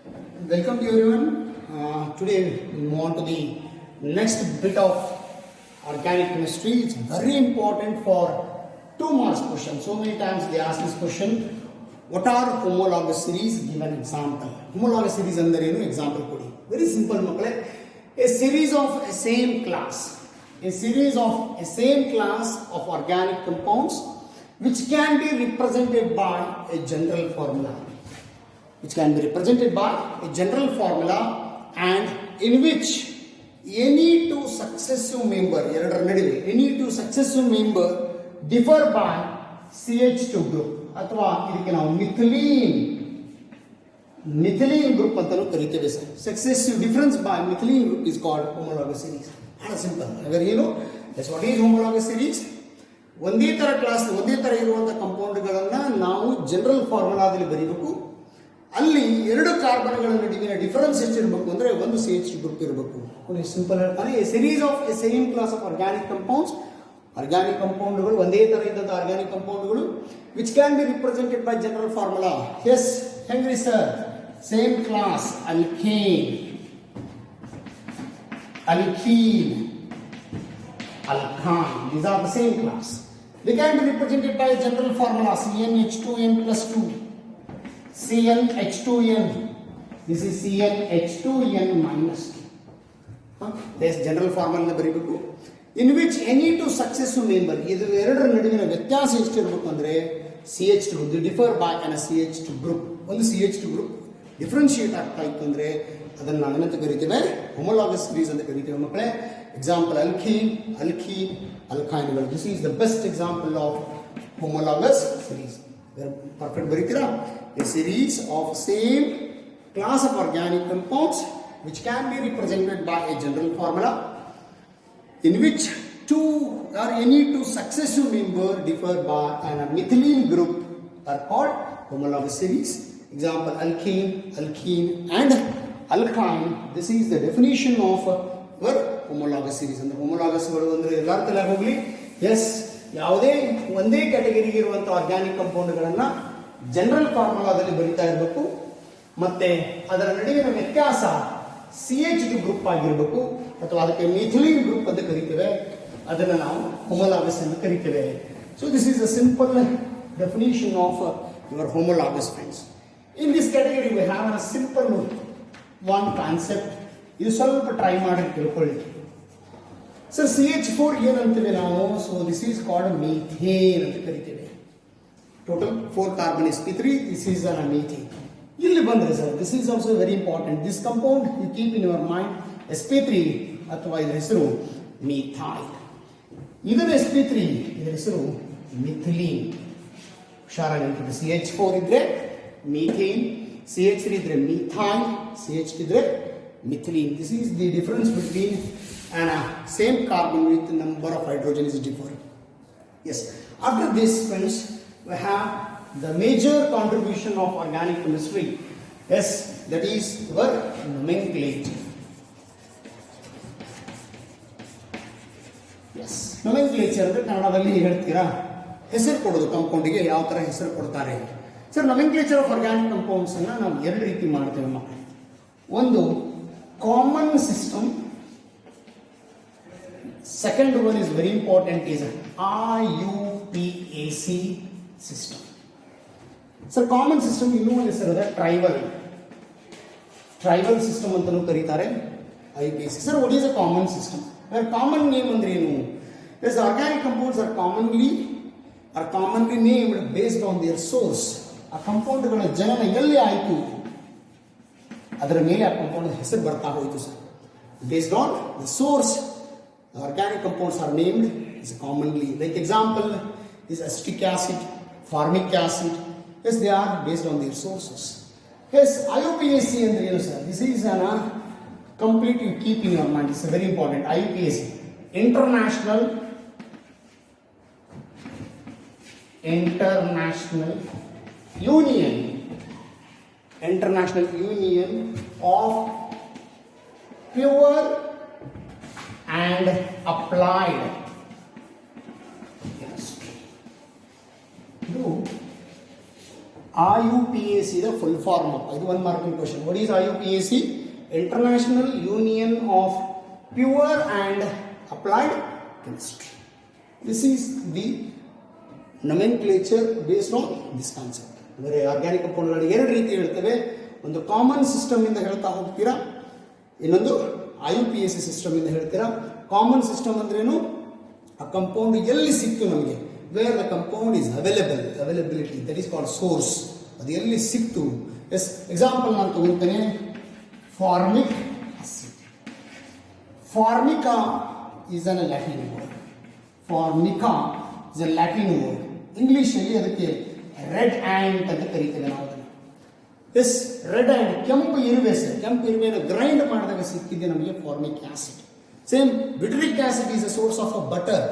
Welcome to everyone. Today we move on to the next bit of organic chemistry. It's very important for 2 marks question. So many times they ask this question. What are homologous series? Give an example. Homologous series ಅಂದರೆ ಏನು example ಕೊಡಿ. Very simple ಮಕ್ಕಳೇ. A series of a same class. A series of a same class of organic compounds which can be represented by a general formula. Which can be represented by a general formula and in which any two successive member differ by CH2 group ಅಥವಾ ಇದಕ್ಕೆ ನಾವು methylene group ಅಂತಾನೂ ಕರೀತೇವೆ sir. Successive difference by methylene group is called homologous series. ಬಹಳ simple. ಹಾಗಾದ್ರೆ ಏನು what is homologous series? ಒಂದೇ ತರ ಕ್ಲಾಸ್ ಒಂದೇ ತರ ಇರುವಂತಹ ಕಂಪೌಂಡ್ಗಳನ್ನ ನಾವು ಜನರಲ್ ಫಾರ್ಮುಲಾದಲ್ಲಿ ಬರೀಬೇಕು. ಅಲ್ಲಿ ಎರಡು ಕಾರ್ಬನ್ಗಳ ನಡುವಿನ ಡಿಫರೆನ್ಸ್ ಎಷ್ಟಿರಬೇಕು ಅಂದ್ರೆ ಒಂದು CH2 ಗ್ರೂಪ್ ಇರಬೇಕು. ಸಿಂಪಲ್ ಹೇಳ್ತಾನೆ. A series of a same class of organic compounds, organic ಕಂಪೌಂಡ್ಗಳು ಒಂದೇ ತರ ಇದ್ದಂತ ಆರ್ಗ್ಯಾನಿಕ್ ಕಂಪೌಂಡ್ಗಳು which can be represented by general formula. Yes ಹೆಂಗ್ರಿ sir? Same class alkane, alkene, alkyne, these are the same class. They can be represented by a general formula CnH2n plus 2, CnH2n, this is CnH2n minus 2. This general formula ಬರೀಬೇಕು. In which any two successive member ಇದು ಎರಡರ ನಡುವಿನ ವ್ಯತ್ಯಾಸ ಎಷ್ಟಿರಬೇಕು ಅಂದ್ರೆ CH2 they differ by a CH2 group. ಒಂದು CH2 group differentiate ಆಗ್ತಾ ಇತ್ತು ಅಂದ್ರೆ ಅದನ್ನ ನಾವು ಏನಂತ ಕರಿತೇವೆ? ಹೋಮೋಲಾಗಸ್ ಸೀರೀಸ್ ಅಂತ ಕರಿತೇವೆ ಮಕ್ಕಳೇ. Example alkene, alkene, alkyneಗಳು. This is the best example of homologous series. Perfect ಬರೀತೀರಾ? A series of same class of organic compounds which can be represented by a general formula in which two or any two successive members differ by a methylene group are called homologous series. Example alkane, alkene and alkyne. This is the definition of our homologous series. And homologous ಗಳು ಅಂದ್ರೆ ಎಲ್ಲರ ತಲೆ ಹೋಗ್ಲಿ. S, ಯಾವುದೇ ಒಂದೇ ಕ್ಯಾಟಗರಿಗೆ ಇರುವಂತಹ organic ಕಂಪೌಂಡ್ಗಳನ್ನ general ಫಾರ್ಮುಲಾದಲ್ಲಿ ಬರೀತಾ ಇರಬೇಕು. ಮತ್ತೆ ಅದರ ನಡುವಿನ ವ್ಯತ್ಯಾಸ CH2 ಗ್ರೂಪ್ ಆಗಿರಬೇಕು ಅಥವಾ ಅದಕ್ಕೆ ಮಿಥಿಲೀನ್ ಗ್ರೂಪ್ ಅಂತ ಕರಿತೇವೆ. ಅದನ್ನ ನಾವು ಹೋಮೋಲಾಗಸ್ ಅಂತ ಕರಿತೇವೆ. So this is a simple definition of your homologous friends. In this category we have a simple one concept. ಇದು ಸ್ವಲ್ಪ ಟ್ರೈ ಮಾಡಿ ತಿಳ್ಕೊಳ್ಳಿ. ಸರ್ CH4 ಏನಂತೀವಿ ನಾವು? So this is called methane ಅಂತ ಕರಿತೇವೆ. Total 4 carbon sp3, this is an methane. ಇಲ್ಲಿ ಬಂದ್ರೆ sir this is also very important. This compound you keep in your mind sp3 ಅಥವಾ ಇದರ ಹೆಸರು ಮೀಥೈಲ್. ಇದರ sp3 ಇದರ ಹೆಸರು ಮಿಥಿಲೀನ್. ಹುಷಾರಾಗಿ CH4 ಇದ್ರೆ methane, CH3 ಇದ್ರೆ methyl, CH2 ಇದ್ರೆ methylene. This is the difference between and same carbon with number of hydrogen is different. Yes. After this, friends, we have the major contribution of organic chemistry. Yes, that is our nomenclature. Yes, nomenclature ಅಂದ್ರೆ ಕನ್ನಡದಲ್ಲಿ ಹೇಳ್ತೀರಾ? ಹೆಸರು ಕೊಡೋದು ಕಂಪೌಂಡಿಗೆ ಯಾವ ತರ ಹೆಸರು ಕೊಡ್ತಾರೆ? Sir nomenclature of organic compounds ಅನ್ನ ನಾವು ಎರಡು ರೀತಿ ಮಾಡ್ತೇವೆ ಮಕ್ಕಳು. ಒಂದು common system, second one is very important is IUPAC system. Sir common system ಇನ್ನೂ ಒಂದು ಹೆಸರು ಇದೆ ಟ್ರೈಬಲ್ ಸಿಸ್ಟಮ್ ಅಂತಾನೂ ಕರೀತಾರೆ, IUPAC. Sir what is a common system? Common name ಅಂದ್ರೆ ಏನು? Yes, organic compounds are commonly named based on their source. ಆ ಕಂಪೌಂಡ್ಗಳ ಜನನ ಎಲ್ಲಿ ಆಯಿತು ಅದರ ಮೇಲೆ ಆ ಕಂಪೌಂಡ್ ಹೆಸರು ಬರ್ತಾ ಹೋಯಿತು sir. Based on the source organic compounds are named is commonly. Like example is acetic acid, formic acid. Yes, they are based on their sources. Yes, IUPAC ಅಂದ್ರೆ ಏನು ಸರ್? This is an complete you keep in your mind. It's very important. IUPAC international Union of Pure and Applied Chemistry. ಇದು IUPAC the full form of ಇದು one marking question. What is IUPAC? International Union of Pure and Applied Chemistry. This is the nomenclature based on this concept. ಅಂದರೆ organic ಕಂಪೌಂಡ್ಗಳು ಎರಡು ರೀತಿ ಹೇಳ್ತೇವೆ. ಒಂದು common system ಇಂದ ಹೇಳ್ತಾ ಹೋಗ್ತೀರಾ, ಇನ್ನೊಂದು IUPAC ಸಿಸ್ಟಮ್ ಇಂದ ಹೇಳ್ತೀರಾ. ಕಾಮನ್ ಸಿಸ್ಟಮ್ ಅಂದ್ರೇನು? ಆ ಕಂಪೌಂಡ್ ಎಲ್ಲಿ ಸಿಕ್ತು ನಮಗೆ, where the compound is availability, that is called source. ಅದು ಎಲ್ಲಿ ಸಿಕ್ತು. ಎಸ್, ಎಕ್ಸಾಂಪಲ್ ನಾನು ತಗೊಳ್ತೇನೆ. Formic acid. Formica is an Latin word. Formica is a Latin word. ಇಂಗ್ಲಿಷಲ್ಲಿ ಅದಕ್ಕೆ ರೆಡ್ ಆ್ಯಂಟ್ ಅಂತ ಕರೀತೇವೆ ನಾವು ಅದನ್ನು. ಎಸ್, ರೆಡ್ ಆ್ಯಂಟ್, ಕೆಂಪು ಇರುವೆ ಸರ್. ಕೆಂಪು ಇರುವೆಯನ್ನು ಗ್ರೈಂಡ್ ಮಾಡಿದಾಗ ಸಿಕ್ಕಿದೆ ನಮಗೆ formic acid. Same butyric acid is a source of a butter.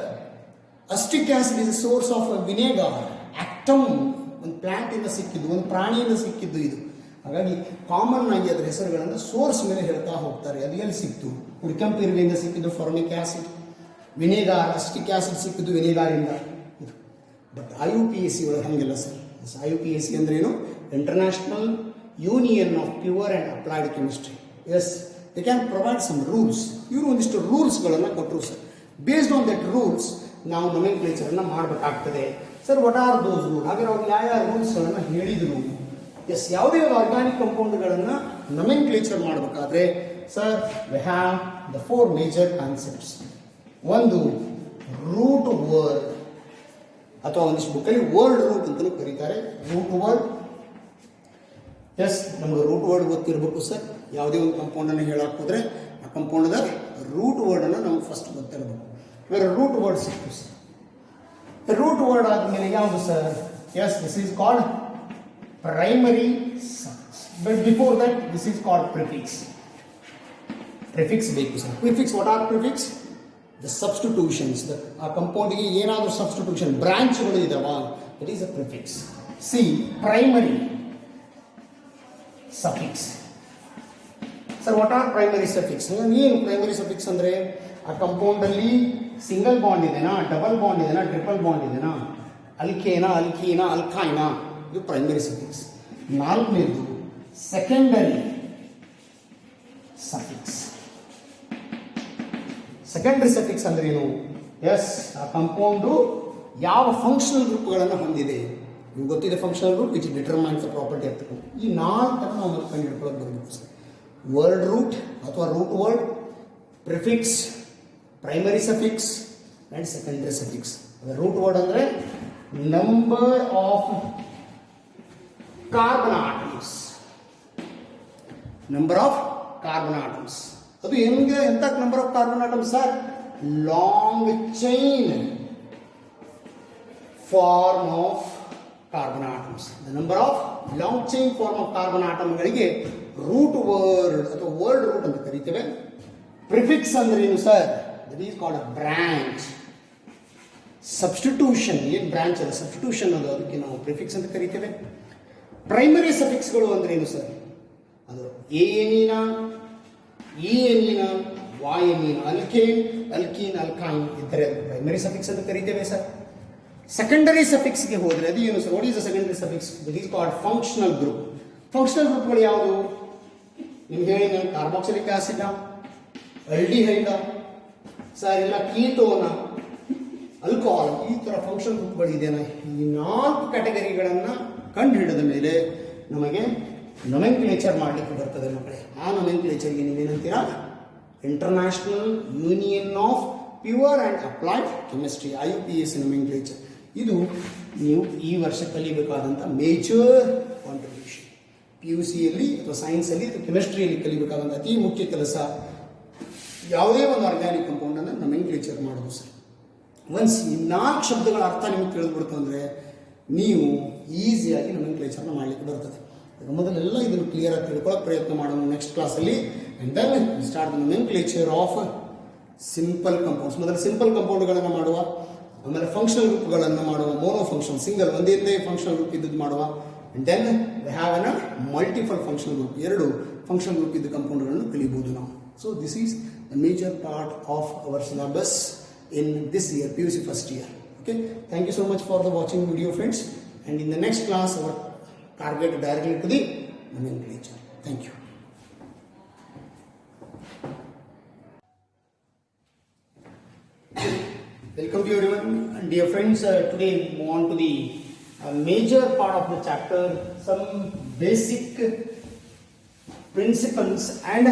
Acetic acid is a source of a vinegar. ಆಕ್ಟಮ್ ಒಂದು ಪ್ಲಾಂಟ್ ಇಂದ ಸಿಕ್ಕಿದ್ದು, ಒಂದು ಪ್ರಾಣಿಯಿಂದ ಸಿಕ್ಕಿದ್ದು ಇದು. ಹಾಗಾಗಿ ಕಾಮನ್ ಆಗಿ ಅದರ ಹೆಸರುಗಳನ್ನು ಸೋರ್ಸ್ ಮೇಲೆ ಹೇಳ್ತಾ ಹೋಗ್ತಾರೆ. ಅದು ಎಲ್ಲಿ ಸಿಕ್ತು? ಕೆಂಪು ಇರುವೆಯಿಂದ ಸಿಕ್ಕಿದ್ದು ಫಾರ್ಮಿಕ್ ಆಸಿಡ್. ವಿನೆಗಾರ್, ಅಸ್ಟಿಕ್ ಆಸಿಡ್ ಸಿಕ್ಕಿದ್ದು ವಿನೆಗಾರಿಂದ ಇದು. ಬಟ್ IUPAC ಒಳಗೆ ಹಂಗಿಲ್ಲ ಸರ್. IUPAC ಅಂದ್ರೆ ಏನು? International union of pure and applied chemistry. Yes, they can provide some rules. ಇವರು ಒಂದಿಷ್ಟು ರೂಲ್ಸ್ಗಳನ್ನು ಕೊಟ್ಟರು sir. Based on that rules ನಾವು ನೊಮೆನ್ಕ್ಲೇಚರನ್ನು ಮಾಡಬೇಕಾಗ್ತದೆ. Sir, what are those rule? ಹಾಗೆ ಅವ್ರು ಯಾವ ರೂಲ್ಸ್ಗಳನ್ನು ಹೇಳಿದರು? ಎಸ್, ಯಾವುದೇ ಒಂದು ಆರ್ಗ್ಯಾನಿಕ್ ಕಂಪೌಂಡ್ಗಳನ್ನು ನೊಮೆನ್ಕ್ಲೇಚರ್ ಮಾಡಬೇಕಾದ್ರೆ sir, we have the 4 major concepts. ಒಂದು ರೂಟ್ ವರ್ಡ್, ಅಥವಾ ಒಂದಿಷ್ಟು ಬುಕ್ಕಲ್ಲಿ ವರ್ಡ್ ರೂಟ್ ಅಂತಲೂ ಕರೀತಾರೆ. Root word. ಎಸ್, ನಮಗೆ ರೂಟ್ ವರ್ಡ್ ಗೊತ್ತಿರಬೇಕು ಸರ್. ಯಾವುದೇ ಒಂದು ಕಂಪೌಂಡನ್ನು ಹೇಳಕ್ಕೆ ಹೋದರೆ ಆ ಕಂಪೌಂಡದ ರೂಟ್ ವರ್ಡನ್ನು ನಮ್ಗೆ ಫಸ್ಟ್ ಗೊತ್ತಿರಬೇಕು. ಇವಾಗ ರೂಟ್ ವರ್ಡ್ ಸಿಕ್ತು ಸರ್. ರೂಟ್ ವರ್ಡ್ ಆದಮೇಲೆ ಯಾವುದು sir? Yes, this is called primary suffix. But before that this is called prefix. Prefix ಬೇಕು sir. Prefix, what are prefix? The substitutions. ಆ ಕಂಪೌಂಡಿಗೆ ಏನಾದರೂ ಸಬ್ಸ್ಟಿಟ್ಯೂಷನ್ ಬ್ರಾಂಚ್ಗಳು ಇದಾವ, that is a prefix. See, primary suffix. Sir, what are primary suffix? ಏನು primary suffix ಅಂದರೆ ಆ ಕಂಪೌಂಡಲ್ಲಿ ಸಿಂಗಲ್ ಬಾಂಡ್ ಇದೆನಾ, ಡಬಲ್ ಬಾಂಡ್ ಇದೆನಾ, ಟ್ರಿಪಲ್ ಬಾಂಡ್ ಇದೆನಾ, ಅಲ್ಕೇನಾ, ಅಲ್ಕೀನಾ, ಅಲ್ಕೈನಾ, ಇದು ಪ್ರೈಮರಿ ಸಫಿಕ್ಸ್. ನಾಲ್ಕನೇದು ಸೆಕೆಂಡರಿ ಸಫಿಕ್ಸ್. ಸೆಕೆಂಡರಿ ಸಫಿಕ್ಸ್ ಅಂದ್ರೆ ಏನು? ಎಸ್, ಆ ಕಂಪೌಂಡು ಯಾವ ಫಂಕ್ಷನಲ್ ಗ್ರೂಪ್ಗಳನ್ನು ಹೊಂದಿದೆ. ನಿಮ್ಗೆ ಗೊತ್ತಿದೆ functional group which determines the property of the compound. ಈ ನಾಲ್ಕನ್ನು ನಾವು ಕಂಡು ಹಿಡ್ಕೊಳ್ಳೋಕೆ ಬರಬೇಕು ಸರ್. ವರ್ಡ್ ರೂಟ್ ಅಥವಾ root word, prefix, primary suffix and secondary suffix. Root word ಅಂದರೆ number of carbon atoms. Number of carbon atoms. ಅದು ಹೆಂಗೆ? ಎಂತ number of carbon atoms sir? Long chain form of carbon atoms. The number of long chain form of carbon ಆಟಮ್ಗಳಿಗೆ root word ಅಥವಾ word root ಅಂತ ಕರೀತೇವೆ. Prefix ಅಂದ್ರೆ ಏನು sir? That is called a branch. Substitution, ಏನು branch ಅಲ್ಲ, substitution ಅದು, ಅದಕ್ಕೆ ನಾವು ಪ್ರಿಫಿಕ್ಸ್ ಅಂತ ಕರೀತೇವೆ. ಪ್ರೈಮರಿ ಸಫಿಕ್ಸ್ಗಳು ಅಂದ್ರೆ ಏನು ಸರ್? ಅದು ಎ ಎನಿನ, ಇ ಎನಿನ, ವಾಯ್ ಎನಿನ, ಅಲ್ಕೇನ್, ಅಲ್ಕೀನ್, ಅಲ್ಕೈನ್ ಇದ್ದರೆ ಅದು ಪ್ರೈಮರಿ ಸಫಿಕ್ಸ್ ಅಂತ ಕರೀತೇವೆ ಸರ್. ಸೆಕೆಂಡರಿ ಸಫಿಕ್ಸ್ಗೆ ಹೋದರೆ ಅದು ಏನು sir? What is the secondary suffix? That is called functional group. Functional ಗ್ರೂಪ್ಗಳು ಯಾವುದು ನಿಮ್ಗೆ ಹೇಳಿ? ನಾನು ಕಾರ್ಬಾಕ್ಸಿಲಿಕ್ ಆಸಿಡ್, ಅಲ್ಡಿಹೈಡ ಸರ್, ಇಲ್ಲ ಕೀಟೋನ, ಅಲ್ಕೋಹಾಲ್, ಈ ಥರ ಫಂಕ್ಷನಲ್ ಗ್ರೂಪ್ಗಳು ಇದೆಯಾ? ಈ 4 ಕ್ಯಾಟಗರಿಗಳನ್ನು ಕಂಡು ಹಿಡಿದ ಮೇಲೆ ನಮಗೆ ನೊಮೆನ್ಕ್ಲೇಚರ್ ಮಾಡಲಿಕ್ಕೆ ಬರ್ತದೆ ಮಕ್ಕಳೇ. ಆ ನೊಮೆನ್ಕ್ಲೇಚರ್ಗೆ ನೀವೇನಂತೀರಾ? International union of pure and applied chemistry, IUPAC nomenclature. ಇದು ನೀವು ಈ ವರ್ಷ ಕಲಿಬೇಕಾದಂಥ ಮೇಜರ್ ಕಾಂಟ್ರಿಬ್ಯೂಷನ್. PUCಯಲ್ಲಿ ಅಥವಾ ಸೈನ್ಸಲ್ಲಿ ಅಥವಾ ಕೆಮಿಸ್ಟ್ರಿಯಲ್ಲಿ ಕಲಿಬೇಕಾದಂಥ ಅತಿ ಮುಖ್ಯ ಕೆಲಸ ಯಾವುದೇ ಒಂದು ಆರ್ಗ್ಯಾನಿಕ್ ಕಂಪೌಂಡನ್ನು ನೊಮೆನ್ಕ್ಲೇಚರ್ ಮಾಡೋದು ಸರ್. ಒನ್ಸ್ ಈ 4 ಶಬ್ದಗಳ ಅರ್ಥ ನಿಮಗೆ ತಿಳಿದ್ಬಿಡ್ತು ಅಂದರೆ ನೀವು ಈಸಿಯಾಗಿ ನೊಮೆನ್ಕ್ಲೇಚರ್ನ ಮಾಡಲಿಕ್ಕೆ ಬರ್ತದೆ. ಮೊದಲೆಲ್ಲ ಇದನ್ನು ಕ್ಲಿಯರ್ ಆಗಿ ತಿಳ್ಕೊಳ್ಳೋಕೆ ಪ್ರಯತ್ನ ಮಾಡೋಣ ನೆಕ್ಸ್ಟ್ ಕ್ಲಾಸಲ್ಲಿ. And then start the nomenclature of simple compounds. ಮೊದಲು ಸಿಂಪಲ್ ಕಂಪೌಂಡ್ಗಳನ್ನು ಮಾಡುವ, ಆಮೇಲೆ ಫಂಕ್ಷನಲ್ ಗ್ರೂಪ್ಗಳನ್ನು ಮಾಡುವ, ಮೋನೋ ಫಂಕ್ಷನ್, ಸಿಂಗಲ್ ಒಂದೇ ಫಂಕ್ಷನಲ್ ಗ್ರೂಪ್ ಇದ್ದದ್ದು ಮಾಡುವ. And then we have an multiple functional group, 2 functional group ಇದ್ದ ಕಂಪೌಂಡ್ಗಳನ್ನು ಕಲಿಬಹುದು ನಾವು. So this is the major part of our syllabus in this year, PUC first year. Okay, thank you so much for the watching video friends, and in the next class our target directly to the nomenclature. Thank you. Welcome to you everyone, dear friends. Today we move on to the major part of the chapter, some basic principles and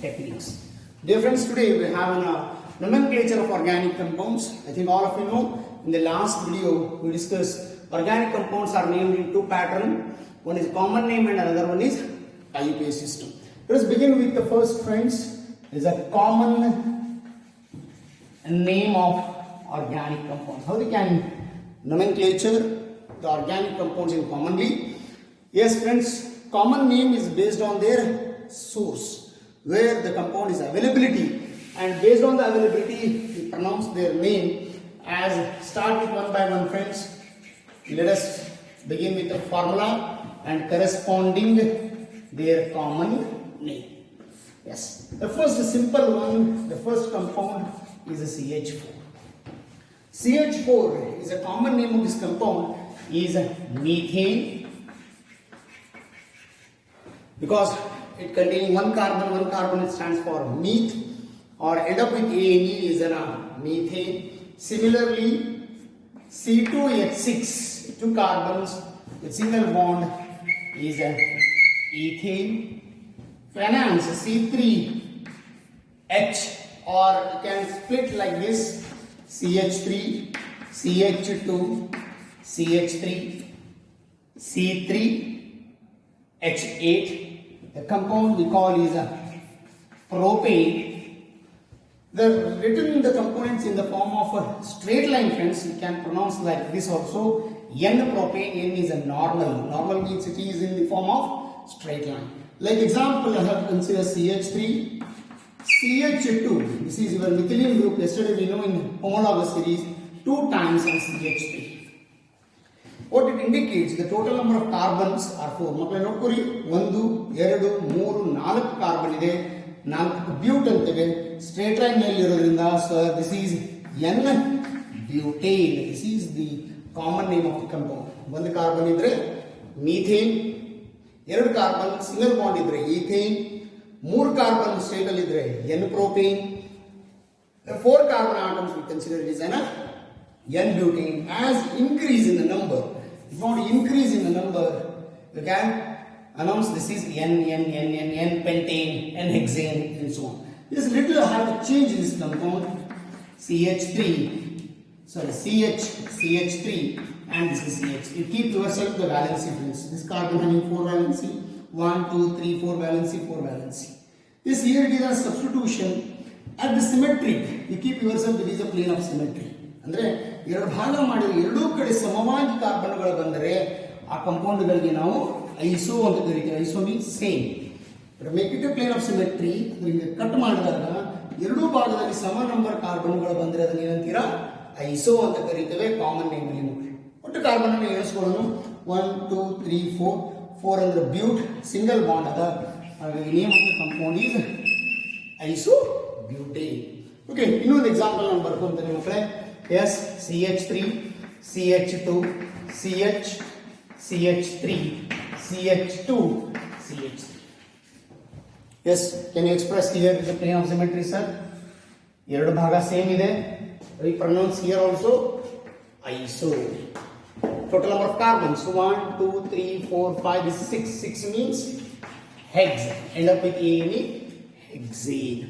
techniques. Dear friends, today we have a nomenclature of organic compounds. I think all of you know, in the last video we discussed organic compounds are named in two patterns. One is common name and another one is Iupac system. Let us begin with the first, friends. Is a common name of organic compounds. How they can nomenclature the organic compounds in commonly? Yes, friends, common name is based on their source, where the compound is availability, and based on the availability we pronounce their name as. Start with one by one, friends. Let us begin with the formula and corresponding their common name. Yes, the first simple one, the first compound is a CH4. CH4 is a common name of this compound is methane, because it containing one carbon it stands for meth, or end up with ANE is a methane. Similarly, C2H6, two carbons with single bond is a ethane. Finance C3H, or you can split like this: CH3, CH2, CH3, C3H8. The compound we call is a propane. The written the components in the form of a straight line, friends. You can pronounce like this also: N-propane. N is a normal. Normal means it is in the form of straight line. Like example, I have considered CH3, CH2. This is your methylene group. Yesterday we know in homologous series 2 times on CH3. What it indicates, the total number of carbons are 4. ಮಕ್ಕಳೇ ನೋಡ್ಕೊರಿ, 1, 2, 3, 4 carbon ಇದೆ, 4 ಬ್ಯೂಟ್ ಅಂತಿವೆ. Straight line ನಲ್ಲಿ ಇರೋದ್ರಿಂದ sir this is N butane. This is the common name of the compound. 1 carbon ಇದ್ರೆ methane, 2 carbon single bond ಇದ್ರೆ ethane, 3 carbon straight ಅಲ್ಲಿ ಇದ್ರೆ N-propane. The 4 carbon atoms we consider it as an N-butane. As increase in the number, if you want to increase in the number, you can announce this is N, pentane, N-hexane, and so on. This little I have to change in this compound. CH3, sorry, CH3, and this is CH. You keep yourself the valency, friends. This carbon having 4 valency, 1, 2, 3, 4 valency, 4 valency. This here it is a substitution. At the symmetric, you keep yourself, it is a plane of symmetry. ಅಂದ್ರೆ ಎರಡು ಭಾಗ ಮಾಡಿದ್ರೆ ಎರಡೂ ಕಡೆ ಸಮವಾಗಿ ಕಾರ್ಬನ್ಗಳು ಬಂದರೆ ಆ ಕಂಪೌಂಡ್ಗಳಿಗೆ ನಾವು ಐಸೋ ಅಂತ ಕರಿತೀವಿ. Iso means same. Make it a plane of symmetry. ಹಿಂಗೆ ಕಟ್ ಮಾಡಿದಾಗ ಎರಡೂ ಭಾಗದಲ್ಲಿ ಸಮ ನಂಬರ್ ಕಾರ್ಬನ್ಗಳು ಬಂದರೆ ಅದನ್ನ ಏನಂತೀರಾ? ಐಸೋ ಅಂತ ಕರಿತೇವೆ. ಕಾಮನ್ ನೇಮ್ ಅಲ್ಲಿ ನೋಡಿ. ಒಟ್ಟು ಕಾರ್ಬನ್ ಅನ್ನು ಎಣಿಸ್ಕೊಳ್ಳೋಣ. 1, 2, 3, 4. 4 ಅಂದ್ರೆ ಬ್ಯೂಟ್, ಸಿಂಗಲ್ ಬಾಂಡ್ ಅದ. ಹಾಗಾಗಿ name of the compound is iso butane. Okay, ಇನ್ನೊಂದು ಎಕ್ಸಾಂಪಲ್ ನಾನು ಬರ್ಕೊಂತೇನೆ ಮಕ್ಕಳೇ. Yes, CH3, CH2, CH, CH3, CH2, CH3. Yes, can you express here the plane of symmetry, sir? ಎರಡು ಭಾಗ ಸೇಮ್ ಇದೆ. We pronounce here also iso. Total number of carbons 1, 2, 3, 4, 5. This is 6. 6 means hex. End up with ANE, hexane.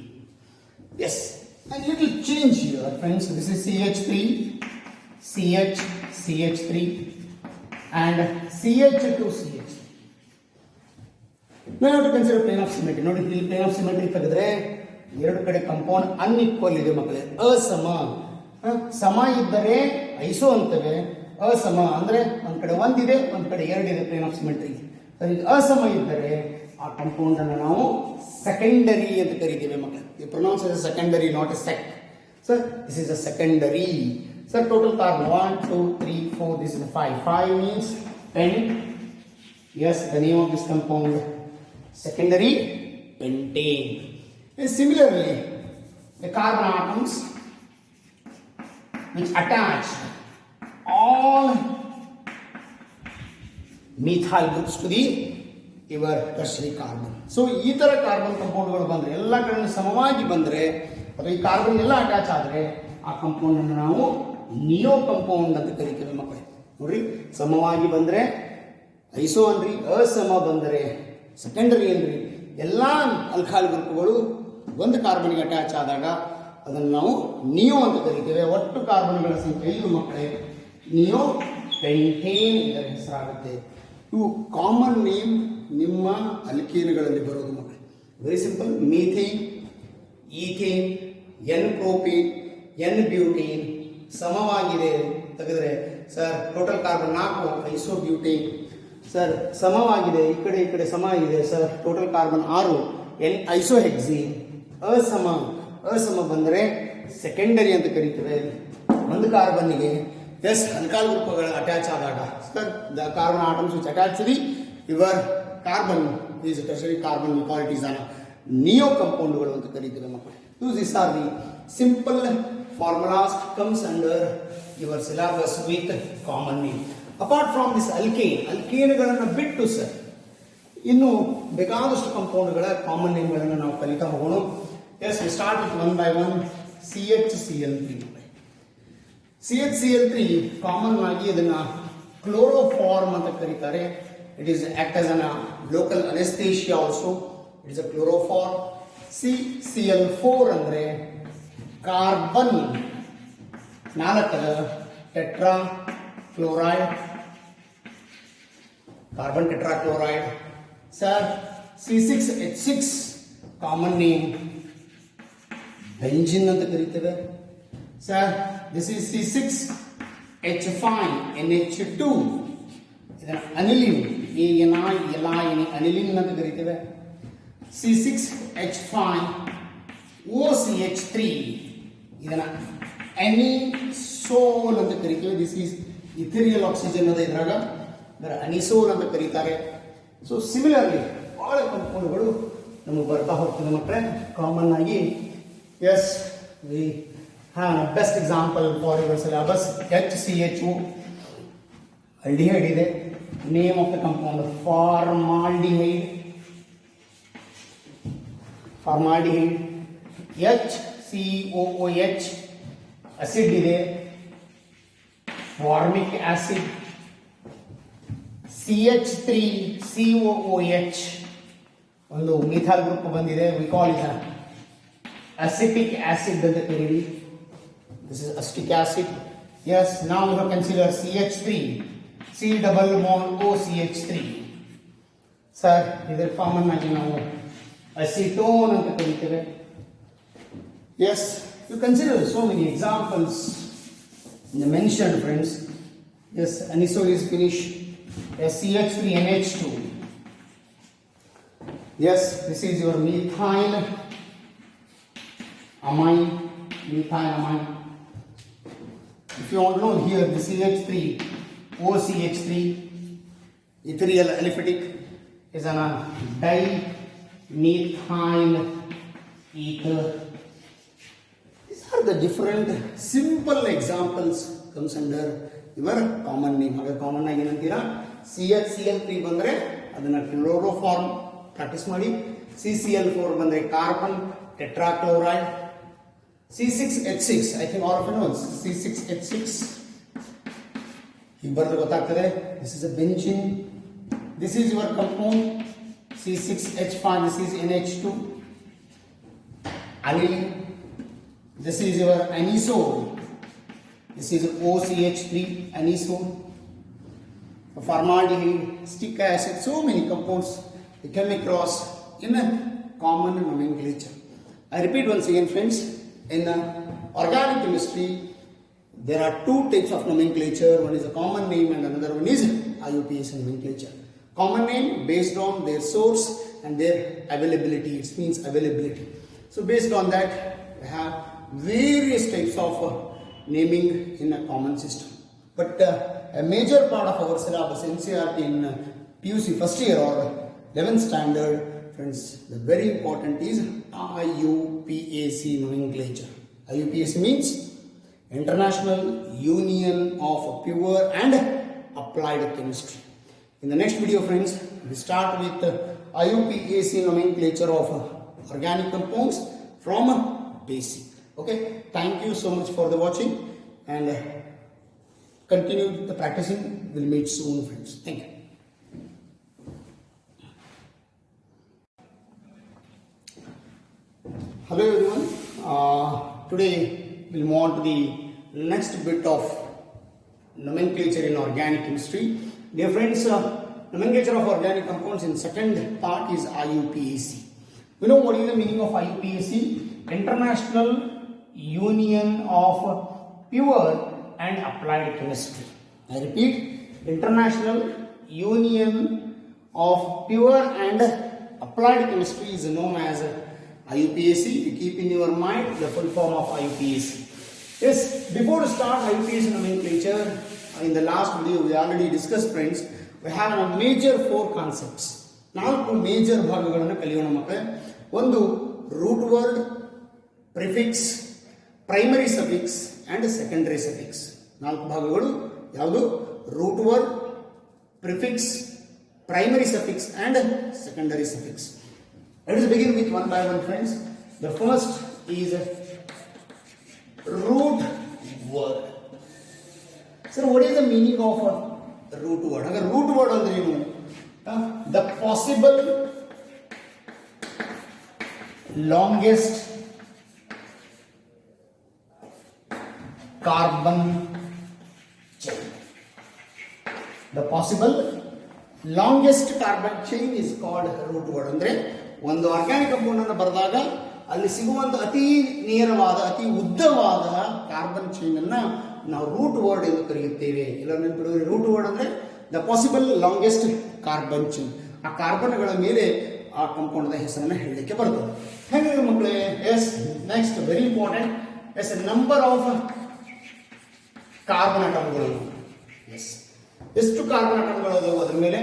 Yes. A little change here, friends. This is CH3, CH, CH3, and CH2, CH. Now you have to consider plane of symmetry. ನೋಡಿ, ಇಲ್ಲಿ plane of symmetry ತೆಗೆದ್ರೆ ಎರಡು ಕಡೆ compound unequal ಇದೆ ಮಕ್ಕಳೇ. ಅಸಮ. ಸಮ ಇದ್ದರೆ ಐಸೋ ಅಂತವೆ. ಅಸಮ ಅಂದ್ರೆ ಒಂದ್ ಕಡೆ 1 ಇದೆ, ಒಂದ್ ಕಡೆ 2 ಇದೆ ಪ್ಲೇನ್ ಆಫ್ ಸಿಮೆಟ್ರಿ. ಸರಿ, ಅಸಮ ಇದ್ದರೆ ಆ ಕಂಪೌಂಡ್ ಅನ್ನು ನಾವು ಸೆಕೆಂಡರಿ ಅಂತ ಕರಿತೀವಿ ಮಕ್ಕಳೇ. You pronounce as a secondary, not a sec. Sir, this is a secondary. Sir, total carbon 1, 2, 3, 4. This is 5. 5 means pent. Yes, the name of this compound secondary pentane. And similarly, the carbon atoms which attach all methyl groups to the your tertiary carbon. So ಈ ತರ carbon ಕಂಪೌಂಡ್ಗಳು ಬಂದ್ರೆ ಎಲ್ಲ ಕಡೆ ಸಮವಾಗಿ ಬಂದ್ರೆ ಅಥವಾ ಈ carbon ಎಲ್ಲ ಅಟ್ಯಾಚ್ ಆದ್ರೆ ಆ ಕಂಪೌಂಡ್ ಅನ್ನು ನಾವು ನಿಯೋ ಕಂಪೌಂಡ್ ಅಂತ ಕರಿತೇವೆ ಮಕ್ಕಳೇ. ನೋಡ್ರಿ, ಸಮವಾಗಿ ಬಂದ್ರೆ ಐಸೋ ಅನ್ರಿ, ಅಸಮ ಬಂದರೆ ಸೆಕೆಂಡರಿ ಅನ್ರಿ. ಎಲ್ಲ ಅಲ್ಕಾಲ್ ಗ್ರೂಪ್ಗಳು ಒಂದು ಕಾರ್ಬನ್ಗೆ ಅಟ್ಯಾಚ್ ಆದಾಗ ಅದನ್ನು ನಾವು ನಿಯೋ ಅಂತ ಕರಿತೇವೆ. ಒಟ್ಟು ಕಾರ್ಬನ್ಗಳ ಸಂಖ್ಯೆ 5 ಮಕ್ಕಳೇ. ನಿಯೋ ಪೆಂಟೇನ್ ಇದರ ಹೆಸರಾಗುತ್ತೆ. ಇವು ಕಾಮನ್ ನೇಮ್ ನಿಮ್ಮ ಅಲ್ಕೇನ್ಗಳಲ್ಲಿ ಬರೋದು ಮಕ್ಕಳೇ. Very simple. Methane, ethane, N propane, N butane ಸಮವಾಗಿದೆ ತೆಗೆದ್ರೆ sir total carbon 4 isobutane. Sir ಸಮವಾಗಿದೆ, ಈ ಕಡೆ ಸಮ ಇದೆ sir total carbon 6 N isohexane. ಅಸಮ ಬಂದರೆ ಸೆಕೆಂಡರಿ ಅಂತ ಕರಿತೇವೆ. ಒಂದು ಕಾರ್ಬನ್ನಿಗೆ ಎಸ್ ಅಲ್ಕಾಲ್ ಗ್ರೂಪ್ಗಳು ಅಟ್ಯಾಚ್ ಆದಾಗ sir the carbon atoms which attach to the your carbon is tertiary carbon we call it is an neo ಕಂಪೌಂಡ್ಗಳು ಅಂತ ಕರೀತೇವೆ ಮಕ್ಕಳು. These are the simple formulas comes under your syllabus with common name. Apart from this alkaneಗಳನ್ನು ಬಿಟ್ಟು sir ಇನ್ನು ಬೇಕಾದಷ್ಟು ಕಂಪೌಂಡ್ಗಳ common ನೇಮ್ಗಳನ್ನು ನಾವು ಕಲಿತಾ ಹೋಗೋಣ. Yes we start with one by one. CHCl3. CHCl3 common ಆಗಿ ಇದನ್ನ ಕ್ಲೋರೋಫಾರ್ಮ್ ಅಂತ ಕರೀತಾರೆ. It is act as an local anaesthesia also. It is a chloroform. CCl4 ಅಂದ್ರೆ carbon 4 tetra chloride, carbon tetra chloride. Sir C6H6 common name benzene ಅಂತ ಕರೀತೇವೆ. Sir this is C6H5NH2 ಇದನ್ನ aniline aniline ಅಂತ ಕರೀತೇವೆ. C6H5OCH3 ಇದನ್ನ ಅನಿಸೋಲ್ ಅಂತ ಕರೀತೇವೆ. This is ಇಥಿರಿಯಲ್ oxygen ಅದ ಇದ್ರಾಗ ಅನಿಸೋಲ್ ಅಂತ ಕರೀತಾರೆ. ಸೊ ಸಿಮಿಲರ್ಲಿ ಬಹಳ ಕಂಪೌಂಡ್ಗಳು ನಮಗೆ ಬರ್ತಾ ಹೋಗ್ತದೆ ಮಕ್ಕಳೇ ಕಾಮನ್ ಆಗಿ. Yes we have best example for your syllabus. HCHO aldehyde ಇದೆ. Name of the compound formaldehyde. HCOOH acid ಇದೆ. Formic acid. CH3COOH ಒಂದು ಮಿಥಾಲ್ ಗ್ರೂಪ್ ಬಂದಿದೆ. We call it acetic acid ಅಂತ ಕರೀರಿ. This is acetic acid. Yes ನಾವು you consider CH3 C double bond OCH3. Sir ಇದರ common ಆಗಿ ನಾವು acetone ಅಂತ ಕರೀತೇವೆ. Yes you consider so many examples mentioned friends. Yes anisole is finish. CH3NH2. Yes, this is your methyl amine. If you want to know here, the CH3OCH3 ethereal aliphatic is an dimethyl ether. These are the different simple examples comes under your common name. Agar common ಆಗಿ ಏನಂತೀರಾ CHCl3 ಬಂದ್ರೆ ಅದನ್ನ chloroform practice ಮಾಡಿ. CCl4 ಬಂದ್ರೆ carbon tetrachloride. C6H6 I think all of you know C6H6 ಈಗ ಬರೆದ್ರೆ ಗೊತ್ತಾಗ್ತದೆ. This is a benzene. This is your compound C6H5. This is NH2 aniline. This is your anisole. This is OCH3 anisole. Formaldehyde, stick acid, so many compounds you come across in a common nomenclature. I repeat once again, friends, in organic chemistry there are two types of nomenclature. One is a common name and another one is IUPAC nomenclature. Common name based on their source and their availability. It means availability. So based on that we have various types of naming in a common system. But a major part of our syllabus NCERT in PUC first year or 11th standard, friends, the very important is IUPAC nomenclature. IUPAC means International Union of Pure and Applied Chemistry. In the next video, friends, we start with Iupac nomenclature of organic compounds from basic. Okay, thank you so much for the watching and continue the practicing. We'll meet soon, friends. Thank you. Hello everyone. Today we'll move on to the next bit of nomenclature in organic chemistry. Dear friends, nomenclature of organic compounds in second part is Iupac. You know what is the meaning of Iupac? International Union of Pure and Applied Chemistry. I repeat, International Union of Pure and Applied Chemistry is known as Iupac. You keep in your mind the full form of Iupac. Yes, before to start Iupac nomenclature, in the last video we already discussed, friends, we have a major four concepts. ನಾಲ್ಕು major ಭಾಗಗಳನ್ನು ಕಲಿಯೋಣ ಮಕ್ಕಳೇ. ಒಂದು root word, prefix, primary suffix and secondary suffix. ನಾಲ್ಕು ಭಾಗಗಳು ಯಾವುದು? Root word, prefix, primary suffix and secondary suffix. Let us begin with one by one, friends. The first is root word. Sir, what is the meaning of root word? Agar root word andre ಏನು? The possible longest carbon chain. The possible longest carbon chain is called root word. ಅಂದ್ರೆ ಒಂದು organic compound ಅನ್ನು ಬರೆದಾಗ ಅಲ್ಲಿ ಸಿಗುವಂತ ಅತಿ ನೇರವಾದ, ಅತಿ ಉದ್ದವಾದ ಕಾರ್ಬನ್ ಚೈನ್ ಅನ್ನ ನಾವು ರೂಟ್ ವರ್ಡ್ ಎಂದು ಕರೆಯುತ್ತೇವೆ. ಇಲ್ಲ ನೆನಪಿಡುವ, ರೂಟ್ ವರ್ಡ್ ಅಂದ್ರೆ the possible longest carbon chain. ಆ ಕಾರ್ಬನ್ಗಳ ಮೇಲೆ ಆ ಕಂಪೌಂಡ್ ಹೆಸರನ್ನ ಹೇಳಲಿಕ್ಕೆ ಬರ್ತದೆ. ಹೇಗೆ ಮಕ್ಕಳೇ? Yes, next very important. Yes, number of carbon ಅಟಮ್ಗಳು. ಎಸ್, ಎಷ್ಟು ಕಾರ್ಬನ್ ಅಟಮ್ಗಳು ಅದಾವೆ ಅದ್ರ ಮೇಲೆ,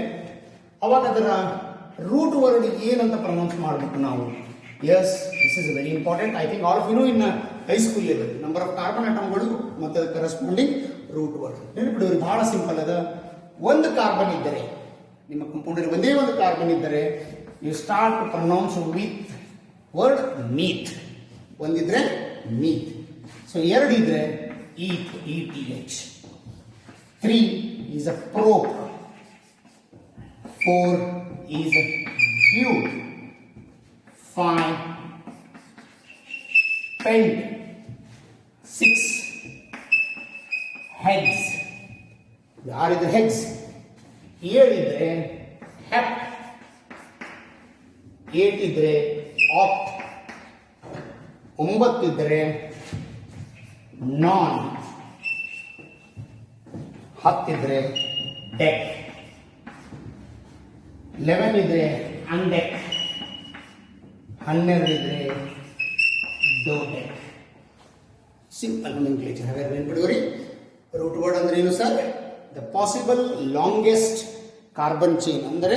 ಅವಾಗ ಅದರ ರೂಟ್ ವರ್ಡ್ ಏನಂತ ಪ್ರೊನೌನ್ಸ್ ಮಾಡಬೇಕು ನಾವು. Yes, this is very important. I think all of you know in high school level number of carbon ಅಟಮ್ಗಳು ಮತ್ತು ಕರೆಸ್ಪಾಂಡಿಂಗ್ ರೂಟ್ ವರ್ಡ್. ನೆನಪಿಡೋರು ಬಹಳ ಸಿಂಪಲ್ ಅದ. ಒಂದು ಕಾರ್ಬನ್ ಇದ್ದರೆ, ನಿಮ್ಮ ಕಂಪೌಂಡಲ್ಲಿ ಒಂದೇ ಒಂದು ಕಾರ್ಬನ್ ಇದ್ದರೆ, you start to pronounce with word meth. ಒಂದಿದ್ರೆ ಮೀತ್. ಸೊ ಎರಡಿದ್ರೆ eth, ETH. 3 is a prop. 4 is a bute. 5 pent. 6 heads. 6 ಇದ್ರೆ heads. 7 ಇದ್ರೆ hept. 8 ಇದ್ರೆ opt. 9 ಇದ್ರೆ non. 10 ಇದ್ರೆ deck. 11 ಇದ್ರೆ undeck. 12 ಇದ್ರೆ dodeck. Simple nomenclature. ಹಾಗಾದ್ರೆ ನೆನಪಿಡುವರಿ, ರೂಟ್ ವರ್ಡ್ ಅಂದ್ರೆ ಏನು sir? The possible longest carbon chain. ಅಂದರೆ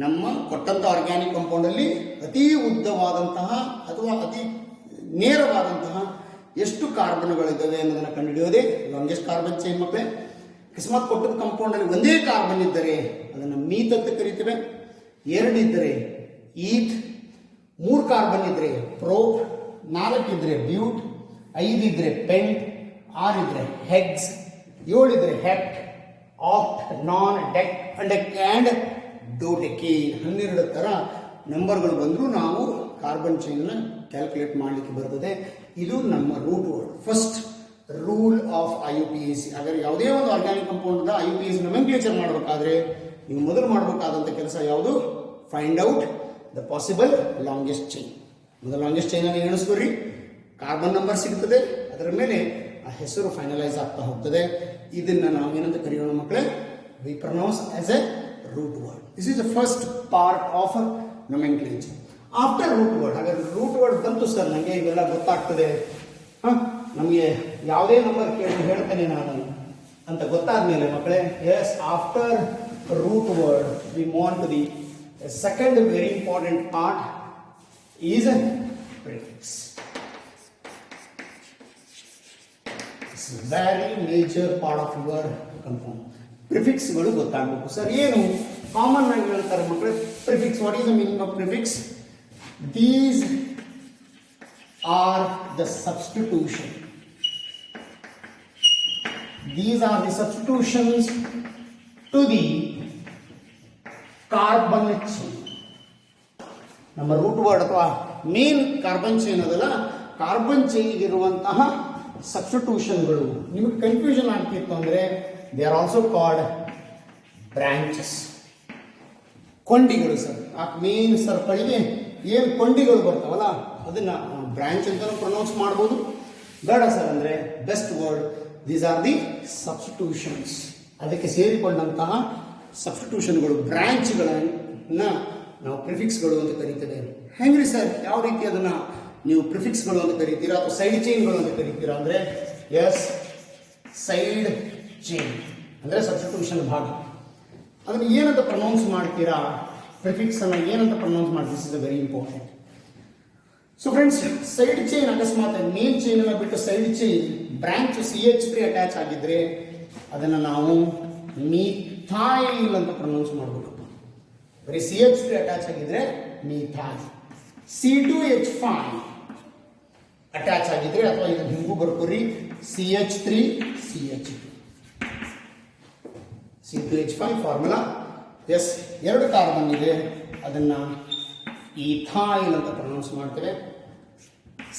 ನಮ್ಮ ಕೊಟ್ಟಂತ ಆರ್ಗ್ಯಾನಿಕ್ ಕಾಂಪೌಂಡ್ ಅಲ್ಲಿ ಅತಿ ಉದ್ದವಾದಂತಹ ಅಥವಾ ಅತಿ ನೇರವಾದಂತಹ ಎಷ್ಟು ಕಾರ್ಬನ್ಗಳಿದ್ದಾವೆ ಅನ್ನೋದನ್ನು ಕಂಡುಹಿಡಿಯೋದೇ ಲಾಂಗೆಸ್ಟ್ ಕಾರ್ಬನ್ ಚೈನ್ ಮಕ್ಕಳೇ. ಅಕಸ್ಮಾತ್ ಕೊಟ್ಟದ ಕಾಂಪೌಂಡ್ ಅಲ್ಲಿ ಒಂದೇ ಕಾರ್ಬನ್ ಇದ್ದರೆ ಅದನ್ನು ಮೀತ್ ಅಂತ ಕರಿತೇವೆ. 2 ಇದ್ದರೆ ಈಥ್, 3 ಕಾರ್ಬನ್ ಇದ್ರೆ ಪ್ರೋಪ್, 4 ಇದ್ರೆ ಬ್ಯೂಟ್, 5 ಇದ್ರೆ ಪೆಂಟ್, 6 ಇದ್ರೆ ಹೆಗ್ಸ್, 7 ಇದ್ರೆ ಹೆಪ್ಟ್, ಆಪ್ಟ್, ನಾನ್, ಡೆಕ್, ಅಂಡೆಕ್ ಅಂಡ್ ಡೋಡೆಕೇನ್. 12 ತರ ನಂಬರ್ಗಳು ಬಂದರೂ ನಾವು ಕಾರ್ಬನ್ ಚೈನ್ ಕ್ಯಾಲ್ಕುಲೇಟ್ ಮಾಡಲಿಕ್ಕೆ ಬರ್ತದೆ. ಇದು ನಮ್ಮ root word. First rule of Iupac. ಹಾಗಾದ್ರೆ ಯಾವುದೇ ಒಂದು ಆರ್ಗ್ಯಾನಿಕ್ ಕಂಪೌಂಡ್ Iupac nomenclature ಮಾಡಬೇಕಾದ್ರೆ ನೀವು ಮೊದಲು ಮಾಡಬೇಕಾದಂತ ಕೆಲಸ ಯಾವುದು? Find out the possible longest chain. ಮೊದಲು ಲಾಂಗೆಸ್ಟ್ ಚೈನ್ ಅನ್ನು ಎಣಿಸ್ಕೊರಿ, ಕಾರ್ಬನ್ ನಂಬರ್ ಸಿಗ್ತದೆ, ಅದರ ಮೇಲೆ ಆ ಹೆಸರು ಫೈನಲೈಸ್ ಆಗ್ತಾ ಹೋಗ್ತದೆ. ಇದನ್ನ ನಾವು ಏನಂತ ಕರೆಯೋಣ ಮಕ್ಕಳೇ? We pronounce as a root word. This is the first part of nomenclature. After root word, ಹಾಗಾದ್ರೆ ರೂಟ್ ವರ್ಡ್ ಬಂತು ಸರ್, ನನಗೆ ಇವೆಲ್ಲ ಗೊತ್ತಾಗ್ತದೆ, ನಮಗೆ ಯಾವುದೇ ನಂಬರ್ ಕೇಳಿ ಹೇಳ್ತೇನೆ ನಾನು ಅಂತ ಗೊತ್ತಾದ್ಮೇಲೆ ಮಕ್ಕಳೇ, yes, after root word we move on to the second very important part is prefix. This is very major part of your compound. ಪ್ರಿಫಿಕ್ಸ್ಗಳು ಗೊತ್ತಾಗಬೇಕು. ಸರ್ ಏನು ಕಾಮನ್ ಆಗಿ ಹೇಳ್ತಾರೆ ಮಕ್ಕಳೇ prefix. What is the meaning of prefix? These are the substitution. These are the substitutions to the carbon chain. ನಮ್ಮ root word ಅಥವಾ main carbon chain ಅದಲ್ಲ, carbon chain ಇರುವಂತಹ ಸಬ್ಸ್ಟಿಟ್ಯೂಷನ್ಗಳು. ನಿಮಗೆ ಕನ್ಫ್ಯೂಷನ್ ಆಗ್ತಿತ್ತು ಅಂದ್ರೆ they are also called branches. ಕೊಂಡಿಗಳು sir. ಆ ಮೇನ್ ಸರ್ಕಲ್ಗೆ ಏನು ಕೊಂಡಿಗಳು ಬರ್ತಾವಲ್ಲ ಅದನ್ನ ಬ್ರಾಂಚ್ ಅಂತ ಪ್ರೊನೌನ್ಸ್ ಮಾಡ್ಬೋದು. ಬೇಡ ಸರ್ ಅಂದ್ರೆ best word these are the substitutions. ಅದಕ್ಕೆ ಸೇರಿಕೊಂಡಂತಹ ಸಬ್ಸ್ಟಿಟ್ಯೂಷನ್ಗಳು, ಬ್ರಾಂಚ್ಗಳನ್ನ ನಾವು ಪ್ರಿಫಿಕ್ಸ್ಗಳು ಅಂತ ಕರಿತೇವೆ. ಹೆಂಗ್ರಿ ಸರ್, ಯಾವ ರೀತಿ ಅದನ್ನ ನೀವು ಪ್ರಿಫಿಕ್ಸ್ಗಳು ಅಂತ ಕರಿತೀರಾ ಅಥವಾ ಸೈಡ್ ಚೈನ್ಗಳು ಅಂತ ಕರಿತೀರಾ ಅಂದ್ರೆ ಎಸ್, ಸೈಡ್ ಚೈನ್ ಅಂದ್ರೆ ಸಬ್ಸ್ಟಿಟ್ಯೂಷನ್ ಭಾಗ. ಅದನ್ನ ಏನಂತ ಪ್ರೊನೌನ್ಸ್ ಮಾಡ್ತೀರಾ, ಪ್ರಿಫಿಕ್ಸ್ ಅನ್ನ ಏನಂತ ಪ್ರೊನೌನ್ಸ್ ಮಾಡ್ತೀರಾ, this is a very important. So friends, side chain ಅಕಸ್ಮಾತ್ ಮೇನ್ ಚೈನ್ ಅನ್ನ ಬಿಟ್ಟು side chain branch CH3 attach ಆಗಿದ್ರೆ ಅದನ್ನ ನಾವು ಮೀಥೈಲ್ ಅಂತ ಪ್ರೊನೌನ್ಸ್ ಮಾಡಬೇಕಪ್ಪ. ಬರೀ CH3 ಅಟ್ಯಾಚ್ ಆಗಿದ್ರೆ ಮೀಥೈಲ್. C2H5 ಅಟ್ಯಾಚ್ ಆಗಿದ್ರೆ ಅಥವಾ ಇದು ಹಿಂಗೂ ಬರ್ಕೋರಿ CH3 CH2. C2H5 formula. Yes, ಎರಡು ಕಾರ್ಬನ್ ಇದೆ, ಅದನ್ನ ಈಥೈಲ್ ಅಂತ ಪ್ರೊನೌನ್ಸ್ ಮಾಡ್ತೇವೆ.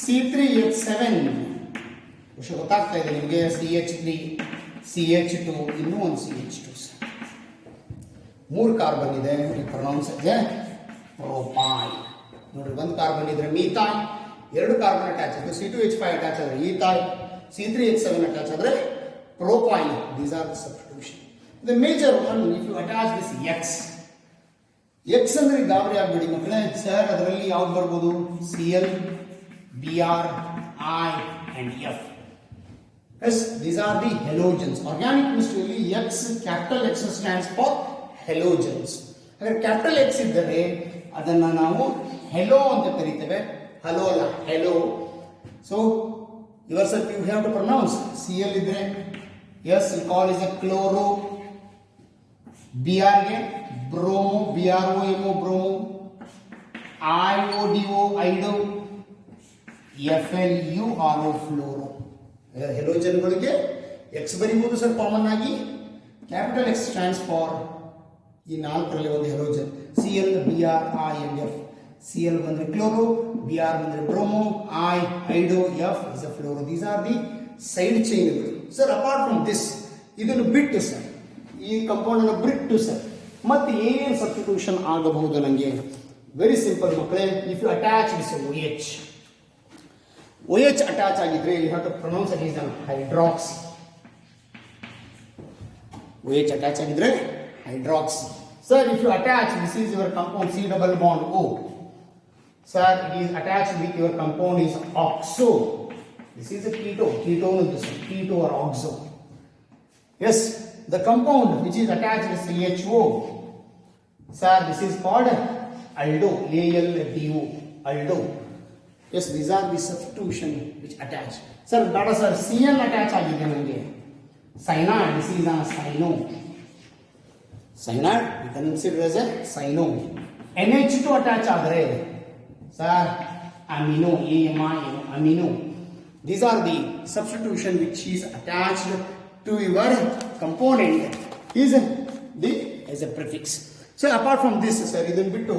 C3H7 ವಿಷಯ ಗೊತ್ತಾಗ್ತಾ ಇದೆ ನಿಮಗೆ. CH3 CH2 ಇನ್ನೂ ಒಂದು CH2. ಮೂರು ಕಾರ್ಬನ್ ಇದೆ, ಪ್ರೊನೌನ್ಸ್ ಇದೆ ಪ್ರೊಪೈಲ್. ನೋಡ್ರಿ, ಒಂದು ಕಾರ್ಬನ್ ಇದ್ರೆ ಮೀಥೈಲ್, ಎರಡು ಕಾರ್ಬನ್ ಅಟ್ಯಾಚ್ ಆದ್ರೆ C2H5 ಅಟ್ಯಾಚ್ ಆದ್ರೆ ಈಥೈಲ್, C3H7 ಅಟ್ಯಾಚ್ ಆದ್ರೆ propyl. These are the substitution. The major one, if you attach this X ಅಂದ್ರೆ ಗಾಬರಿ ಆಗ್ಬೇಡಿ ಮಕ್ಕಳೇ. ಸರ್ ಅದರಲ್ಲಿ ಯಾವ್ದು ಬರ್ಬೋದು? Cl, Br, I and F. Yes, these are the halogens. Organic chemistry X, capital X stands for halogens. ಅगर capital X ಇದ್ದರೆ ಅದನ್ನ ನಾವು ಹೆಲೋ ಅಂತ ಕರೀತೇವೆ. ಹಲೋ ಅಲ್ಲ, halo. So yourself you have to pronounce. Cl ಇದ್ರೆ yes, we call is a chloro. Br ಗೆ bromo, BROMO bromo, IODO iodo, FLURO fluoro. ಹೆಲೋಜನ್ಗಳಿಗೆ ಎಕ್ಸ್ ಬರೀಬಹುದು ಸರ್ ಕಾಮನ್ ಆಗಿ. ಕ್ಯಾಪಿಟಲ್ X ಸ್ಟ್ಯಾಂಡ್ಸ್ ಫಾರ್ ಈ ನಾಲ್ಕರಲ್ಲಿ ಒಂದು halogen. Cl, Br, I and F. Cl ಬಂದ್ರೆ chloro, Br ಬಂದ್ರೆ bromo, I iodo, F is a fluoro. These are the side ಚೈನ್ಗಳು. Sir apart from this, ಇದನ್ನು ಬಿಟ್ಟು ಸರ್, ಈ ಕಂಪೌಂಡ್ ಅನ್ನು ಬಿಟ್ಟು ಸರ್ ಮತ್ತೆ ಏನೇನು ಸಬ್ಸ್ಟಿಟ್ಯೂಷನ್ ಆಗಬಹುದು ನನಗೆ? ವೆರಿ ಸಿಂಪಲ್ ಮಕ್ಕಳೇ. If you attach this OH attach ಆಗಿದ್ರೆ you have to pronounce it is an hydroxy. OH attach ಆಗಿದ್ರೆ hydroxy. Sir if you attach this is your compound C double bond O. Sir, it is attached with your compound is oxo. This is a ketone. Ketone is keto or oxo. Yes, the compound which is attached with CHO. Sir, this is called aldo. ALDO. Aldo. Yes, these are the substitution which attach. Sir, data sir, CN attach agide nange. Cyanide. This is a cyano. Cyanide we can consider as a cyano. NH2 attach agre. Sir, amino. Amino. These are the substitution which is attached to your component is the as a prefix. So apart from this, sir, ಇದನ್ನ ಬಿಟ್ಟು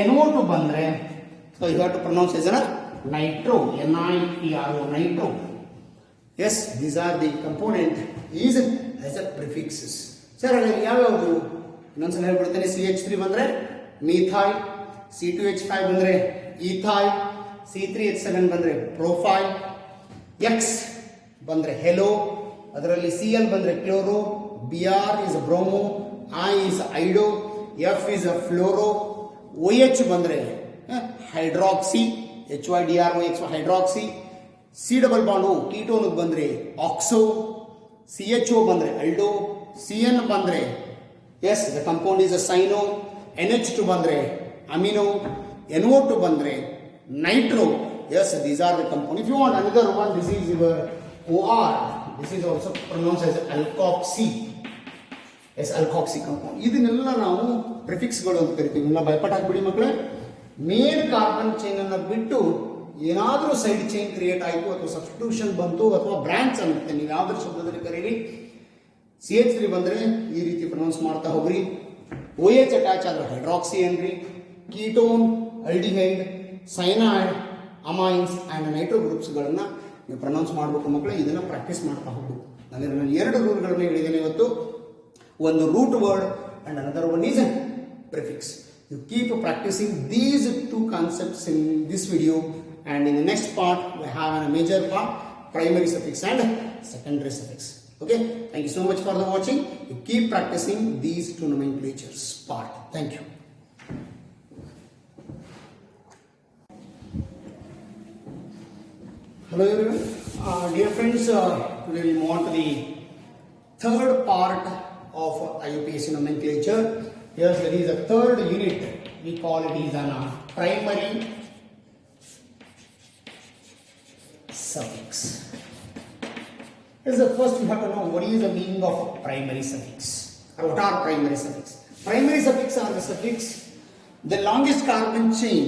NO2 ಬಂದ್ರೆ so you have to pronounce as a nitro, NITRO, nitro. Yes, these are the component is as a prefixes. Sir, ಅದರಲ್ಲಿ ಯಾವ್ಯಾವುದು ಇನ್ನೊಂದ್ಸಲ ಹೇಳ್ಬಿಡ್ತೇನೆ. CH3 ಬಂದ್ರೆ methyl, C2H5 ಬಂದ್ರೆ ethyl, C3H7 ಬಂದ್ರೆ profile, X ಬಂದ್ರೆ hello, ಅದರಲ್ಲಿ Cl ಬಂದ್ರೆ chloro, Br is a bromo, I is ido, F is a fluoro, OH ಬಂದ್ರೆ hydroxy, HYDROX hydroxy, C double bond O ketone ಬಂದ್ರೆ oxo, CHO ಬಂದ್ರೆ aldo, CN ಬಂದ್ರೆ yes the compound is a cyano, NH2 ಬಂದ್ರೆ amino, NO2 ಬಂದ್ರೆ nitro. Yes, these are the compound. If you want another one, this is your OR. This is also pronounced as alkoxy. Yes alkoxy compound. ಇದನ್ನೆಲ್ಲ ನಾವು ಪ್ರಿಫಿಕ್ಸ್ಗಳು ಅಂತ ಕರಿತೀವಿ. ಇಲ್ಲ ಭಯಪಟ್ಟು ಹಾಕ್ಬಿಡಿ ಮಕ್ಕಳೇ. ಮೇನ್ ಕಾರ್ಬನ್ ಚೈನ್ ಅನ್ನು ಬಿಟ್ಟು ಏನಾದರೂ ಸೈಡ್ ಚೈನ್ ಕ್ರಿಯೇಟ್ ಆಯಿತು ಅಥವಾ ಸಬ್ಸ್ಟಿಟ್ಯೂಷನ್ ಬಂತು ಅಥವಾ ಬ್ರಾಂಚ್ ಅನ್ನುತ್ತೆ, ನೀವು ಯಾವ್ದ್ರ ಶಬ್ದದಲ್ಲಿ ಕರೀರಿ. CH3 ಬಂದರೆ ಈ ರೀತಿ ಪ್ರೊನೌನ್ಸ್ ಮಾಡ್ತಾ ಹೋಗ್ರಿ. OH ಅಟ್ಯಾಚ್ ಆದ್ರೆ ಹೈಡ್ರಾಕ್ಸಿ ಅನ್ರಿ. Ketone, aldehyde, cyanide, amines and nitro ಗ್ರೂಪ್ಸ್ಗಳನ್ನು ನೀವು ಪ್ರೊನೌನ್ಸ್ ಮಾಡಬೇಕು ಮಕ್ಕಳೇ. ಇದನ್ನು ಪ್ರಾಕ್ಟೀಸ್ ಮಾಡ್ತಾ ಹೋಗ್ಬೇಕು. ಅಂದರೆ ನಾನು 2 ರೂಲ್ಗಳನ್ನು ಹೇಳಿದ್ದೇನೆ ಇವತ್ತು. ಒಂದು root word and another one is prefix. You keep practicing these 2 concepts in this video, and in the next part we have a major part, primary suffix and secondary suffix. Okay, thank you so much for the watching. You keep practicing these 2 nomenclatures part. Thank you. Hello everyone, dear friends, today we move on to the third part of IUPAC nomenclature. Here there is a third unit. We call it is an primary suffix. Is the first we have to know what is the meaning of primary suffix, or what are primary suffix. Primary suffix are the suffix the longest carbon chain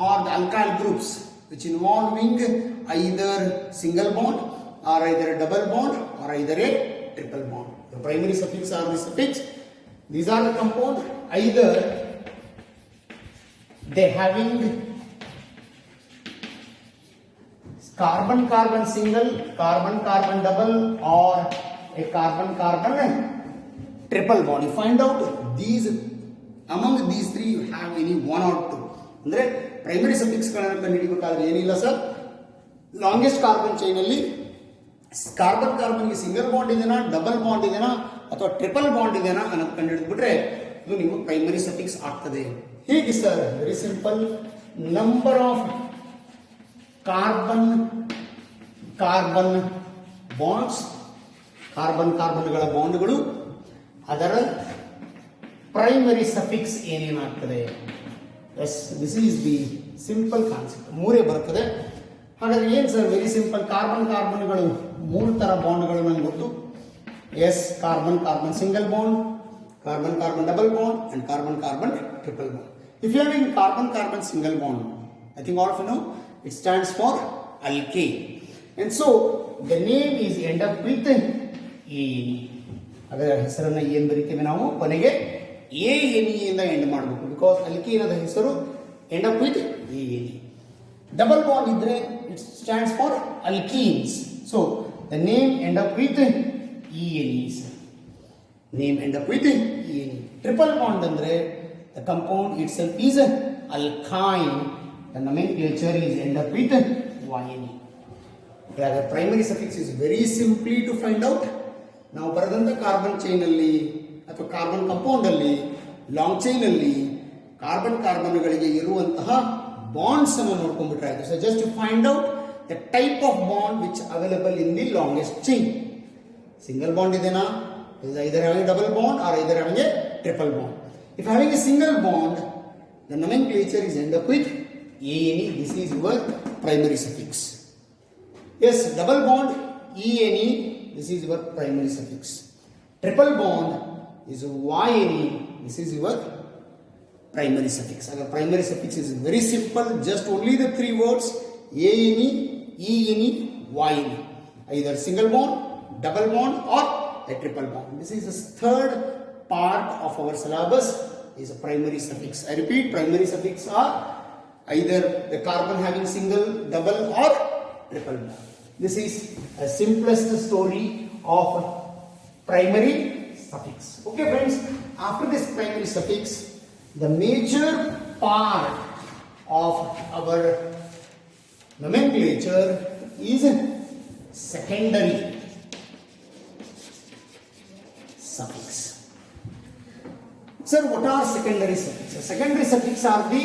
or the alkyl groups which involving either single bond or either a double bond or either a triple bond. The primary suffix are the suffix. These are the compound either they having carbon carbon single, carbon carbon double or a carbon carbon triple bond. You find out these among these 3 you have any 1 or 2. ಅಂದ್ರೆ primary suffix ಗಳನ್ನು ಕಂಡುಹಿಡಿಯಬೇಕಾದ್ರೆ ಏನಿಲ್ಲ sir, longest carbon chain ಅಲ್ಲಿ carbon ಕಾರ್ಬನ್ಗೆ single bond ಇದೆನಾ, double bond ಇದೆನಾ ಅಥವಾ triple bond ಇದೆನಾ ಅನ್ನೋದು ಕಂಡುಹಿಡಿದ್ಬಿಟ್ರೆ ಇದು ನಿಮ್ಮ ಪ್ರೈಮರಿ ಸಫಿಕ್ಸ್ ಆಗ್ತದೆ. ಹೇಗೆ sir? Very simple. Number of carbon carbon bonds, carbon ಕಾರ್ಬನ್ಗಳ ಬಾಂಡ್ಗಳು, ಅದರ ಪ್ರೈಮರಿ ಸಫಿಕ್ಸ್ ಏನೇನಾಗ್ತದೆ. Yes, this is the simple concept. 3 ಬರ್ತದೆ. ಹಾಗಾದ್ರೆ ಏನು ಸರ್? Very simple. ಕಾರ್ಬನ್ ಕಾರ್ಬನ್ಗಳು 3 ತರ ಬಾಂಡ್ಗಳು ನನಗೆ ಗೊತ್ತು. Yes, carbon carbon single bond, carbon carbon double bond and carbon carbon triple bond. If you have in carbon carbon single bond, I think all of you know it stands for alkane, and so the name is end up with ANE. ಅದರ ಹೆಸರನ್ನು ಏನು ಬರೀತೀವಿ ನಾವು? ಕೊನೆಗೆ ANE ಇಂದ end ಮಾಡಬೇಕು. Because alkane ಅದ ಹೆಸರು end up with ANE. Double bond ಇದ್ರೆ it stands for alkenes, so the name end up with ENE. Name end up with ENE. Triple bond andre the compound itself is alkyne. The nomenclature is end up with YNE. The primary suffix is very simply to find out. Now ಬರೆದಂತ carbon chain ಅಲ್ಲಿ ಅಥವಾ carbon compound ಅಲ್ಲಿ long chain ಅಲ್ಲಿ carbon ಕಾರ್ಬನ್ಗಳಿಗೆ ಇರುವಂತಹ bonds ಅನ್ನು ನೋಡ್ಕೊಂಡ್ಬಿಟ್ರೆ ಆಯ್ತು. So just to find out the type of bond which available in the longest chain. Single bond ಇದೆನಾ, is either having a double bond or either having a triple bond. If having a single bond, the nomenclature is end up with ANE. This is your primary suffix. Yes, double bond ENE. This is your primary suffix. Triple bond is YNE. This is your primary suffix. Our primary suffix is very simple. Just only the 3 words: ANE, ENE, YNE. Either single bond, double bond, or a triple bond. This is the third part of our syllabus, is a primary suffix. I repeat, primary suffix are either the carbon having single, double or triple bond. This is a simplest story of primary suffix. Okay friends, after this primary suffix, the major part of our nomenclature is secondary suffix. Sir, what are secondary suffixes? Secondary suffixes are the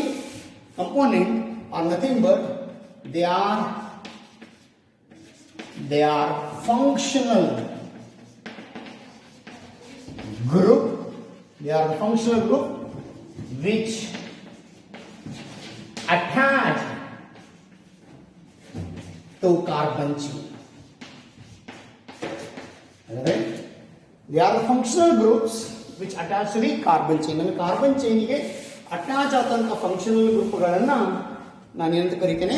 component or nothing but they are functional group. They are the functional group which attach to carbon chain. Alright? They are the functional groups which attach to the carbon chain. ನಾನು carbon ಚೈನ್ಗೆ attach ಆದಂತಹ functional ಗ್ರೂಪ್ಗಳನ್ನು ನಾನು ಏನಂತ ಕರಿತೇನೆ,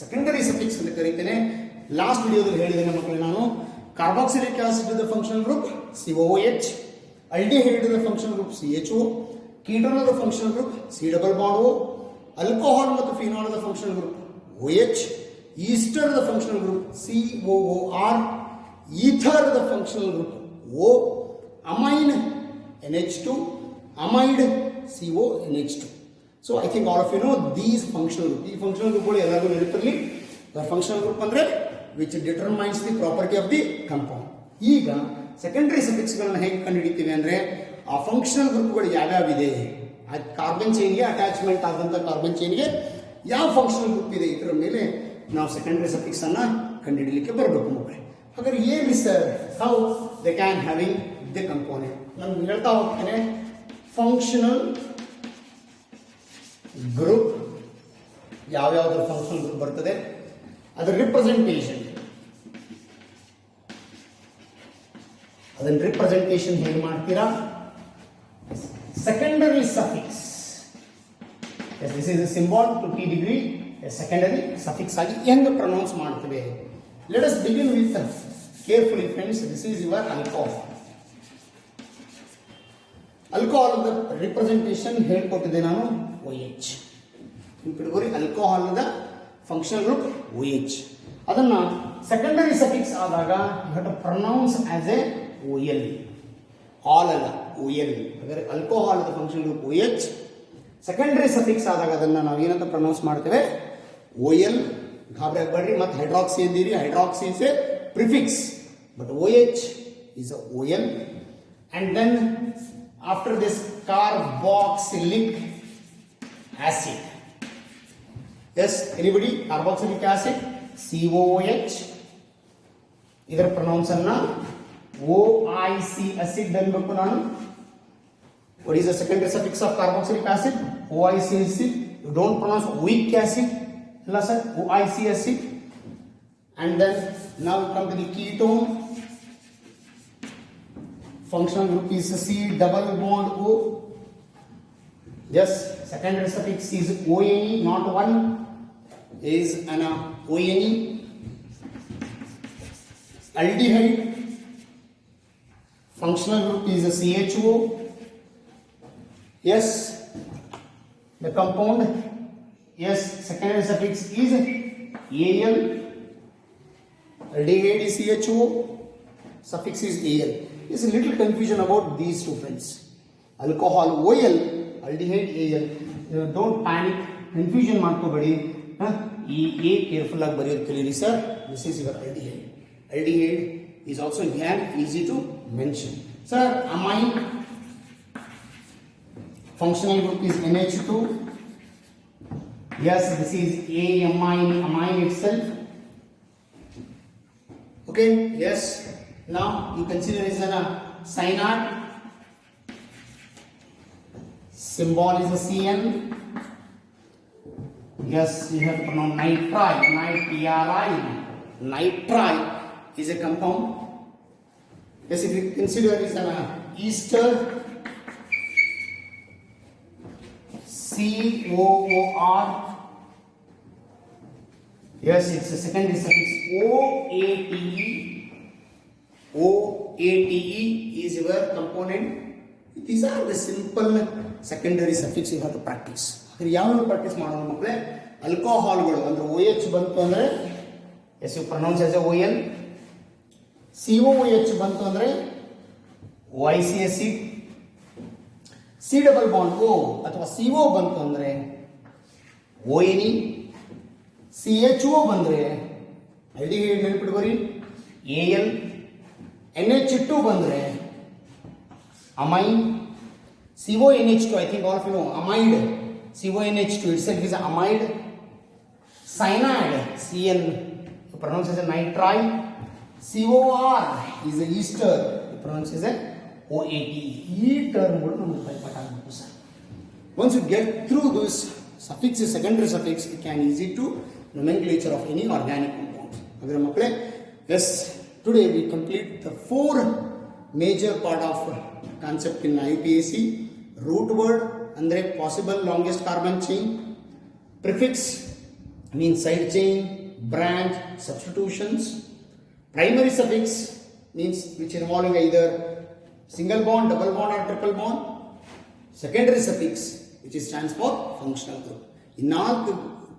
secondary suffix ಅಂತ ಕರಿತೇನೆ. Last ವಿಡಿಯೋದಲ್ಲಿ ಹೇಳಿದ್ದೇನೆ ಮಕ್ಕಳೇ ನಾನು, carboxylic acid is the functional group COOH, aldehyde is the functional group CHO, ketone is the functional group C double bond O, alcohol ಮತ್ತು phenol is the functional group OH, ester is the functional group COOR, ether is the functional group O, amine NH2, amide CONH2. So I think all of you know these functional group. ಈ functional group ಗಳು ಎಲ್ಲರಿಗೂ ನೆನಪಿರಲಿ. functional group ಅಂದ್ರೆ which determines the property of the compound. ಈಗ secondary ಸಫಿಕ್ಸ್ಗಳನ್ನು ಹೇಗೆ ಕಂಡುಹಿಡಿತೀವಿ ಅಂದರೆ, ಆ functional ಗ್ರೂಪ್ಗಳು ಯಾವ್ಯಾವಿದೆ, carbon ಚೈನ್ಗೆ attachment ಆದಂಥ ಕಾರ್ಬನ್ ಚೈನ್ಗೆ ಯಾವ ಫಂಕ್ಷನಲ್ ಗ್ರೂಪ್ ಇದೆ, ಇದರ ಮೇಲೆ ನಾವು ಸೆಕೆಂಡರಿ ಸಫಿಕ್ಸ್ ಅನ್ನ ಕಂಡುಹಿಡಲಿಕ್ಕೆ ಬರಬೇಕು ಮಕ್ಕಳೇ. ಹಾಗಾದ್ರೆ ಏನು sir, how they can having the component. ನಾನು ಹೇಳ್ತಾ ಹೋಗ್ತೇನೆ, ಫಂಕ್ಷನಲ್ ಗ್ರೂಪ್ ಯಾವ್ಯಾವ್ದು ಫಂಕ್ಷನಲ್ ಗ್ರೂಪ್ ಬರ್ತದೆ, ಅದರ ರಿಪ್ರೆಸೆಂಟೇಷನ್, ಅದನ್ನ ರಿಪ್ರೆಸೆಂಟೇಷನ್ ಹೇಗೆ ಮಾಡ್ತೀರಾ. Secondary suffix, this is symbol to T degree, secondary suffix ಆಗಿ ಹೆಂಗೆ ಪ್ರೊನೌನ್ಸ್ ಮಾಡ್ತೇವೆ. Let us begin with carefully friends, this is your alcohol. Alcohol representation ಹೇಳ್ಕೊಟ್ಟಿದ್ದೆ ನಾನು, OH. ಇಟ್ಕೋರಿ, ಆಲ್ಕೋಹಾಲ್ ಫಂಕ್ಷನಲ್ ಗ್ರೂಪ್ OH. ಅದನ್ನ ಸೆಕೆಂಡರಿ ಸಫಿಕ್ಸ್ ಆದಾಗ you have to pronounce as a OL. All ಅಲ್ಲ, OL. ಹಾಗಾದ್ರೆ alcohol functional group OH. Secondary suffix ಆದಾಗ ಅದನ್ನ ನಾವು ಏನಂತ ಪ್ರೊನೌನ್ಸ್ ಮಾಡ್ತೇವೆ, OL. ಗಾಬರಿ ಆಗಬೇಡ್ರಿ, ಮತ್ತೆ ಹೈಡ್ರಾಕ್ಸಿ ಅಂದಿರಿ, hydroxy is A prefix, but OH is a OL. And then after this, carboxylic acid. Yes, anybody? Carboxylic acid, COOH. ಇದರ ಪ್ರೊನೌನ್ಸ್ ಅನ್ನ OIC acid ಅನ್ಬೇಕು ನಾನು. What is the secondary suffix of carboxylic acid? OIC acid. You don't pronounce oic acid. ಇಲ್ಲ sir, OIC acid. And then now we come to the ketone. Functional group is C double bond O. Yes, secondary suffix is ONE, not one. Is an ONE. Aldehyde. Functional group is a CHO. Yes, the compound. Yes, secondary suffix is AL. Aldehyde is CHO. Suffix is AL. There's a little confusion about these two friends. Alcohol OL, aldehyde AL. Don't panic. Confusion ಮಾಡ್ಕೋಬೇಡಿ. ಈ A careful ಆಗಿ ಬರೆಯೋದು ಕಲೀರಿ sir. This is your aldehyde. Aldehyde is also again easy to mention. Sir, amine. Functional group is NH2. Yes, this is amine itself. Okay, yes. Now you consider this as a cyanide. Symbol is a CN. Yes, you have to pronounce nitrile. Nitrile. Nitrile is a compound. Yes, if you consider this as an ester. COOR. Yes, it's a secondary suffix OATE. OATE is your component. These are the simple secondary suffix you have to practice. ಯಾವ practice ಮಾಡೋಣ ಮಕ್ಕಳೇ, ಆಲ್ಕೋಹಾಲ್ಗಳು ಅಂದ್ರೆ OH ಬಂತು ಅಂದ್ರೆ yes you pronounce as a OL. COOH ಬಂತು ಅಂದ್ರೆ OIC acid. C double bond O ಅಥವಾ CO ಬಂತು ಅಂದ್ರೆ ONE. CHO ಬಂದ್ರೆ aldehyde ನೆನಪಿಟ್ಕೋರಿ AL. NH2 ಬಂದ್ರೆ amine. CONH2, I think all of you know amide. CONH2 itself is amide. Cyanide, CN, you pronounce as a nitrile. COR is a ester, you pronounce as a OATE. ಈ ಟರ್ಮ್ಗಳು ನಮಗೆ ಭಯಪಟ್ಟ ಆಗಬೇಕು sir. Once you get through this suffix, secondary suffix, it can easy to nomenclature of any organic compound. Agre makkale, yes, today we complete the 4 major part of concept in IUPAC. Root word ಅಂದರೆ possible longest carbon chain. Prefix means side chain, branch, substitutions. Primary suffix means which involving either single bond, double bond or triple bond. Secondary suffix which stands for functional group. In all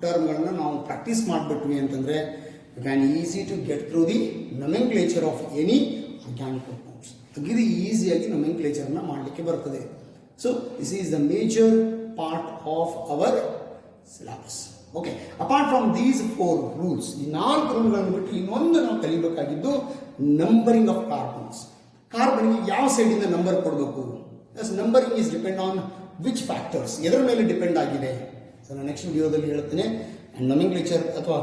ಟರ್ಮ್ಗಳನ್ನ ನಾವು practice ಮಾಡಿಬಿಟ್ವಿ ಅಂತಂದರೆ you can easy to get through the nomenclature of any organic compounds. ಅಗ್ರಿ ಈಸಿಯಾಗಿ ನೊಮೆನ್ಕ್ಲೇಚರ್ನ ಮಾಡಲಿಕ್ಕೆ ಬರ್ತದೆ. So this is the major part of our syllabus. Okay, apart from these 4 rules, ಈ 4 ರೂಲ್ಗಳನ್ನು ಬಿಟ್ಟು ಇನ್ನೊಂದು ನಾವು ಕಲಿಬೇಕಾಗಿದ್ದು ನಂಬರಿಂಗ್ ಆಫ್ ಕಾರ್ಬನ್ಸ್. ಕಾರ್ಬನ್ಗೆ ಯಾವ ಸೈಡಿಂದ ನಂಬರ್ ಕೊಡಬೇಕು? Numbering is depend on which factors, ಎದರ ಮೇಲೆ ಡಿಪೆಂಡ್ ಆಗಿದೆ. ಸೊ ನಾನು ನೆಕ್ಸ್ಟ್ ವಿಡಿಯೋದಲ್ಲಿ ಹೇಳ್ತೇನೆ. ಆ್ಯಂಡ್ ನೊಮೆನ್ಕ್ಲೇಚರ್ ಅಥವಾ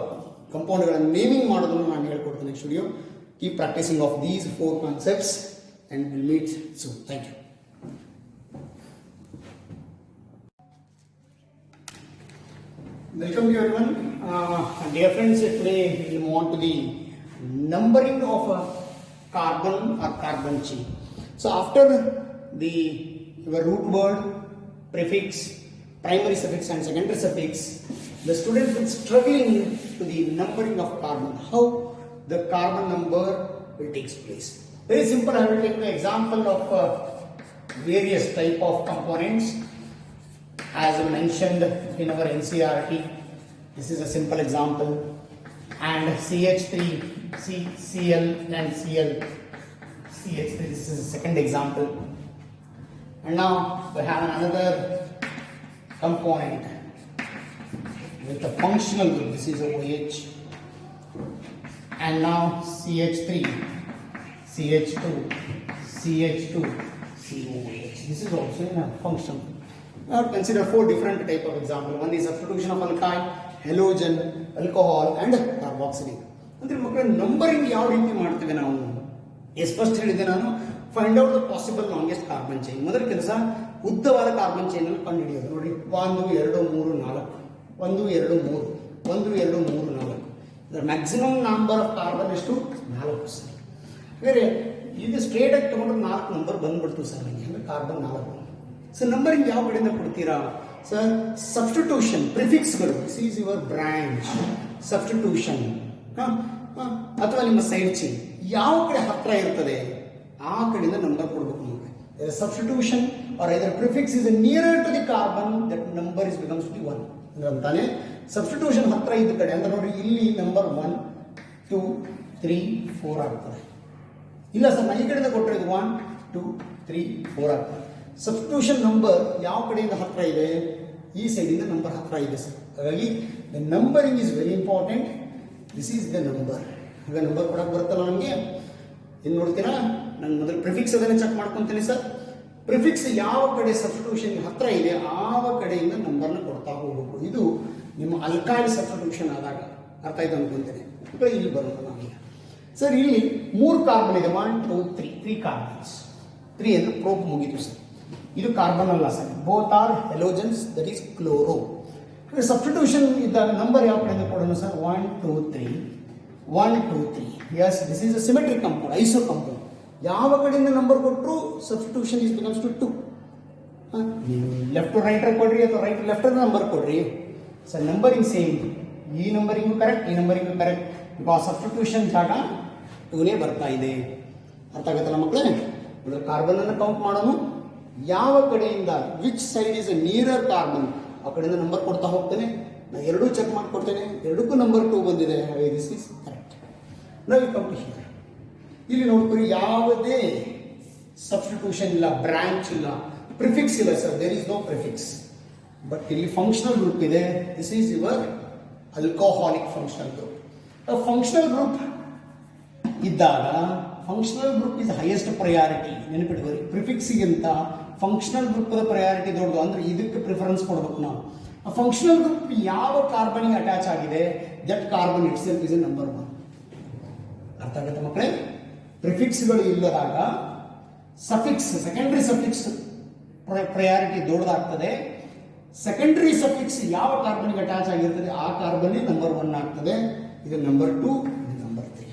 ಕಂಪೌಂಡ್ಗಳನ್ನು ನೇಮಿಂಗ್ ಮಾಡೋದನ್ನು ನಾನು ಹೇಳ್ಕೊಡ್ತೇನೆ next video. Keep practising of these 4 concepts and will meet soon. Thank you. Welcome to everyone. Dear friends, today we will move on to the numbering of a carbon or carbon chain. So after your root word, prefix, primary suffix and secondary suffix, the students will struggling to the numbering of carbon, how the carbon number will take place. Very simple. I will take the example of various type of components as mentioned in our NCERT. This is a simple example. And CH3, Cl and Cl, CH3, this is a second example. And now we have another component with a functional group. This is OH. And now CH3, CH2, CH2, COH. This is also in a functional group. Now consider 4 different type of example. One is substitution of alkyl, halogen, alcohol and carboxylic. ಅಂದ್ರೆ ಮಕ್ಕಳ numbering ಯಾವ ರೀತಿ ಮಾಡ್ತೀವಿ ನಾವು? First ಹೇಳಿದೆ ನಾನು, find out the possible longest carbon chain. ಮೊದಲ ಕೆಲಸ ಉದ್ದವಾದ ಕಾರ್ಬನ್ ಚೈನ್ ಅನ್ನು ಕಂಡು ಹಿಡಿಯೋದು. ನೋಡಿ, 1 2 3 4, 1 2 3, 1 2 3 4. ಇದರ ಮ್ಯಾಕ್ಸಿಮಮ್ ನಂಬರ್ ಆಫ್ ಕಾರ್ಬನ್ ಎಷ್ಟು? 4 ಸರ್. ಬೇರೆ ಇದು ಸ್ಟ್ರೇಟ್ ಆಗಿ ತಗೊಂಡ್ರೆ 4 ನಂಬರ್ ಬಂದ್ಬಿಡ್ತು ಸರ್ ನನಗೆ. ಅಂದರೆ ಕಾರ್ಬನ್ 4. ಸೊ ನಂಬರಿಂಗ್ ಯಾವ ಕಡೆಯಿಂದ ಕೊಡ್ತೀರಾ ಸರ್? ಸಬ್ಸ್ಟಿಟ್ಯೂಷನ್, ಪ್ರಿಫಿಕ್ಸ್ಗಳು. This is your branch, substitution ಅಥವಾ ನಿಮ್ಮ ಸೈಡ್ ಚೈನ್ ಯಾವ ಕಡೆ ಹತ್ರ ಇರ್ತದೆ ಆ ಕಡೆಯಿಂದ ನಂಬರ್ ಕೊಡಬೇಕು ನಮಗೆ. Substitution are either prefix is near to the carbon, that number is becomes to 1 ಅಂತಾನೆ. ಸಬ್ಸ್ಟಿಟ್ಯೂಷನ್ ಹತ್ರ ಇದ್ದ ಕಡೆ ಅಂದ್ರೆ ನೋಡಿ, ಇಲ್ಲಿ ನಂಬರ್ 1 2 3 4 ಆಗ್ತದೆ. ಇಲ್ಲ ಸರ್, ನಾನು ಈ ಕಡೆಯಿಂದ ಕೊಟ್ಟರೆ 1 2 3 4 ಆಗ್ತದೆ. ಸಬ್ಸ್ಟಿಟ್ಯೂಷನ್ ನಂಬರ್ ಯಾವ ಕಡೆಯಿಂದ ಹತ್ರ ಇದೆ? ಈ ಸೈಡಿಂದ ನಂಬರ್ ಹತ್ರ ಇದೆ ಸರ್. ಹಾಗಾಗಿ the numbering is very important. This is the number. ಹಾಗೆ ನಂಬರ್ ಕೊಡಕ್ಕೆ ಬರುತ್ತಲ್ಲ ನಮಗೆ. ಏನು ನೋಡ್ತೀರಾ? ನಾನು ಮೊದಲು ಪ್ರಿಫಿಕ್ಸ್ ಅದನ್ನು ಚೆಕ್ ಮಾಡ್ಕೊತೀನಿ ಸರ್. ಪ್ರಿಫಿಕ್ಸ್ ಯಾವ ಕಡೆ ಸಬ್ಸ್ಟಿಟ್ಯೂಷನ್ ಹತ್ರ ಇದೆ ಆವ ಕಡೆಯಿಂದ ನಂಬರ್ನ ಕೊಡ್ತಾ ಹೋಗ್ಬೇಕು. ಇದು ನಿಮ್ಮ ಅಲ್ಕಾಯಿಲ್ ಸಬ್ಸ್ಟಿಟ್ಯೂಷನ್ ಆದಾಗ ಅರ್ಥ ಆಯ್ತು ಅನ್ಕೊಂತೇನೆ. ಇಲ್ಲಿ ಬರೋದು ನಮಗೆ ಸರ್. ಇಲ್ಲಿ 3 ಕಾರ್ಬನ್ ಇದೆ. 1 2 3 ಕಾರ್ಬನ್ಸ್. 3 ಅಂದ್ರೆ ಪ್ರೋಪ್ ಮುಗಿತು ಸರ್. ಇದು ಕಾರ್ಬನ್ ಅಲ್ಲ sir, both are halogens, that is chloro. Substitution ಇದ್ದಾಗ ನಂಬರ್ ಯಾವ ಕಡೆಯಿಂದ ಕೊಡೋಣ sir? 1 2 3 1 2 3. Yes, this is a symmetric compound, iso compound. ಯಾವ ಕಡೆಯಿಂದ ನಂಬರ್ ಕೊಟ್ಟರು substitution is becomes to 2. Left to right ಕೊಡ್ರಿ ಅಥವಾ ರೈಟ್ ಲೆಫ್ಟ್ ನಂಬರ್ ಕೊಡ್ರಿ ಸರ್, ನಂಬರಿಂಗ್ ಸೇಮ್. ಈ ನಂಬರಿಂಗು ಕರೆಕ್ಟ್, ಈ ನಂಬರಿಂಗು ಕರೆಕ್ಟ್. ಬಿಕಾಸ್ ಸಬ್ಸ್ಟಿಟ್ಯೂಷನ್ ಜಾಗ 2ನೇ ಬರ್ತಾ ಇದೆ. ಅರ್ಥ ಆಗುತ್ತಲ್ಲ ಮಕ್ಕಳೇ? ಕಾರ್ಬನ್ ಅನ್ನು ಕೌಂಟ್ ಮಾಡೋಣ. ಯಾವ ಕಡೆಯಿಂದ which side is nearer carbon ಆ ಕಡೆಯಿಂದ ನಂಬರ್ ಕೊಡ್ತಾ ಹೋಗ್ತೇನೆ. ನಾನು ಎರಡೂ ಚೆಕ್ ಮಾಡಿಕೊಡ್ತೇನೆ. ಎರಡಕ್ಕೂ ನಂಬರ್ 2 ಬಂದಿದೆ. This is correct. ನಾವು ಕಮ್ ಟು ಹಿಯರ್. ಇಲ್ಲಿ ನೋಡ್ತೀವಿ ಯಾವುದೇ ಸಬ್ಸ್ಟಿಟ್ಯೂಷನ್ ಇಲ್ಲ, ಬ್ರಾಂಚ್ ಇಲ್ಲ, ಪ್ರಿಫಿಕ್ಸ್ ಇಲ್ಲ sir. There is no prefix. But ಇಲ್ಲಿ ಫಂಕ್ಷನಲ್ ಗ್ರೂಪ್ ಇದೆ. This is your alcoholic functional group. Functional group ಇದ್ದಾಗ functional group is highest priority. ನೆನಪಿಟ್ಕೊಳ್ಳಿ, ಪ್ರಿಫಿಕ್ಸಿಗಿಂತ ಫಂಕ್ಷನಲ್ ಗ್ರೂಪ್ ಪ್ರಯಾರಿಟಿ ದೊಡ್ಡದು. ಅಂದ್ರೆ ಇದಕ್ಕೆ ಪ್ರಿಫರೆನ್ಸ್ ಕೊಡಬೇಕು ನಾವು. ಆ ಫಂಕ್ಷನಲ್ ಗ್ರೂಪ್ ಯಾವ ಕಾರ್ಬನ್ಗೆ ಅಟ್ಯಾಚ್ ಆಗಿದೆ, that carbon itself is a number 1. ಅರ್ಥ ಆಗುತ್ತೆ ಮಕ್ಕಳೇ? ಪ್ರಿಫಿಕ್ಸ್ಗಳು ಇಲ್ಲದಾಗ ಸಫಿಕ್ಸ್, ಸೆಕೆಂಡರಿ ಸಫಿಕ್ಸ್ ಪ್ರಯಾರಿಟಿ ದೊಡ್ಡದಾಗ್ತದೆ. ಸೆಕೆಂಡರಿ ಸಫಿಕ್ಸ್ ಯಾವ ಕಾರ್ಬನ್ಗೆ ಅಟ್ಯಾಚ್ ಆಗಿರ್ತದೆ ಆ ಕಾರ್ಬನ್ ನಂಬರ್ 1 ಆಗ್ತದೆ. ಇದು ನಂಬರ್ 2, ಇದು ನಂಬರ್ 3.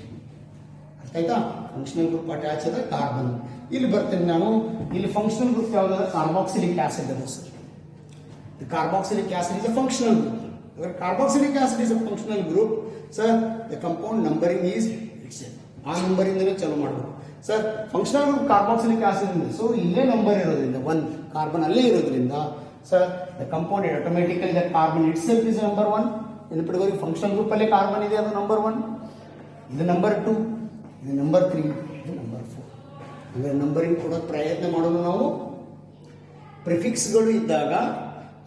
ಅರ್ಥ ಆಯ್ತಾ? ಫಂಕ್ಷನಲ್ ಗ್ರೂಪ್ ಅಟ್ಯಾಚ್ ಅದ ಕಾರ್ಬನ್. ಇಲ್ಲಿ ಬರ್ತೀನಿ ನಾನು, ಇಲ್ಲಿ ಫಂಕ್ಷನಲ್ ಗ್ರೂಪ್ ಯಾವ್ದಾದ್ರೆ ಕಾರ್ಬಾಕ್ಸಿಲಿಕ್ ಆಸಿಡ್ ಅದ sir. Carboxylic acid is a functional group. If carboxylic acid is a functional group, sir, the compound numbering is itself. ಆ ನಂಬರ್ ಇಂದನೇ ಚಾಲು ಮಾಡಬೇಕು sir. Functional group carboxylic acid ಇದೆ, ಸೊ ಇಲ್ಲೇ number ಇರೋದ್ರಿಂದ 1 carbon ಅಲ್ಲೇ ಇರೋದ್ರಿಂದ sir the compound automatically that carbon itself is number 1. ನೆನಪಿಟ್ಕೊಳ್ಳಿ, ಫಂಕ್ಷನಲ್ ಗ್ರೂಪ್ ಅಲ್ಲಿ ಕಾರ್ಬನ್ ಇದೆ, ಅದು ನಂಬರ್ 1, ಇದು ನಂಬರ್ 2, ಇದು ನಂಬರ್ 3, ಇದು ನಂಬರ್ 4. ಅಂದರೆ ನಂಬರಿಂಗ್ ಕೊಡೋದು ಪ್ರಯತ್ನ ಮಾಡೋದು ನಾವು. ಪ್ರಿಫಿಕ್ಸ್ಗಳು ಇದ್ದಾಗ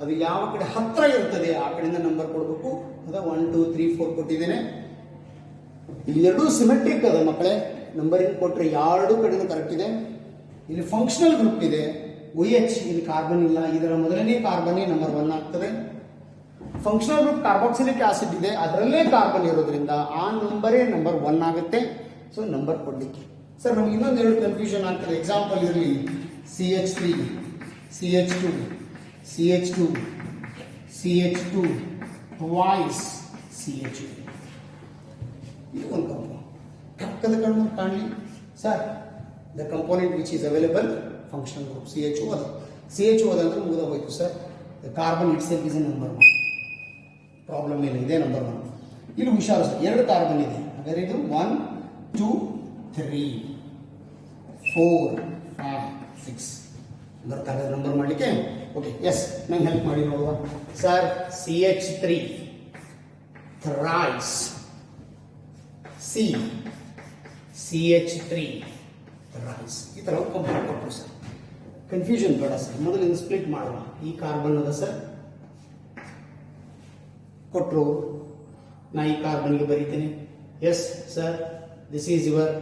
ಅದು ಯಾವ ಕಡೆ ಹತ್ರ ಇರ್ತದೆ ಆ ಕಡೆಯಿಂದ ನಂಬರ್ ಕೊಡಬೇಕು. ಅದ 1 2 3 4 ಕೊಟ್ಟಿದ್ದೇನೆ. ಇಲ್ಲಿ ಎರಡೂ ಸಿಮೆಟ್ರಿಕ್ ಅದ ಮಕ್ಕಳೇ, ನಂಬರಿಂಗ್ ಕೊಟ್ಟರೆ ಎರಡು ಕಡೆನೂ ಕರೆಕ್ಟ್ ಇದೆ. ಇಲ್ಲಿ ಫಂಕ್ಷನಲ್ ಗ್ರೂಪ್ ಇದೆ, OH, ಇಲ್ಲಿ ಕಾರ್ಬನ್ ಇಲ್ಲ, ಇದರ ಮೊದಲನೇ ಕಾರ್ಬನ್ ನಂಬರ್ 1 ಆಗ್ತದೆ. ಫಂಕ್ಷನಲ್ ಗ್ರೂಪ್ ಕಾರ್ಬಾಕ್ಸಿಲಿಕ್ ಆಸಿಡ್ ಇದೆ, ಅದರಲ್ಲೇ ಕಾರ್ಬನ್ ಇರೋದ್ರಿಂದ ಆ ನಂಬರೇ ನಂಬರ್ 1 ಆಗುತ್ತೆ. ಸೊ ನಂಬರ್ ಕೊಡ್ಲಿಕ್ಕೆ ಸರ್ ನಮ್ಗೆ ಇನ್ನೊಂದು ಎರಡು ಕನ್ಫ್ಯೂಷನ್ ಆಗ್ತದೆ. ಎಕ್ಸಾಂಪಲ್ ಇರಲಿ, CH3, CH2, CH2, CH2, twice CH2. ಇದು ಒಂದು ಕಂಪೌಂಡ್. ಪಕ್ಕದ ಕಣ್ಣು ಕಾಣಲಿ sir, the component which is available functional group CHO ಅದ. CHO ಅದಂದ್ರೆ ಮುಗಿದ ಹೋಯ್ತು sir. The carbon itself is number 1. Problem ಇಲ್ಲ, ಇದೆ ನಂಬರ್ 1. ಇಲ್ಲಿ ಹುಷಾರು ಸರ್, ಎರಡು ಕಾರ್ಬನ್ ಇದೆ, ಹಾಗಾದ್ರೆ ಇದು 1 2 3 4 5 6 ಬರ್ತಾರೆ ನಂಬರ್ ಮಾಡಲಿಕ್ಕೆ. ಓಕೆ, ಎಸ್, ನಂಗೆ ಹೆಲ್ಪ್ ಮಾಡಿ ನೋಡುವ sir. CH3 thrice, CH3 thrice, ಈ ಥರ ಕಂಪೌಂಡ್ ಕೊಟ್ಟರು ಸರ್. ಕನ್ಫ್ಯೂಷನ್ ಬೇಡ ಸರ್, ಮೊದಲಿಂದ ಸ್ಪ್ಲಿಟ್ ಮಾಡುವ. ಈ ಕಾರ್ಬನ್ ಅದ ಸರ್, ಕೊಟ್ಟರು, ನಾ ಈ ಕಾರ್ಬನ್ಗೆ ಬರೀತೇನೆ. Yes sir, this is your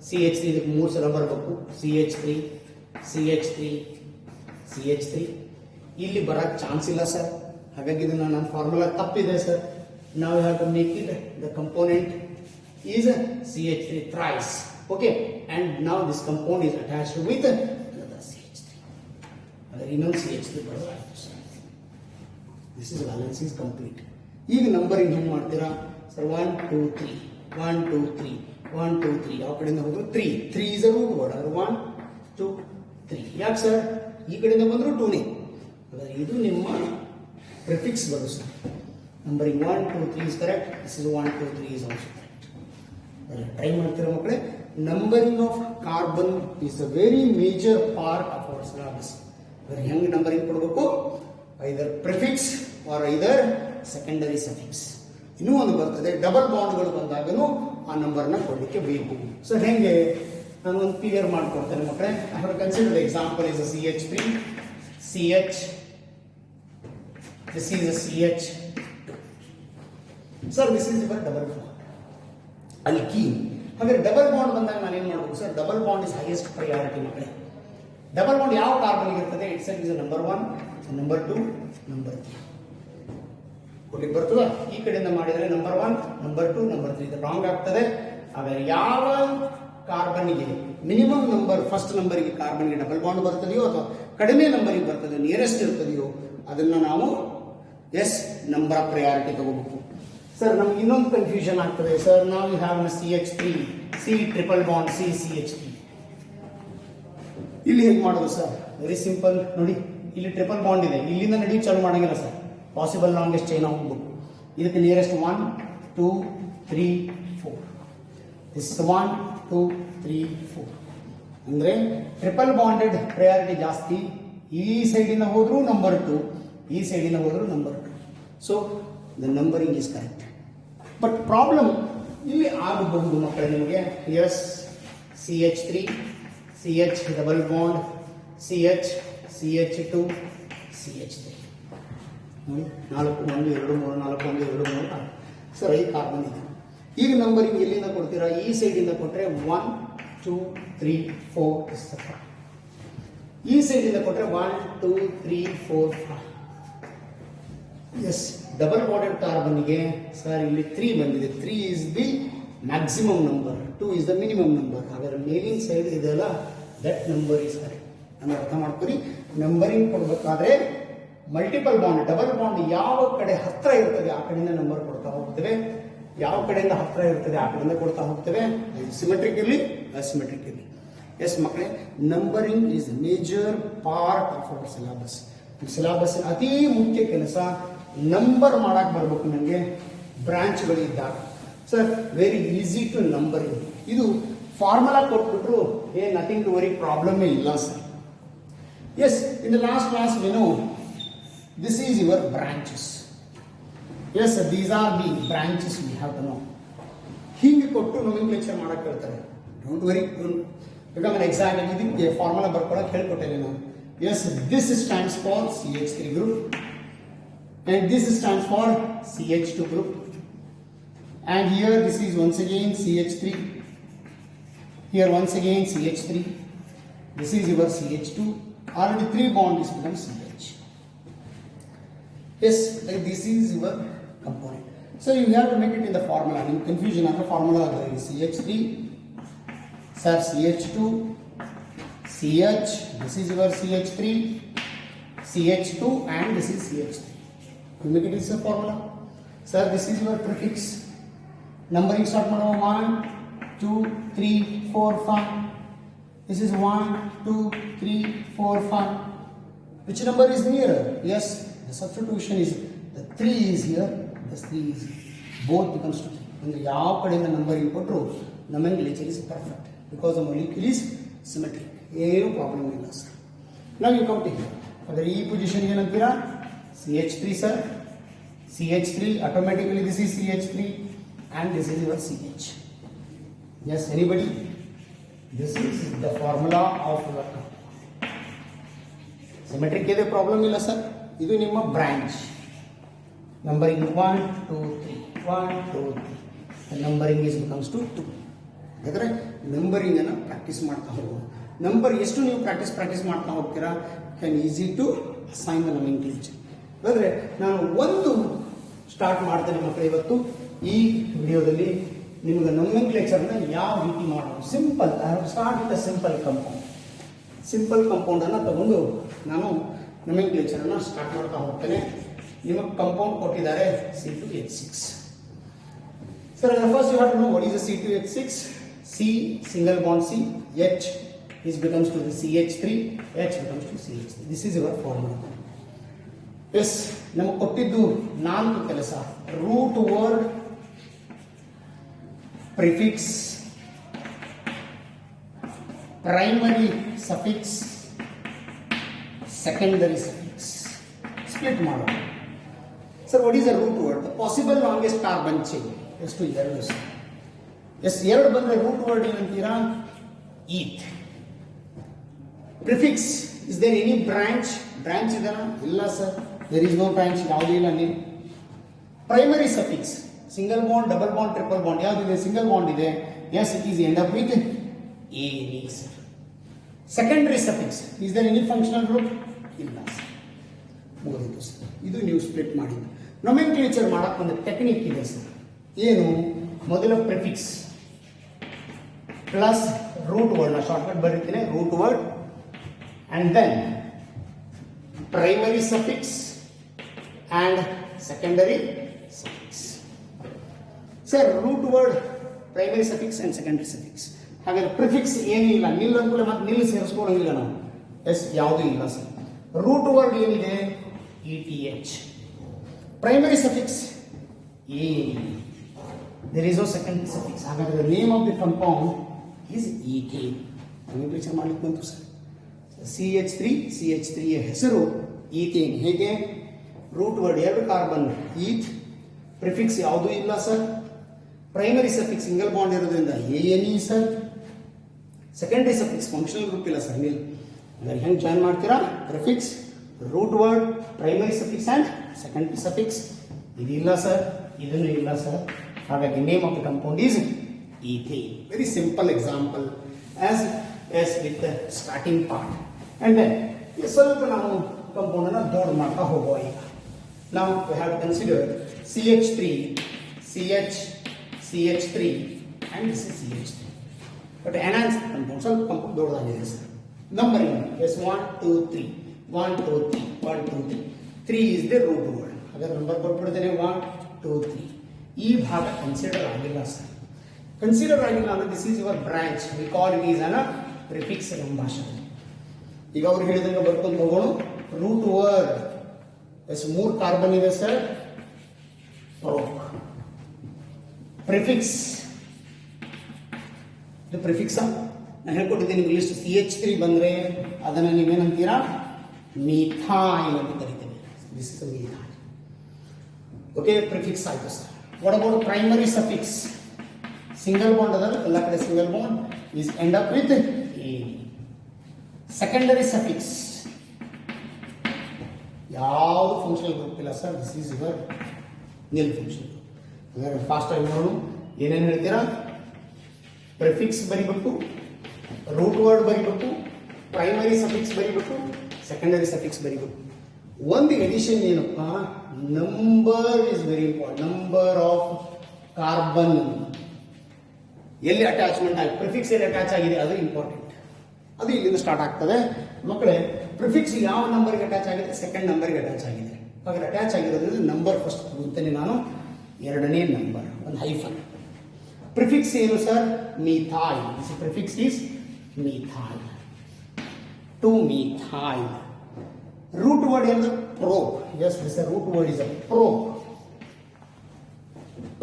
CH3. ಇದಕ್ಕೆ 3 ಸಲ ಬರಬೇಕು, CH3 CH3 CH3. ಇಲ್ಲಿ ಬರೋಕ್ಕೆ ಚಾನ್ಸ್ ಇಲ್ಲ ಸರ್, ಹಾಗಾಗಿ ಇದನ್ನ ನನ್ನ ಫಾರ್ಮುಲಾ ತಪ್ಪಿದೆ ಸರ್. ನಾವು have to make it the component is CH3 thrice. Okay, and now this compound is attached with CH3. ಅದರ ಇನ್ನೊಂದು CH3 ಬರೋದಾಯ್ತು sir. This is balance is complete. ಈಗ ನಂಬರಿಂಗ್ ಹೆಂಗೆ ಮಾಡ್ತೀರಾ ಸರ್? 1 2 3 1 2 3 1 2 3 ಯಾವ ಕಡೆಯಿಂದ ಹೋದ್ರು 3 ಇಸ್ ಅ ರೂಟ್ ವರ್ಡ್. 1 2 3. ಯಾಕೆ ಸರ್? ಈ ಕಡೆಯಿಂದ ಬಂದ್ರು 2ನೇ. ಇದು ನಿಮ್ಮ ಪ್ರಿಫಿಕ್ಸ್ ಬರು sir. Numbering 1 2 3 is correct. This is 1 2 3 is also correct. Try ಮಾಡ್ತೀರಾ ಮಕ್ಕಳೇ? Numbering of carbon is a very major part of our syllabus. ಹೆಂಗೆ ನಂಬರಿಂಗ್ ಕೊಡಬೇಕು? ಐದರ್ ಪ್ರಿಫಿಕ್ಸ್ ಆರ್ ಐದರ್ ಸೆಕೆಂಡರಿ ಸಫಿಕ್ಸ್. ಇನ್ನೂ ಒಂದು ಬರ್ತದೆ, ಡಬಲ್ ಬಾಂಡ್ಗಳು ಬಂದಾಗನೂ ಆ ನಂಬರ್ನ ಕೊಡಲಿಕ್ಕೆ ಬೇಕು. ಸೊ ಹೆಂಗೆ? ನಾನು ಒಂದು ಕ್ಲಿಯರ್ ಮಾಡ್ಕೊಡ್ತೇನೆ ಮಕ್ಕಳೇ. I have considered example is a CH3 CH. This is a CH2. Sir this is your double bond alkene. ಹಾಗಾದ್ರೆ ಡಬಲ್ ಬಾಂಡ್ ಬಂದಾಗ ನಾನು ಏನು ಮಾಡಬೇಕು sir? Double bond is highest priority ಮಕ್ಕಳೇ. ಡಬಲ್ ಬಾಂಡ್ ಯಾವ ಕಾರ್ಬನ್ ಇರ್ತದೆ? It's is number 1, number 2, number 3 ಕೊಡ್ಲಿಕ್ಕೆ ಬರ್ತದ. ಈ ಕಡೆಯಿಂದ ಮಾಡಿದರೆ ನಂಬರ್ 1, ನಂಬರ್ 2, ನಂಬರ್ 3 ಇದು ರಾಂಗ್ ಆಗ್ತದೆ. ಹಾಗಾದ್ರೆ ಯಾವ ಕಾರ್ಬನ್ಗೆ ಮಿನಿಮಮ್ ನಂಬರ್, ಫಸ್ಟ್ ನಂಬರ್ಗೆ ಕಾರ್ಬನ್ಗೆ ಡಬಲ್ ಬಾಂಡ್ ಬರ್ತದೆಯೋ ಅಥವಾ ಕಡಿಮೆ ನಂಬರಿಗೆ ಬರ್ತದೆ, ನಿಯರೆಸ್ಟ್ ಇರ್ತದೆಯೋ ಅದನ್ನ ನಾವು ಎಸ್ ನಂಬರ್ ಆಫ್ ಪ್ರಯಾರಿಟಿ ತಗೋಬೇಕು. ಸರ್ ನಮ್ಗೆ ಇನ್ನೊಂದು ಕನ್ಫ್ಯೂಷನ್ ಆಗ್ತದೆ ಸರ್. ನಾವು have CH3 C triple bond CH3. ಇಲ್ಲಿ ಹೇಗೆ ಮಾಡೋದು ಸರ್? ವೆರಿ ಸಿಂಪಲ್ ನೋಡಿ, ಇಲ್ಲಿ ಟ್ರಿಪಲ್ ಬಾಂಡ್ ಇದೆ, ಇಲ್ಲಿಂದ ನಡಿ ಚಾಲು ಮಾಡಂಗಿಲ್ಲ ಸರ್. ಪಾಸಿಬಲ್ ಲಾಂಗೆಸ್ಟ್ ಚೈನ್ ಹೋಗ್ಬೇಕು. ಇದಕ್ಕೆ ನಿಯರೆಸ್ಟ್ 1 2 3 4. This is 1 2 3 4. ಅಂದ್ರೆ ಟ್ರಿಪಲ್ ಬಾಂಡೆಡ್ ಪ್ರಯಾರಿಟಿ ಜಾಸ್ತಿ. ಈ ಸೈಡಿಂದ ಹೋದ್ರು ನಂಬರ್ 2, ಈ ಸೈಡಿಂದ ಹೋದ್ರು number 2. So the numbering is correct. But problem ಇಲ್ಲಿ ಆಗಬಹುದು ಮಕ್ಕಳೇ ನಿಮಗೆ. Yes CH3 CH double bond CH CH2 CH3 ನೋಡಿ, 4 1 2 3 4 1 2 3 4. ಸರ್ ಈ ಕಾರ್ಬನ್ ಇದೆ. ಈಗ ನಂಬರಿಂಗ್ ಎಲ್ಲಿಂದ ಕೊಡ್ತೀರಾ? ಈ ಸೈಡಿಂದ ಕೊಟ್ಟರೆ 1 2 3 4. ಈ ಸೈಡಿಂದ ಕೊಟ್ಟರೆ 1 2 3 4 5. ಎಸ್, ಡಬಲ್ ಬಾಂಡೆಡ್ ಕಾರ್ಬನ್ಗೆ ಸರ್ ಇಲ್ಲಿ 3 ಬಂದಿದೆ. 3 is the maximum number, 2 is the minimum number. ಹಾಗಾದ್ರೆ ಮೇಲಿನ ಸೈಡ್ ಇದೆಯಲ್ಲ, ದಟ್ ನಂಬರ್ ಇಸ್ ಕರೆಕ್ಟ್. ನಾನು ಅರ್ಥ ಮಾಡ್ಕೊರಿ. ನಂಬರಿಂಗ್ ಕೊಡಬೇಕಾದ್ರೆ ಮಲ್ಟಿಪಲ್ ಬಾಂಡ್, ಡಬಲ್ ಬಾಂಡ್ ಯಾವ ಕಡೆ ಹತ್ರ ಇರ್ತದೆ ಆ ಕಡೆಯಿಂದ ನಂಬರ್ ಕೊಡ್ತಾ ಹೋಗ್ತೇವೆ. ಯಾವ ಕಡೆಯಿಂದ ಹತ್ತಿರ ಇರ್ತದೆ ಆ ಕಡೆಯಿಂದ ಕೊಡ್ತಾ ಹೋಗ್ತೇವೆ, ಸಿಮೆಟ್ರಿಕ್ ಇರಲಿ ಅಸಿಮೆಟ್ರಿಕ್ ಇರಲಿ. ಎಸ್ ಮಕ್ಕಳೇ, numbering is major part of our syllabus. Syllabus ಅತಿ ಮುಖ್ಯ ಕೆಲಸ ನಂಬರ್ ಮಾಡಕ್ ಬರ್ಬೇಕು. ನನಗೆ ಬ್ರಾಂಚ್ಗಳು ಇದ್ದಾಗ sir very easy to numbering. ಇದು ಫಾರ್ಮುಲಾ ಕೊಟ್ಬಿಟ್ರು ನಥಿಂಗ್ ಟು ವರಿ, ಪ್ರಾಬ್ಲಮ್ ಇಲ್ಲ sir. Yes, in the last class we know this is your branches. Yes, these are the branches we have to know. ಹಿಂಗೆ ಕೊಟ್ಟು nomenclature ಮಾಡಕ್ ಹೇಳ್ತಾರೆ. Don't worry, become an exact ಇದಕ್ಕೆ formula ಬರ್ಕೊಳಕ್ಕೆ ಹೇಳ್ಕೊಟ್ಟೇನೆ ನಾನು. S, this stands for CH3 group and this stands for CH2 group, and here this is once again CH3, here once again CH3, this is your CH2, already 3 bonds become CH. Yes, like this is your component. So you have to make it in the formula. In confusion of the formula is CH3, sir CH2, CH, this is your CH3, CH2 and this is CH3. You make it is a formula. Sir, this is your prefix. Numbering start ಮಾಡುವ 1, 2, 3, 4, 5. This is 1, 2, 3, 4, 5. Which number is nearer? Yes, the substitution is the 3 is here, this 3 is here. Both becomes to 3. When the ಯಾವ ಕಡೆಯಿಂದ numbering ಕೊಟ್ಟರು nomenclature is perfect because the molecule is symmetric. ಏನು problem ಇಲ್ಲ sir. ನಾವು you come to here. ಅದರ ಈ position ಏನಂತೀರಾ? CH3 sir, CH3 automatically this is CH3 and this is your CH. Yes, anybody? This is the formula of your symmetric ಇದೆ, problem ಇಲ್ಲ sir. ಇದು ನಿಮ್ಮ branch numbering 1, 2, 3, 1, 2, 3. The numbering is becomes to 2. ಯಾಕಂದ್ರೆ numbering ಅನ್ನು practice ಮಾಡ್ತಾ ಹೋಗೋದು. Number ಎಷ್ಟು ನೀವು ಪ್ರಾಕ್ಟೀಸ್ ಮಾಡ್ತಾ ಹೋಗ್ತೀರಾ, can easy to assign the nomenclature. ಅಂದರೆ ನಾನು ಒಂದು ಸ್ಟಾರ್ಟ್ ಮಾಡ್ತೇನೆ ಮಕ್ಕಳು. ಇವತ್ತು ಈ ವಿಡಿಯೋದಲ್ಲಿ ನಿಮಗೆ nomenclature ಯಾವ ರೀತಿ ಮಾಡೋದು simple. I have start with a simple compound. Simple ಕಂಪೌಂಡನ್ನು ತಗೊಂಡು ನಾನು nomenclature ಸ್ಟಾರ್ಟ್ ಮಾಡ್ತಾ ಹೋಗ್ತೇನೆ. ನಿಮಗೆ ಕಂಪೌಂಡ್ ಕೊಟ್ಟಿದ್ದಾರೆ C2H6. Sir first you have to know what is the C2H6. C single bond C, H is becomes to the CH3, H becomes to CH3. This is your formula. Yes, ನಮಗೆ ಕೊಟ್ಟಿದ್ದು 4 ಕೆಲಸ: root word, prefix, primary suffix, secondary suffix. Split ಮಾಡೋಣ. Sir what is a root word? The possible longest carbon chain. ಎಷ್ಟು? 2 sir. S, 2 ಬಂದರೆ root word ಏನಂತೀರಾ? Eth. Prefix, is there any branch? Branch ಇದೆನಾ? ಇಲ್ಲ sir, there is no branch, ಯಾವುದೂ ಇಲ್ಲ. ನೀವು primary suffix, single bond, double bond, triple bond, ಯಾವುದಿದೆ? Single bond ಇದೆ. Yes, it is end up with a sir. Secondary suffix, is there any functional group? ಇಲ್ಲ sir. ಮುಗಿದಿತ್ತು sir. ಇದು ನೀವು split ಮಾಡಿ. nomenclature ಮಾಡಕ್ಕೆ ಒಂದು ಟೆಕ್ನಿಕ್ ಇದೆ ಸರ್. ಏನು? ಮೊದಲ ಪ್ರಿಫಿಕ್ಸ್ ಪ್ಲಸ್ ರೂಟ್ ವರ್ಡ್, ನಾ ಶಾರ್ಟ್ಕಟ್ ಬರೀತೀನಿ, root word and then primary suffix and secondary suffix. Sir, root word, primary suffix and secondary suffix. ಹಾಗಾದ್ರೆ ಪ್ರಿಫಿಕ್ಸ್ ಏನಿಲ್ಲ, ನಿಲ್ ಅಂದ್ಮೇಲೆ ಮತ್ತೆ ನಿಲ್ ಸೇರಿಸ್ಕೊಳ್ಳೋಂಗಿಲ್ಲ ನಾವು. ಎಸ್, ಯಾವುದೂ ಇಲ್ಲ ಸರ್. ರೂಟ್ ವರ್ಡ್ ಏನಿದೆ? ETH. Primary suffix A. There is no secondary suffix. ಹಾಗಾದ್ರೆ the name of the compound is ethane. nomenclature ಮಾಡ್ಲಿಕ್ಕೆ ಬಂತು ಸರ್. CH3 ಯ ಹೆಸರು ಈಥೇನ್. ಹೇಗೆ? Root word 2 carbon, eth. Prefix ಯಾವುದೂ ಇಲ್ಲ sir. Primary suffix single bond ಇರೋದ್ರಿಂದ ANE sir. Secondary suffix functional group ಇಲ್ಲ ಸರ್. ನೀವು ಹೆಂಗೆ ಜಾಯಿನ್ ಮಾಡ್ತೀರಾ? Prefix, root word, primary suffix and secondary suffix. ಇದಿಲ್ಲ ಸರ್, ಇದನ್ನು ಇಲ್ಲ ಸರ್. ಹಾಗಾಗಿ name of the compound is ethane. Very simple example as with the starting part. And then ಸ್ವಲ್ಪ ನಾವು ಕಂಪೌಂಡ್ ಅನ್ನು ದೊಡ್ಡ ಮಾಡ್ತಾ ಹೋಗುವ. ಈಗ ನಾವು we have to consider CH3, CH, CH3 and this is CH3. But enhance compound ಸ್ವಲ್ಪ compound ದೊಡ್ಡದಾಗಿದೆ sir. Numbering yes 1 2 3 1 2 3 1 2 3. 3 is the root word. ಹಾಗಾದ್ರೆ ನಂಬರ್ ಕೊಟ್ಬಿಡ್ತೇನೆ 1 2 3. ಈ ಭಾಗ ಕನ್ಸಿಡರ್ ಆಗಿಲ್ಲ ಸರ್. ಕನ್ಸಿಡರ್ ಆಗಿಲ್ಲ ಅಂದ್ರೆ this is your branch, V call it is an prefix ನಮ್ಮ ಭಾಷೆಯಲ್ಲಿ. ಈಗ ಅವ್ರು ಹೇಳಿದಂಗೆ ಬರ್ಕೊಂಡು ಹೋಗೋಣ. ರೂಟ್ ವರ್ಡ್ ಎಷ್ಟು 3 ಕಾರ್ಬನ್ ಇದೆ ಸರ್. ಪ್ರೋಪ್ ಪ್ರಿಫಿಕ್ಸ್, ಇದು ಪ್ರಿಫಿಕ್ಸ್ ನಾನು ಹೇಳ್ಕೊಟ್ಟಿದ್ದೀನಿ ನಿಮ್ಗೆ ಲಿಸ್ಟ್. CH3 ಬಂದರೆ ಅದನ್ನು ನೀವೇನಂತೀರಾ ಮೀಥೈಲ್ ಅಂತ ಕರಿತೇವೆ. This is methyl. Okay, prefix ಆಯಿತು sir. What about primary suffix? Single bond ಅದಲ್ಲ, ಎಲ್ಲ ಕಡೆ single bond is end up with a. Secondary suffix ಯಾವುದು ಫಂಕ್ಷನಲ್ ಗ್ರೂಪ್ ಇಲ್ಲ sir. This is your nil function. ಹಾಗಾದ್ರೆ ಫಾಸ್ಟ್ ಆಗಿ ನೋಡೋಣ. ಏನೇನು ಹೇಳ್ತೀರಾ? ಪ್ರಿಫಿಕ್ಸ್ ಬರಿಬೇಕು, ರೂಟ್ ವರ್ಡ್ ಬರಿಬೇಕು, ಪ್ರೈಮರಿ ಸಫಿಕ್ಸ್ ಬರಿಬೇಕು, ಸೆಕೆಂಡರಿ ಸಫಿಕ್ಸ್ ಬರಿಬೇಕು. ಒಂದು ಎಡಿಷನ್ ಏನಪ್ಪ, number is very important. Number of carbon ಎಲ್ಲಿ ಅಟ್ಯಾಚ್ಮೆಂಟ್ ಆಗಿದೆ, ಪ್ರಿಫಿಕ್ಸ್ ಎಲ್ಲಿ ಅಟ್ಯಾಚ್ ಆಗಿದೆ ಅದು ಇಂಪಾರ್ಟೆಂಟ್. ಅದು ಇಲ್ಲಿಂದ ಸ್ಟಾರ್ಟ್ ಆಗ್ತದೆ ಮಕ್ಕಳೇ. ಪ್ರಿಫಿಕ್ಸ್ ಯಾವ ನಂಬರ್ಗೆ ಅಟ್ಯಾಚ್ ಆಗಿದೆ? ಸೆಕೆಂಡ್ ನಂಬರ್ಗೆ ಅಟ್ಯಾಚ್ ಆಗಿದೆ. ಹಾಗೆ ಅಟ್ಯಾಚ್ ಆಗಿರೋದ್ರಿಂದ ನಂಬರ್ ಫಸ್ಟ್ ತಗೊಳ್ತೇನೆ ನಾನು. ಎರಡನೇ ನಂಬರ್ ಒಂದು ಹೈಫನ್. ಪ್ರಿಫಿಕ್ಸ್ ಏನು sir? Methyl. Prefix is methyl, two methyl. Root word ಏನು? Prop. Yes, this root word is a prop.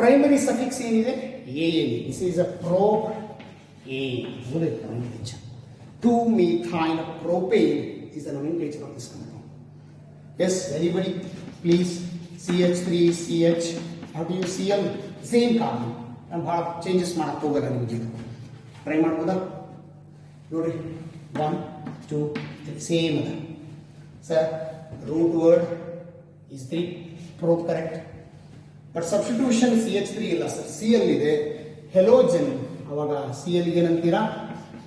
Primary suffix ಏನಿದೆ? A. This is a prop a. Two methyl propane is the nomenclature of this compound. Yes, anybody please? CH3 CH, how do you Cl? Same carbon. ನಾನು ಭಾಳ changes ಮಾಡಕ್ಕೆ ಹೋಗಲ್ಲ ನಿಮಗೆ. Try ಮಾಡ್ಬೋದಾ ನೋಡಿ. 1 2 3 same ಅದ sir. Root word is 3, prop correct. But substitution CH3 ಇಲ್ಲ sir, Cl ಇದೆ. ಹೆಲೋಜನ್ ಅವಾಗ Cl ಏನಂತೀರಾ?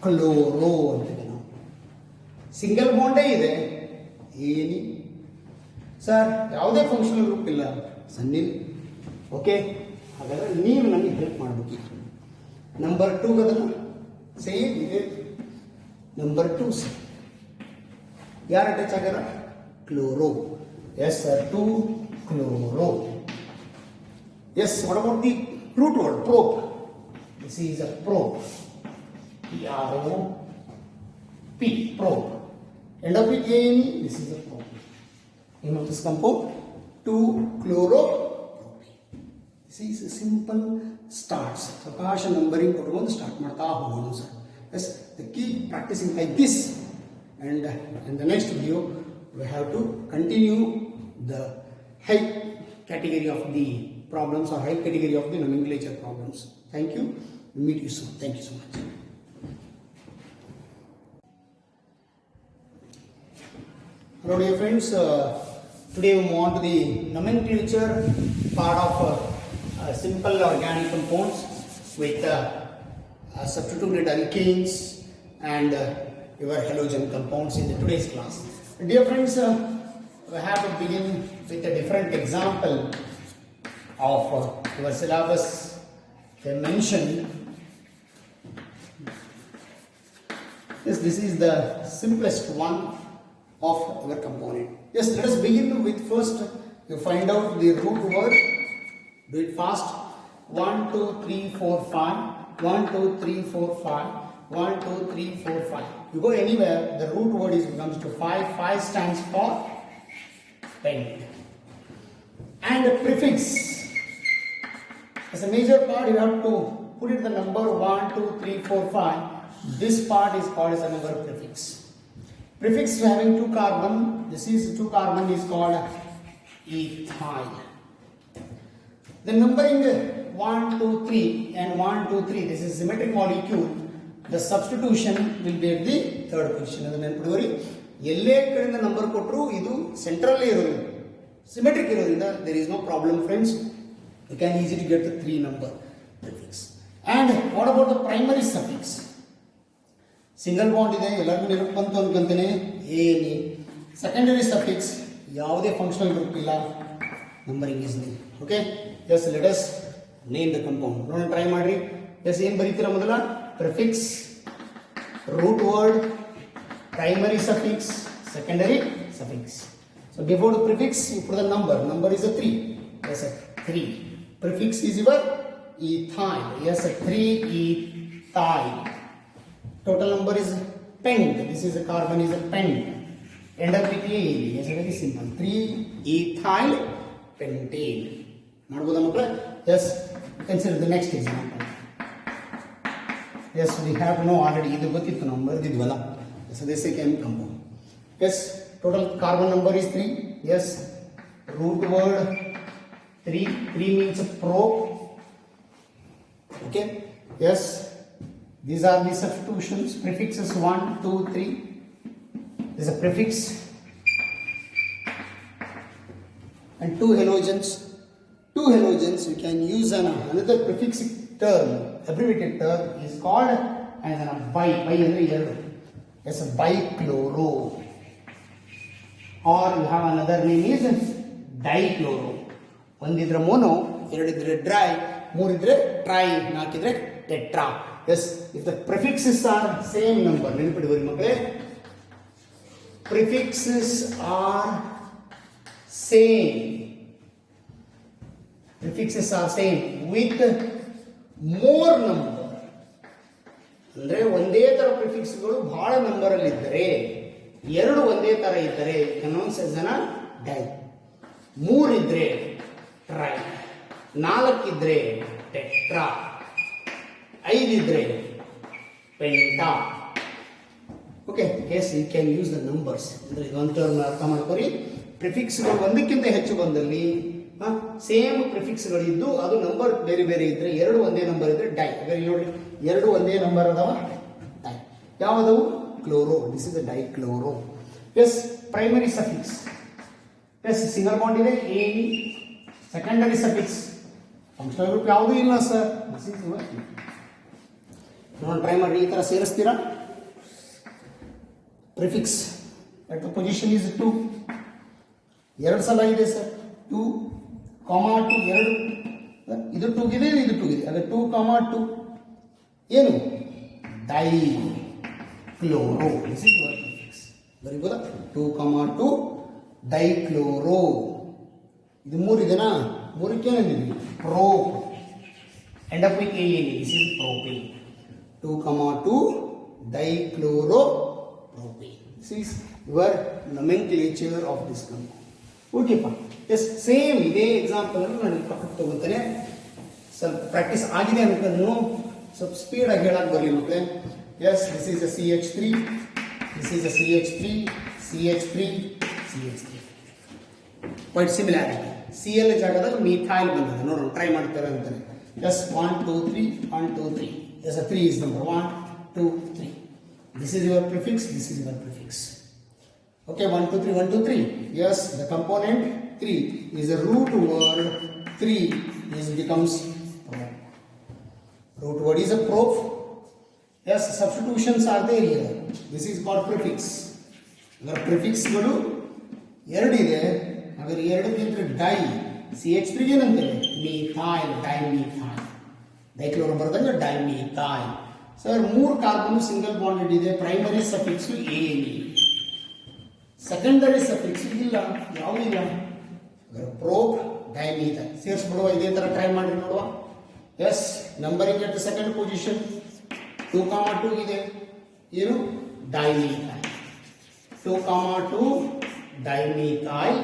ಕ್ಲೋರೋ ಅಂತೀವಿ ನಾವು. ಸಿಂಗಲ್ ಬಾಂಡೇ ಇದೆ. ಏನಿ ಸರ್, ಯಾವುದೇ ಫಂಕ್ಷನಲ್ ಗ್ರೂಪ್ ಇಲ್ಲ ಸನ್ನಿಲ್. ಓಕೆ, ಹಾಗಾದ್ರೆ ನೀವು ನನಗೆ ಹೆಲ್ಪ್ ಮಾಡಬೇಕಿತ್ತು. ನಂಬರ್ 2 ಅದನ್ನು ಸೇಮ್ ಇದೆ. ನಂಬರ್ 2 ಸರ್ ಯಾರು ಅಟ್ಯಾಚ್ ಆಗ್ಯಾರ? Chloro. Yes sir, 2 chloro. Yes, what about the root word? Prop. This is a prop. P, probe. End up with A. This is a probe. Name of this compound 2-chloro-propane. This is a simple starts. Prakash numbering ಕೊಟ್ಕೊಂಡು start ಮಾಡ್ತಾ ಹೋಗೋಣ sir. Yes, keep practicing like this, and in the next video we have to continue the high category of the problems or high category of the nomenclature problems. Thank you. We'll meet you soon. Thank you so much. Hello dear friends, today we move on to the nomenclature part of simple organic compounds with substituted alkanes and your halogen compounds in today's class. Dear friends, we have to begin with a different example of your syllabus. They mentioned this is the simplest one of our component. Yes, let us begin with first you find out the root word. Do it fast. 1 2 3 4 5 1 2 3 4 5 1 2 3 4 5. You go anywhere, the root word is becomes to 5. 5 stands for pent. And the prefix, as a major part you have to put it the number 1 2 3 4 5. This part is called as another prefix. Prefix having 2 carbon, this is 2 carbon is called ethyl. The numbering 1 2 3 and 1 2 3, this is symmetric molecule. The substitution will be at the third position. ಅದನ್ನ ನೆನಪಿಡುವರಿ. ಎಲ್ಲೇ ಕಡೆಯಿಂದ number ಕೊಟ್ಟರು ಇದು ಸೆಂಟ್ರಲ್ಲೇ ಇರೋದು, symmetric ಇರೋದ್ರಿಂದ there is no problem friends. You can easily get the 3 number prefix. And what about the primary suffix? Single bond ಇದೆ, ಎಲ್ಲರಿಗೂ ನೆನಪು ಬಂತು ಅನ್ಕೊಂತೇನೆ. ಏನಿ. ಸೆಕೆಂಡರಿ ಸಫಿಕ್ಸ್ ಯಾವುದೇ ಫಂಕ್ಷನಲ್ ಗ್ರೂಪ್ ಇಲ್ಲ, numbering is name. Okay, yes let us name the compound. ನೋಡೋಣ, try ಮಾಡ್ರಿ. Yes, ಏನು ಬರೀತೀರಾ ಮೊದಲ? Prefix, root word, primary suffix, secondary suffix. So before the prefix you put the number. Number is a 3. Yes sir, 3. Prefix is your ethyl. Yes, 3-ethyl. Total number is pent. This is a carbon is a pent. End up with A. Yes, very simple. 3-ethyl pentane. Yes, consider the next example. Yes, we have no already. This number. So this is a chemical compound. Yes, total carbon number is 3. Yes, root word 3. 3 means probe. Okay. Yes, these are the substitutions. Prefixes 1, 2, 3. This is a prefix. And 2 halogens. 2 halogens we can use another prefix term. Abbreviated term is called as a bi. Yes, a bichloro. Or you have another name is dichloro. ಒಂದಿದ್ರೆ mono, ಎರಡಿದ್ರೆ dry, ಮೂರಿದ್ರೆ tri, ನಾಲ್ಕಿದ್ರೆ tetra. Yes, if the prefixes are same number, ನೆನಪಿಡಿ ಮಕ್ಕಳೇ, prefixes are same. Prefixes are same with more number. ಅಂದ್ರೆ ಒಂದೇ ತರ ಪ್ರಿಫಿಕ್ಸ್ಗಳು ಬಹಳ number ಅಲ್ಲಿ ಇದ್ದರೆ, ಎರಡು ಒಂದೇ ತರ ಇದ್ದರೆ ಅನೌನ್ಸ್ ಆಸ್ ಅನ್ ಡೈ. 3 ಇದ್ರೆ ಟ್ರೈ, 4 ಇದ್ರೆ ಟೆಟ್ರಾ, 5 ಇದ್ರೆ penta. Okay, yes you can use the numbers. ಅಂದ್ರೆ ಇದೊಂದು ಟರ್ಮ್ ಅರ್ಥ ಮಾಡ್ಕೊರಿ. ಪ್ರಿಫಿಕ್ಸ್ಗಳು ಒಂದಕ್ಕಿಂತ ಹೆಚ್ಚು ಬಂದಲ್ಲಿ ಸೇಮ್ ಪ್ರಿಫಿಕ್ಸ್ಗಳಿದ್ದು ಅದು ನಂಬರ್ ಬೇರೆ ಬೇರೆ ಇದ್ರೆ, ಎರಡು ಒಂದೇ ನಂಬರ್ ಇದ್ರೆ ಡೈ. ಹಾಗಾದ್ರೆ ನೋಡಿ, ಎರಡು ಒಂದೇ ನಂಬರ್ ಅದಾವ, ಡೈ. ಯಾವದವು? Chloro. This is di chloro. Yes, primary suffix. Yes, single bond ಇದೆ a. Secondary suffix functional group ಯಾವುದೂ ಇಲ್ಲ ಸರ್. ನೋಡಿ, ಟ್ರೈ ಮಾಡಿ, ಈ ತರ ಸೇರಿಸ್ತೀರಾ. Prefix at the position is 2. ಎರಡು ಸಲ ಇದೆ ಸರ್. 2, 2 ಎರಡು. ಇದು 2 ಇದೆ, ಇದು 2 ಇದೆ. ಅದೇ 2, 2 ಏನು? Di chloro. This is your prefix. Very good. 2, 2 dichloro. ಇದು 3 ಇದೆನಾ? 3ಕ್ಕೆ ಏನಿದೆ? Prop. End up with a. This is propane. 2, 2 dichloro propane. This is your nomenclature of this compound. ಓಕೆಪ್ಪ. ಎಸ್, ಸೇಮ್ ಇದೇ ಎಕ್ಸಾಂಪಲ್ ನಾನು ಪಕ್ಕಕ್ಕೆ ತಗೋತಾನೆ. ಸ್ವಲ್ಪ ಪ್ರಾಕ್ಟೀಸ್ ಆಗಿದೆ ಅನ್ಕೊಂಡು ಸ್ವಲ್ಪ ಸ್ಪೀಡ್ ಆಗಿ ಹೇಳಕ್ ಬರಲಿ ಮಕ್ಕಳೇ. Yes, this is a CH3, this is a CH3, CH3, CH3. Quite similarity. Cl ಜಾಗದಾಗ ಮಿಥೈಲ್ ಬಂದಿದೆ. ನೋಡೋಣ, ಟ್ರೈ ಮಾಡ್ತಾರೆ ಅಂತಾನೆ. Yes, 1, 2, 3, 1, 2, 3. Yes, 3 is number 1, 2, 3. This is your prefix, this is your prefix. Okay, 1, 2, 3, 1, 2, 3. Yes, the component 3 is a root word. 3 becomes probe. Root word is a probe. Yes, substitutions are there here. This is called prefix. Agar prefix gadu ಎರಡು ಇದೆ, ಹಾಗಾದ್ರೆ ಎರಡಕ್ಕಿಂತ di. CH3 ಏನಂತೇವೆ? Methyl, dimethyl. Dichloro ಬರ್ದಂಗೆ dimethyl. Sir, 3 carbon single bonded ಇದೆ. Primary suffix a. Secondary suffix ಇಲ್ಲ, ಯಾವುದೂ ಇಲ್ಲ. ಪ್ರೋಪ್, ಡೈಮಿಥೈಲ್ ಸೇರಿಸ್ಬಿಡುವ. ಇದೇ ತರ ಟ್ರೈ ಮಾಡಿ ನೋಡುವ. Yes, numbering at the second position 2, 2 ಇದೆ. ಏನು? Dimethyl. 2, 2 dimethyl.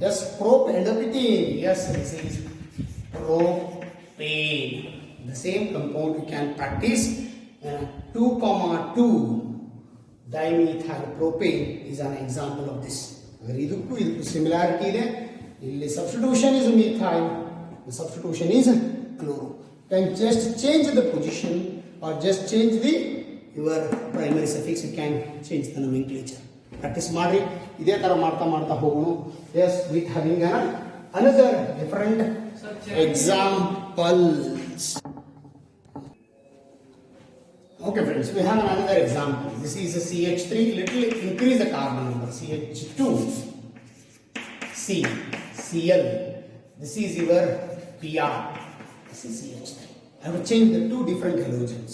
Yes, prop end up with a. Yes, this is propane. The same compound we can practice. 2, 2 dimethyl propane is an example of this. Agar idukku similarity ide, illi substitution is methyl, the substitution is chloro. You can just change the position or just change the your primary suffix. You can change the nomenclature. Practice ಮಾಡಿ, ಇದೇ ತರ ಮಾಡ್ತಾ ಹೋಗೋಣ. Yes, with having another different examples. Okay friends, we have another example. This is a CH3. Little increase the carbon number. CH2, C, Cl. This is your Pr. This is CH3. I have to change the 2 different halogens.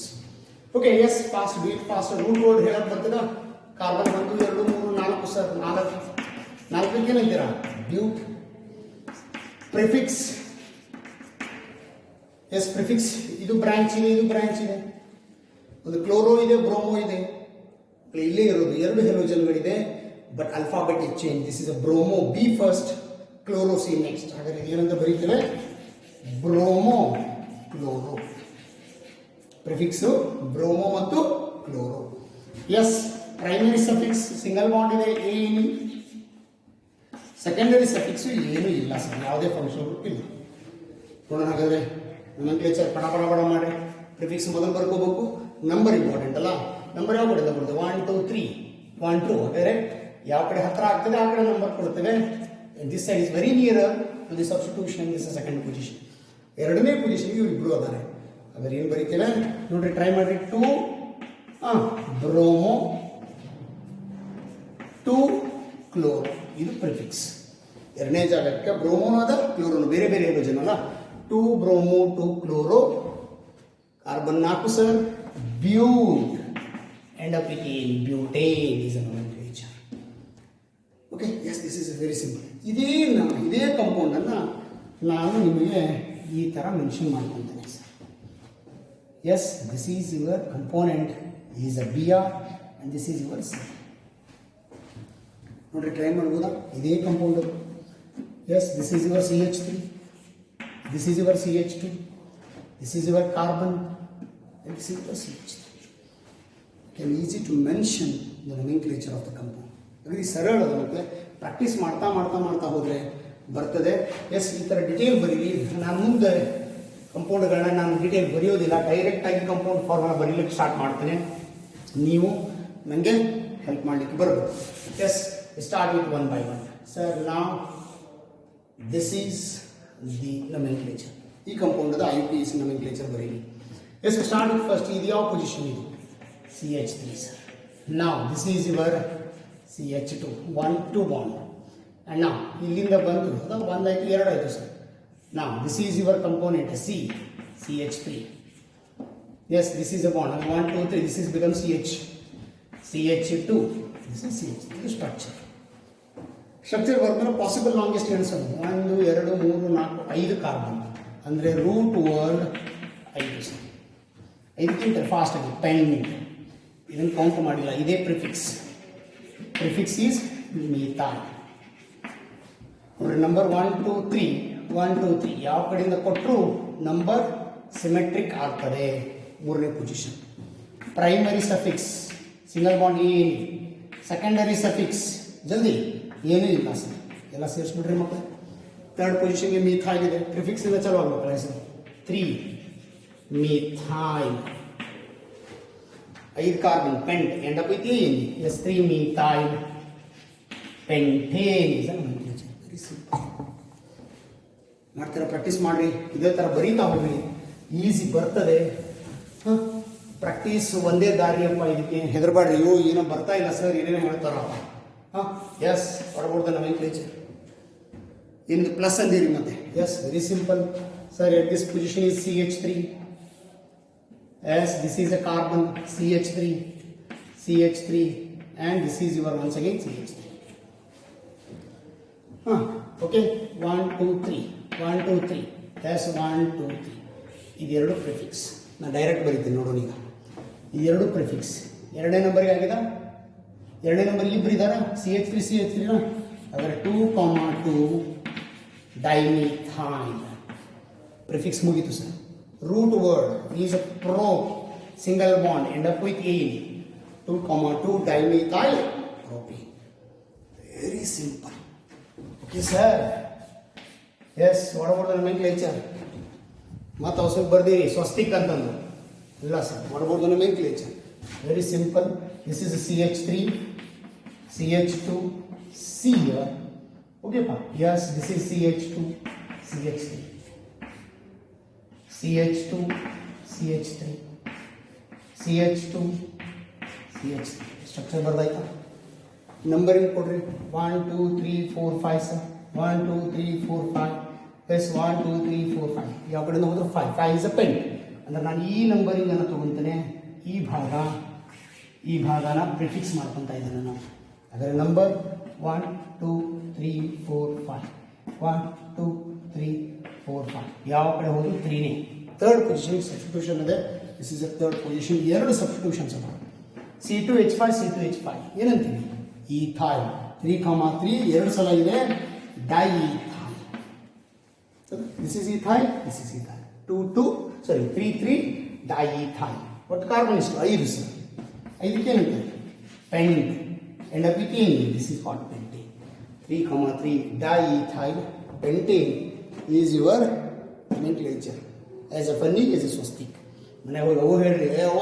Okay, yes, fast, do it fast. Root word ಹೇಳಕ್ ಬರ್ತದ. Carbon 1, 2, 3, 4 sir. 4 ಏನಂತೀರಾ? ಬ್ಯೂಟ್. Prefix S prefix ಇದು branch ಇದೆ, ಇದು branch ಇದೆ. ಒಂದು chloro ಇದೆ, bromo ಇದೆ, ಇಲ್ಲೇ ಇರೋದು ಎರಡು ಹೆಲೋಜನ್ಗಳಿದೆ. But alphabet is change. This is a bromo, B first, chloro C next. ಹಾಗಾದ್ರೆ ಏನಂತ ಬರೀತೇವೆ? Bromo chloro. ಪ್ರಿಫಿಕ್ಸು ಬ್ರೋಮೋ ಮತ್ತು chloro. Yes primary suffix single bond ಇದೆ, ಏನು. ಸೆಕೆಂಡರಿ ಸಫಿಕ್ಸು ಏನೂ ಇಲ್ಲ ಸರ್, ಯಾವುದೇ ಫಂಕ್ಷನ್ ಗ್ರೂಪ್ ಇಲ್ಲ. ನೋಡೋಣ ಹಾಗಾದ್ರೆ ನೋಮೆನ್ಕ್ಲೇಚರ್ ಪಡ ಪಡ ಪಡ ಮಾಡಿ. ಪ್ರಿಫಿಕ್ಸ್ ಮೊದಲು ಬರ್ಕೋಬೇಕು. ನಂಬರ್ ಇಂಪಾರ್ಟೆಂಟ್ ಅಲ್ಲ. ನಂಬರ್ ಯಾವ ಕಡೆಯಿಂದ ಕೊಡ್ತೇವೆ? 1 2 3 1 2. ಹಾಗಾದ್ರೆ ಯಾವ ಕಡೆ ಹತ್ರ ಆಗ್ತದೆ ಆ ಕಡೆ ನಂಬರ್ ಕೊಡ್ತೇವೆ. This side is very near to the substitution. This second position. ಎರಡನೇ ಪೊಸಿಷನ್ಗೆ ಇವರು ಇಬ್ರು ಅದಾರೆ. ಹಾಗಾದ್ರೆ ಏನು ಬರೀತೇವೆ ನೋಡ್ರಿ, ಟ್ರೈ ಮಾಡ್ರಿ. 2 ಬ್ರೋಮೋ 2 ಕ್ಲೋರೋ. ಇದು ಪ್ರಿಫಿಕ್ಸ್. ಎರಡನೇ ಜಾಗಕ್ಕೆ ಬ್ರೋಮೋನು ಅದ, ಕ್ಲೋರೋನು ಬೇರೆ ಬೇರೆ ಹೈಡ್ರೋಜನ್ ಅಲ್ಲ. 2 bromo 2 chloro. Carbon 4 sir. ಬ್ಯೂಟ್ end up with butane is a nomenclature. Okay, yes, this is very simple. ಇದೇ ಕಾಂಪೌಂಡ್ ಅನ್ನ ನಾನು ನಿಮಗೆ ಈ ತರ ಮೆನ್ಷನ್ ಮಾಡ್ಕೊಂತೇನೆ sir. Yes, this is your component is a Br and this is your C. ನೋಡ್ರಿ, try ಮಾಡ್ಬೋದಾ? ಇದೇ compound. Yes, this is your CH3, this is your CH2, this is your carbon and this is your CH3. Can easy to mention the nomenclature of the compound. ಅಗದಿ ಸರಳ ಅದ. ಮತ್ತೆ practice ಮಾಡ್ತಾ ಮಾಡ್ತಾ ಮಾಡ್ತಾ ಹೋದರೆ ಬರ್ತದೆ. ಎಸ್, ಈ ಥರ ಡಿಟೇಲ್ ಬರೀರಿ. ನಾನು ಮುಂದೆ ಕಂಪೌಂಡ್ಗಳನ್ನ ನಾನು ಡಿಟೇಲ್ ಬರೆಯೋದಿಲ್ಲ, ಡೈರೆಕ್ಟಾಗಿ ಕಂಪೌಂಡ್ ಫಾರ್ಮುಲಾ ಬರೀಲಿಕ್ಕೆ ಸ್ಟಾರ್ಟ್ ಮಾಡ್ತೇನೆ. ನೀವು ನನಗೆ ಹೆಲ್ಪ್ ಮಾಡಲಿಕ್ಕೆ ಬರಬೇಕು. Yes, start with 1 by 1. Sir, ನಾವು ದಿಸ್ ಈಸ್ ದಿ nomenclature. ಈ ಕಂಪೌಂಡದ IUPAC nomenclature ಬರೀರಿ. Yes, start with first. ಇದು ಯಾವ ಪೊಸಿಷನ್ ಇದು? CH3 sir. Now this is your CH2, 1 2 bond. And now ಇಲ್ಲಿಂದ ಬಂತು ಅದು ಒಂದಾಯ್ತು, ಎರಡಾಯ್ತು sir. Now this is your component C, CH3. Yes, this is a bond. 1 2 3. This is become CH2. This is CH. This is structure. Structure ಬರ್ತಾರೆ. Possible longest length 1 2 3 4 5 carbon ಅಂದ್ರೆ root word 5 sir. 5ಕ್ಕಿಂತ fast ಆಗಿ 10 minute. ಇದನ್ನು count ಮಾಡಿಲ್ಲ. ಇದೇ prefix. Prefix is methyl. Number 1 2 3 1 2 3 ಯಾವ ಕಡೆಯಿಂದ ಕೊಟ್ಟರು ನಂಬರ್ ಸಿಮೆಟ್ರಿಕ್ ಆಗ್ತದೆ. ಮೂರನೇ position. Primary suffix single bond ಏನು. ಸೆಕೆಂಡರಿ ಸಫಿಕ್ಸ್ ಜಲ್ದಿ ಏನೂ ಇಲ್ಲ ಸರ್, ಎಲ್ಲ ಸೇರಿಸ್ಬಿಡ್ರಿ ಮಕ್ಕಳು. ಥರ್ಡ್ ಪೊಸಿಷನ್ಗೆ ಮೀಥಾಲ್ ಇದೆ. ಪ್ರಿಫಿಕ್ಸ್ ಇಂದ ಚಲೋ ಆಗ್ಬೇಕು sir. 3 methyl. 5 carbon pent end up with ene. Yes, 3 methyl pentane is a nomenclature. Very simple. ಮಾಡ್ತೀರಾ? ಪ್ರಾಕ್ಟೀಸ್ ಮಾಡ್ರಿ. ಇದೇ ಥರ ಬರೀತಾ ಹೋಗ್ರಿ, ಈಸಿ ಬರ್ತದೆ. ಪ್ರಾಕ್ಟೀಸ್ ಒಂದೇ ದಾರಿಯಪ್ಪ. ಇದಕ್ಕೆ ಹೆದರ್ಬಾಡ್ರಿ. ಏನೋ ಬರ್ತಾ ಇಲ್ಲ ಸರ್, ಏನೇನೋ ಹೇಳ್ತಾರಪ್ಪ. ಎಸ್, ಹೊರಬರ್ದ nomenclature. ಇನ್ನು ಪ್ಲಸ್ ಅಂದಿರಿ ಮತ್ತೆ. Yes, very simple sir. At this position is CH3. As this is a carbon CH3 and this is your once again CH3. Okay, 1 2 3 1 2 3. That's 1 2 3. ಇದೆರಡು ಪ್ರಿಫಿಕ್ಸ್. ನಾನು ಡೈರೆಕ್ಟ್ ಬರೀತೀನಿ ನೋಡೋಣ. ಈಗ ಇದೆರಡು ಪ್ರಿಫಿಕ್ಸ್. ಎರಡನೇ ನಂಬರ್ಗೆ ಆಗಿದೆ. ಎರಡನೇ ನಂಬರ್ ಇಬ್ಬರು ಇದ್ದಾರಾ? CH3 ಅದರ 2 2 ಡೈಮಿಥೈಲ್. ಪ್ರಿಫಿಕ್ಸ್ ಮುಗೀತು sir. Root word is a pro single bond end up with ene. 2 2 dimethyl propane. Very simple. Okay sir. Yes, what about the nomenclature? ಮತ್ತೆ ಅವಸರ ಬರ್ದಿರಿ ಸ್ವಸ್ತಿಕ್ ಅಂತಂದು ಇಲ್ಲ sir. what about the nomenclature? Very simple. This is a CH3 CH2 C here. Okay pa? Yes, this is CH2 CH3 CH2 CH3 CH2 CH3. Structure ಬರ್ದಾಯ್ತಾ? Numbering ಕೊಡ್ರಿ. 1 2 3 4 5 sir. 1 2 3 4 5. S, 1 2 3 4 5. ಯಾವ ಕಡೆಯಿಂದ ಹೋದ್ರೆ 5 is a ಪೆಂಟ್. ಅಂದ್ರೆ ನಾನು ಈ numbering ಅನ್ನು ತಗೊಂತೇನೆ. ಈ ಭಾಗನ ಪ್ರಿಫಿಕ್ಸ್ ಮಾಡ್ಕೊತಾ ಇದ್ದೇನೆ ನಾನು. ಅದರ ನಂಬರ್ 1 2 3 4 5 1 2 3 4 5. ಯಾವ ಕಡೆ ಹೋದ್ರು 3ನೇ. ಥರ್ಡ್ ಪೊಸಿಷನ್ ಸಬ್ಸ್ಟಿಟ್ಯೂಷನ್ ಇದೆ. This is a third position. ಎರಡು ಸಬ್ಸ್ಟಿಟ್ಯೂಷನ್ಸ್ ಅದ. C2H5 C2H5 ಏನಂತೀವಿ? ಈಥೈಲ್. 3,3 ಎರಡು ಸಲ ಇದೆ. Diethyl. This is ethyl, this is ethyl. 3 diethyl. ಒಟ್ಟು ಕಾರ್ಬನ್ ಇಷ್ಟು 5 ಸರ್. 5ಕ್ಕೆ ಏನಂತಾರೆ? ಪೆಂಟ್. ಎಂಡ್ ಅಪ್ ವಿತ್ ಏನು? This is called pentane. 3,3 diethyl pentane is your nomenclature. As a funny as a ಸ್ವಸ್ತಿಕ್. ಮನೆ ಹೋಗಿ ಅವ್ರು ಹೇಳ್ರಿ, ಅವ್ವ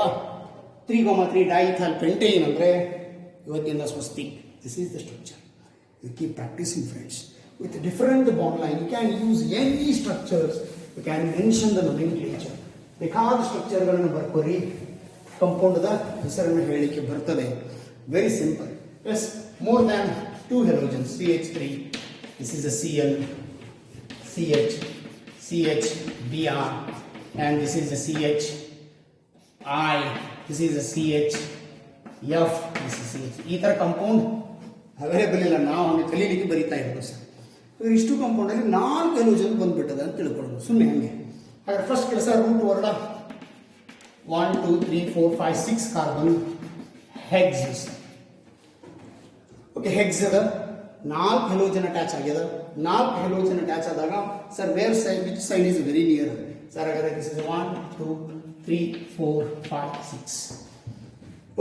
3,3 ಡೈಥೈಲ್ ಪೆಂಟೇನ್ ಅಂದರೆ ಇವತ್ತಿಂದ Swastik. This is the structure. You keep practicing, friends. With different bond line, you can use any structures. You can mention the nomenclature. ಬೇಕಾದ ಸ್ಟ್ರಕ್ಚರ್ಗಳನ್ನು ಬರ್ಕೋರಿ. ಕಂಪೌಂಡ್ದ ಹೆಸರನ್ನು ಹೇಳಲಿಕ್ಕೆ ಬರ್ತದೆ. Very simple. Yes, more than 2 halogens. CH3. This is a Cl, CH, CH, Br, and this is a CH, I. This is a CH, F. This is CH. ಈ ಥರ compound available ಇಲ್ಲ. ನಾವು ಹಂಗೆ ಕಲೀಲಿಕ್ಕೆ ಬರೀತಾ ಇರೋದು ಸರ್. ಇಷ್ಟು ಕಂಪೌಂಡಲ್ಲಿ 4 halogen ಬಂದ್ಬಿಟ್ಟದ ಅಂತ ತಿಳ್ಕೊಳ್ಳೋದು ಸುಮ್ಮನೆ ಹಂಗೆ. ಹಾಗಾದ್ರೆ ಫಸ್ಟ್ ಕೆಲಸ root word 1 2 3 4 5 6 carbon hex. Okay, hex ಅದ 4 ಹ್ಯಾಲೋಜನ್ ಅಟ್ಯಾಚ್ ಆಗ್ಯದ. 4 ಹ್ಯಾಲೋಜನ್ ಅಟ್ಯಾಚ್ ಆದಾಗ sir where side which side is very near? Sir ಹಾಗಾದ್ರೆ ದಿಸ್ ಇಸ್ 1 2 3 4 5 6.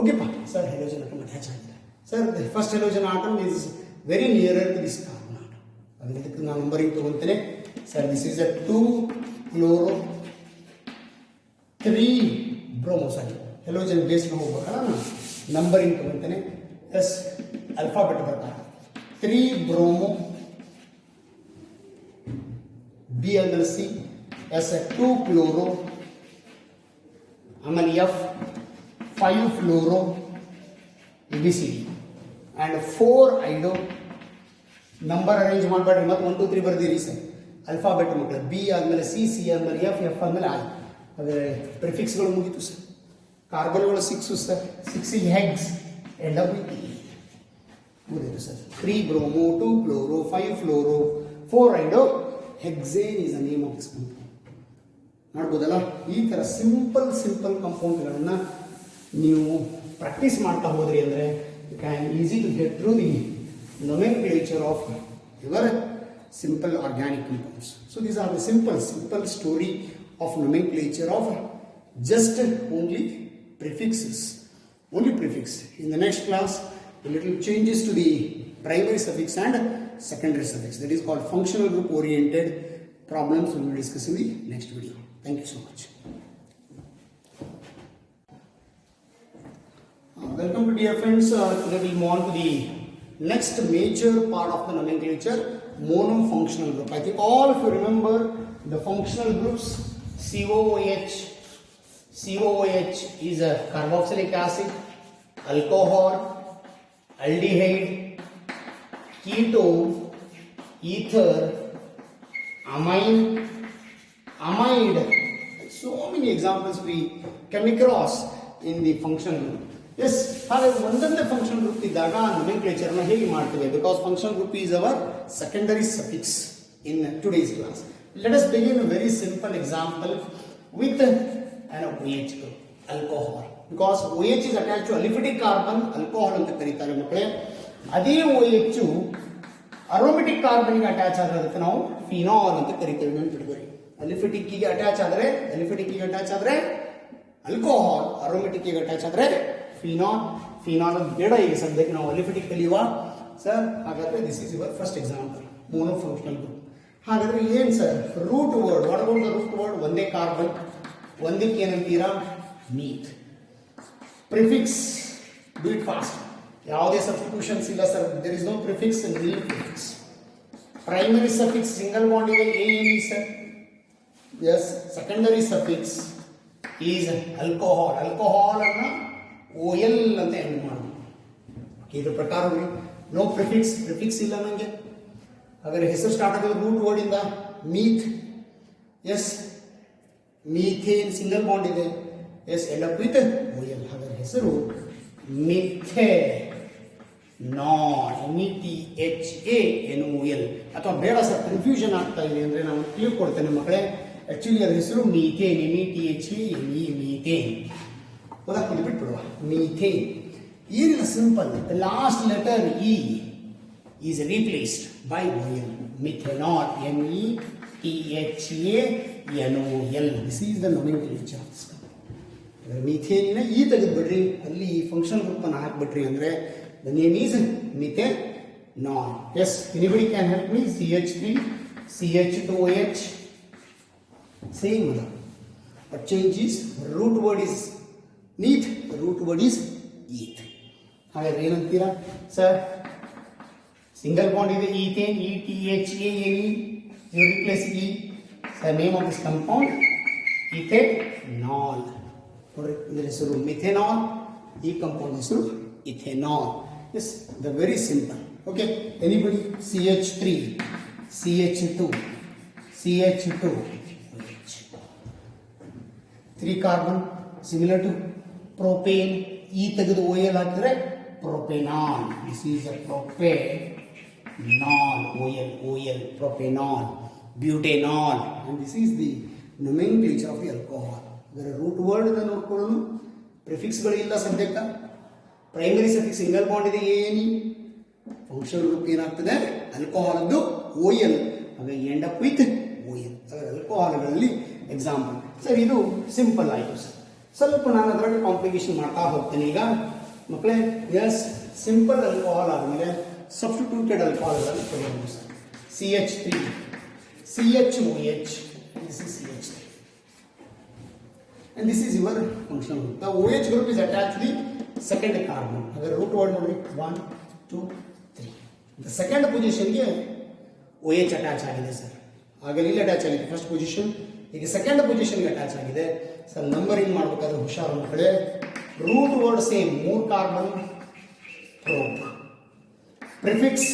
ಓಕೆಪ್ಪ ಸರ್, ಹ್ಯಾಲೋಜನ್ ಆಟಮ್ ಅಟ್ಯಾಚ್ ಆಗಿದೆ. Sir, the first halogen atom is very nearer to this carbon atom. ಅದಕ್ಕೆ ನಾನು numbering ತಗೊಂತೇನೆ. Sir, this is a 2 chloro 3 bromo. Sorry, halogen ಬೇಸ್ಗೆ ಹೋಗ್ಬೇಕಲ್ಲ, ನಾನು numbering ತಗೊಂತೇನೆ. ಎಸ್, ಅಲ್ಫಾಬೆಟ್ ಬರ್ತಾರೆ. 3 ಬ್ರೋಮೋ, ಬಿ ಅಂದ್ರೆ ಸಿ, ಎಸ್ 2 ಕ್ಲೋರೋ, ಆಮೇಲೆ F 5 fluoro, ABCD, and 4 iodo. Number arrange ಮಾಡಬೇಡ್ರಿ, ಮತ್ತೆ 1 2 3 ಬರ್ದಿರಿ ಸರ್. ಅಲ್ಫಾಬೆಟ್ ಮಕ್ಕಳು ಬಿ ಆದಮೇಲೆ ಸಿ, ಸಿ ಆದಮೇಲೆ ಎಫ್, ಎಫ್ ಆದಮೇಲೆ ಐ. ಆದರೆ ಪ್ರಿಫಿಕ್ಸ್ಗಳು ಮುಗೀತು ಸರ್. ಕಾರ್ಬನ್ಗಳು 6 sir. 6 hex end up with ಮುಗಿತು sir. 3 bromo, 2 chloro, 5 fluoro, 4 iodo. Hexane is the name of this compound. ಮಾಡ್ಬೋದಲ್ಲ? ಈ ಥರ ಸಿಂಪಲ್ ಕಂಪೌಂಡ್ಗಳನ್ನು ನೀವು ಪ್ರಾಕ್ಟೀಸ್ ಮಾಡ್ತಾ ಹೋದ್ರಿ ಅಂದರೆ you can easy to get through the nomenclature of your simple organic compounds. So these are the simple story of nomenclature of just only prefixes. Only prefix. In the next class, the little changes to the primary suffix and secondary suffix. That is called functional group oriented problems. We will discuss in the next video. Thank you so much. Welcome to dear friends. Today we move on to the next major part of the nomenclature, monofunctional group. I think all of you remember the functional groups. COOH. COOH is a carboxylic acid, alcohol, aldehyde, ketone, ether, amine, amide. So many examples we come across in the functional group. Yes, ಹಾಗಾಗಿ ಒಂದೊಂದೇ function group ಇದ್ದಾಗ nomenclature ಹೇಗೆ ಮಾಡ್ತೇವೆ? Because functional group is our secondary suffix in today's class. Let us begin a very simple example with an OH group, alcohol. Because OH is attached to aliphatic carbon, alcohol ಅಂತ ಕರೀತಾರೆ ಮಕ್ಕಳೇ. ಅದೇ OH aromatic ಕಾರ್ಬನ್ಗೆ attach ಆಗೋದಕ್ಕೆ ನಾವು phenol ಅಂತ ಕರಿತೇವೆ. ನೆನಪಿಟ್ಕೊಳ್ಳಿ, ಅಲಿಫೆಟಿಕ್ಕಿಗೆ ಅಟ್ಯಾಚ್ ಆದರೆ ಆಲ್ಕೋಹಾಲ್, ಅರೋಮೆಟಿಕ್ಕಿಗೆ ಅಟ್ಯಾಚ್ ಆದರೆ ಫಿನಾಲ್ ಬೇಡ. ಈಗ ಸದ್ಯಕ್ಕೆ ನಾವು ಅಲಿಫೆಟಿಕ್ ಕಲಿಯುವ ಸರ್. ಹಾಗಾದ್ರೆ this is your first example, monofunctional group. ಹಾಗಾದ್ರೆ ಏನು sir root word? What about the root word? ಒಂದೇ ಕಾರ್ಬನ್, ಒಂದಕ್ಕೆ ಏನಂತೀರಾ? Meth. Prefix, do it fast. ಯಾವುದೇ ಸಬ್ಸ್ಟಿಟ್ಯೂಷನ್ಸ್ ಇಲ್ಲ sir. There is no prefix, nil prefix. Primary suffix single bond ಇದೆ, ANE sir. Yes, secondary suffix is alcohol. Alcohol ಅನ್ನ OL ಅಂತ end ಮಾಡೋದು. ಇದ್ರ ಪ್ರಕಾರ ನೋ ಪ್ರಿಫಿಕ್ಸ್ ಇಲ್ಲ ನನಗೆ. ಹಾಗಾದ್ರೆ ಹೆಸರು ಸ್ಟಾರ್ಟ್ ಆಗೋದು ರೂಟ್ ವರ್ಡ್ ಇಂದ. Meth, yes, methane single bond ಇದೆ, yes, end up with OL. ಹಾಗಾದ್ರೆ ಹೆಸರು ಮಿಥೆ ನಾನ್, METHANOL. ಅಥವಾ ಬೇಡ ಸರ್ ಕನ್ಫ್ಯೂಷನ್ ಆಗ್ತಾ ಇದೆ ಅಂದರೆ ನಾನು ಕ್ಲಿಯರ್ ಕೊಡ್ತೇನೆ ಮಕ್ಕಳೇ. ಆಕ್ಚುಲಿ ಅದರ ಹೆಸರು ಮೀಥೇನ್, METHANE, ಮೀಥೇನ್. ಹೌದಾ, ಇದು ಬಿಟ್ಬಿಡುವ. ಮೀಥೇನ್ ಏನಿಲ್ಲ, simple. The last letter E is replaced by OL. Methanol, METHANOL. This is the nomenclature of this. ಮೀಥೇನಿನ ಇ ತೆಗೆದುಬಿಡ್ರಿ, ಅಲ್ಲಿ ಫಂಕ್ಷನ್ ಗ್ರೂಪ್ ಅನ್ನು ಹಾಕ್ಬಿಟ್ರಿ ಅಂದ್ರೆ the name is methanol. Yes, anybody can help me? CH3 CH2OH, same. But change is root word is neat, root word is eth. ಹಾಗಾದ್ರೆ ಏನಂತೀರಾ sir? Single bond ಇದೆ ethane, ETHANE, you replace E. The name of this compound ethanol. ನೋಡ್ರಿ, ಇದರ ಹೆಸರು methanol, ಈ compound ಹೆಸರು ethanol. Yes, the very simple. Okay, anybody? CH3 CH2 CH2OH, 3 carbon, similar to propane. ಈ ತೆಗೆದು OL ಹಾಕಿದ್ರೆ propanol. This is a propanol. OL propanol. Butanol. And this is the nomenclature of the alcohol. ಅದರ root word ಅನ್ನು ನೋಡ್ಕೊಳ್ಳೋಣ. ಪ್ರಿಫಿಕ್ಸ್ಗಳಿಲ್ಲ ಸದ್ಯಕ್ಕೆ. Primary suffix single bond ಇದೆ ANE. Function group ಏನಾಗ್ತದೆ? ಆಲ್ಕೋಹಾಲ್ ಅದು OL. ಹಾಗಾಗಿ ಎಂಡ್ ಅಪ್ ವಿತ್ OL. ಅದರ ಆಲ್ಕೋಹಾಲ್ಗಳಲ್ಲಿ ಎಕ್ಸಾಂಪಲ್. ಸರ್, ಇದು ಸಿಂಪಲ್ ಆಯಿತು ಸರ್. ಸ್ವಲ್ಪ ನಾನು ಅದರಲ್ಲಿ ಕಾಂಪ್ಲಿಕೇಶನ್ ಮಾಡ್ತಾ ಹೋಗ್ತೇನೆ ಈಗ ಮಕ್ಕಳೇ. ಎಸ್, ಸಿಂಪಲ್ ಆಲ್ಕೋಹಾಲ್ ಆದಮೇಲೆ ಸಬ್ಸ್ಟಿಟ್ಯೂಟೆಡ್ ಆಲ್ಕೋಹಾಲ್ಗಳನ್ನು ತಗೊಳ್ಬೋದು sir. CH3 CHOH, this is CH3, and this is your functional group. The OH group is attached to the second carbon. Agar root word nodi 1 2 3, the second position ge OH attach agide sir. Agale ಇಲ್ಲಿ attach ಆಗಿದೆ first position, ಈಗ second position ಗೆ attach ಆಗಿದೆ sir. Numbering ಮಾಡಬೇಕಾದ್ರೆ ಹುಷಾರು ಮಕ್ಕಳೇ. Root word same, 3 carbon, prop. Prefix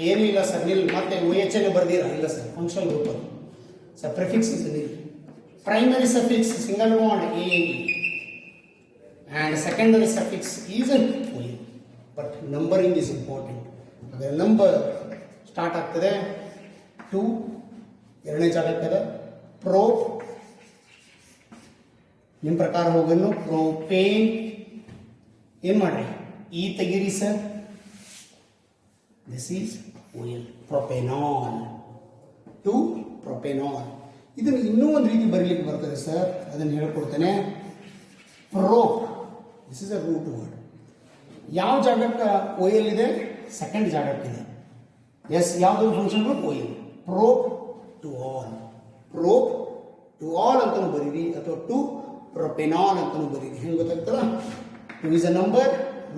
ಏನೂ ಇಲ್ಲ ಸರ್, ನಿಲ್. ಮತ್ತೆ OH ಅನ್ನು ಬರ್ದಿರಾ? ಇಲ್ಲ ಸರ್, ಫಂಕ್ಷನಲ್ ಗ್ರೂಪ್ ಅದು sir. Prefix is nil. Primary suffix single bond ANE and secondary suffix is OL. But numbering is important. ಅದರ ನಂಬರ್ ಸ್ಟಾರ್ಟ್ ಆಗ್ತದೆ 2, ಎರಡನೇ ಜಾಗಕ್ಕೆ ಪ್ರೋಪ್. ನಿಮ್ಮ ಪ್ರಕಾರ ಹೋಗನ್ನು ಪ್ರೋಪೇನ್. ಏನು ಮಾಡ್ರಿ? ಈ ತೆಗೀರಿ sir. This is OL, propanol. 2 propanol. ಇದನ್ನು ಇನ್ನೂ ಒಂದು ರೀತಿ ಬರೀಲಿಕ್ಕೆ ಬರ್ತದೆ ಸರ್, ಅದನ್ನು ಹೇಳ್ಕೊಡ್ತೇನೆ. Prop, this is a root word. ಯಾವ ಜಾಗಕ್ಕೆ OL ಇದೆ? ಸೆಕೆಂಡ್ ಜಾಗಕ್ಕಿದೆ. ಎಸ್, ಯಾವುದು function group? OL. Prop two ol. Prop two ol ಅಂತಲೂ ಬರೀರಿ, ಅಥವಾ ಟು ಪ್ರೊಪೆನಾಲ್ ಅಂತಲೂ ಬರೀರಿ. ಹೆಂಗೆ ಗೊತ್ತಾಗ್ತದ? 2 is a number,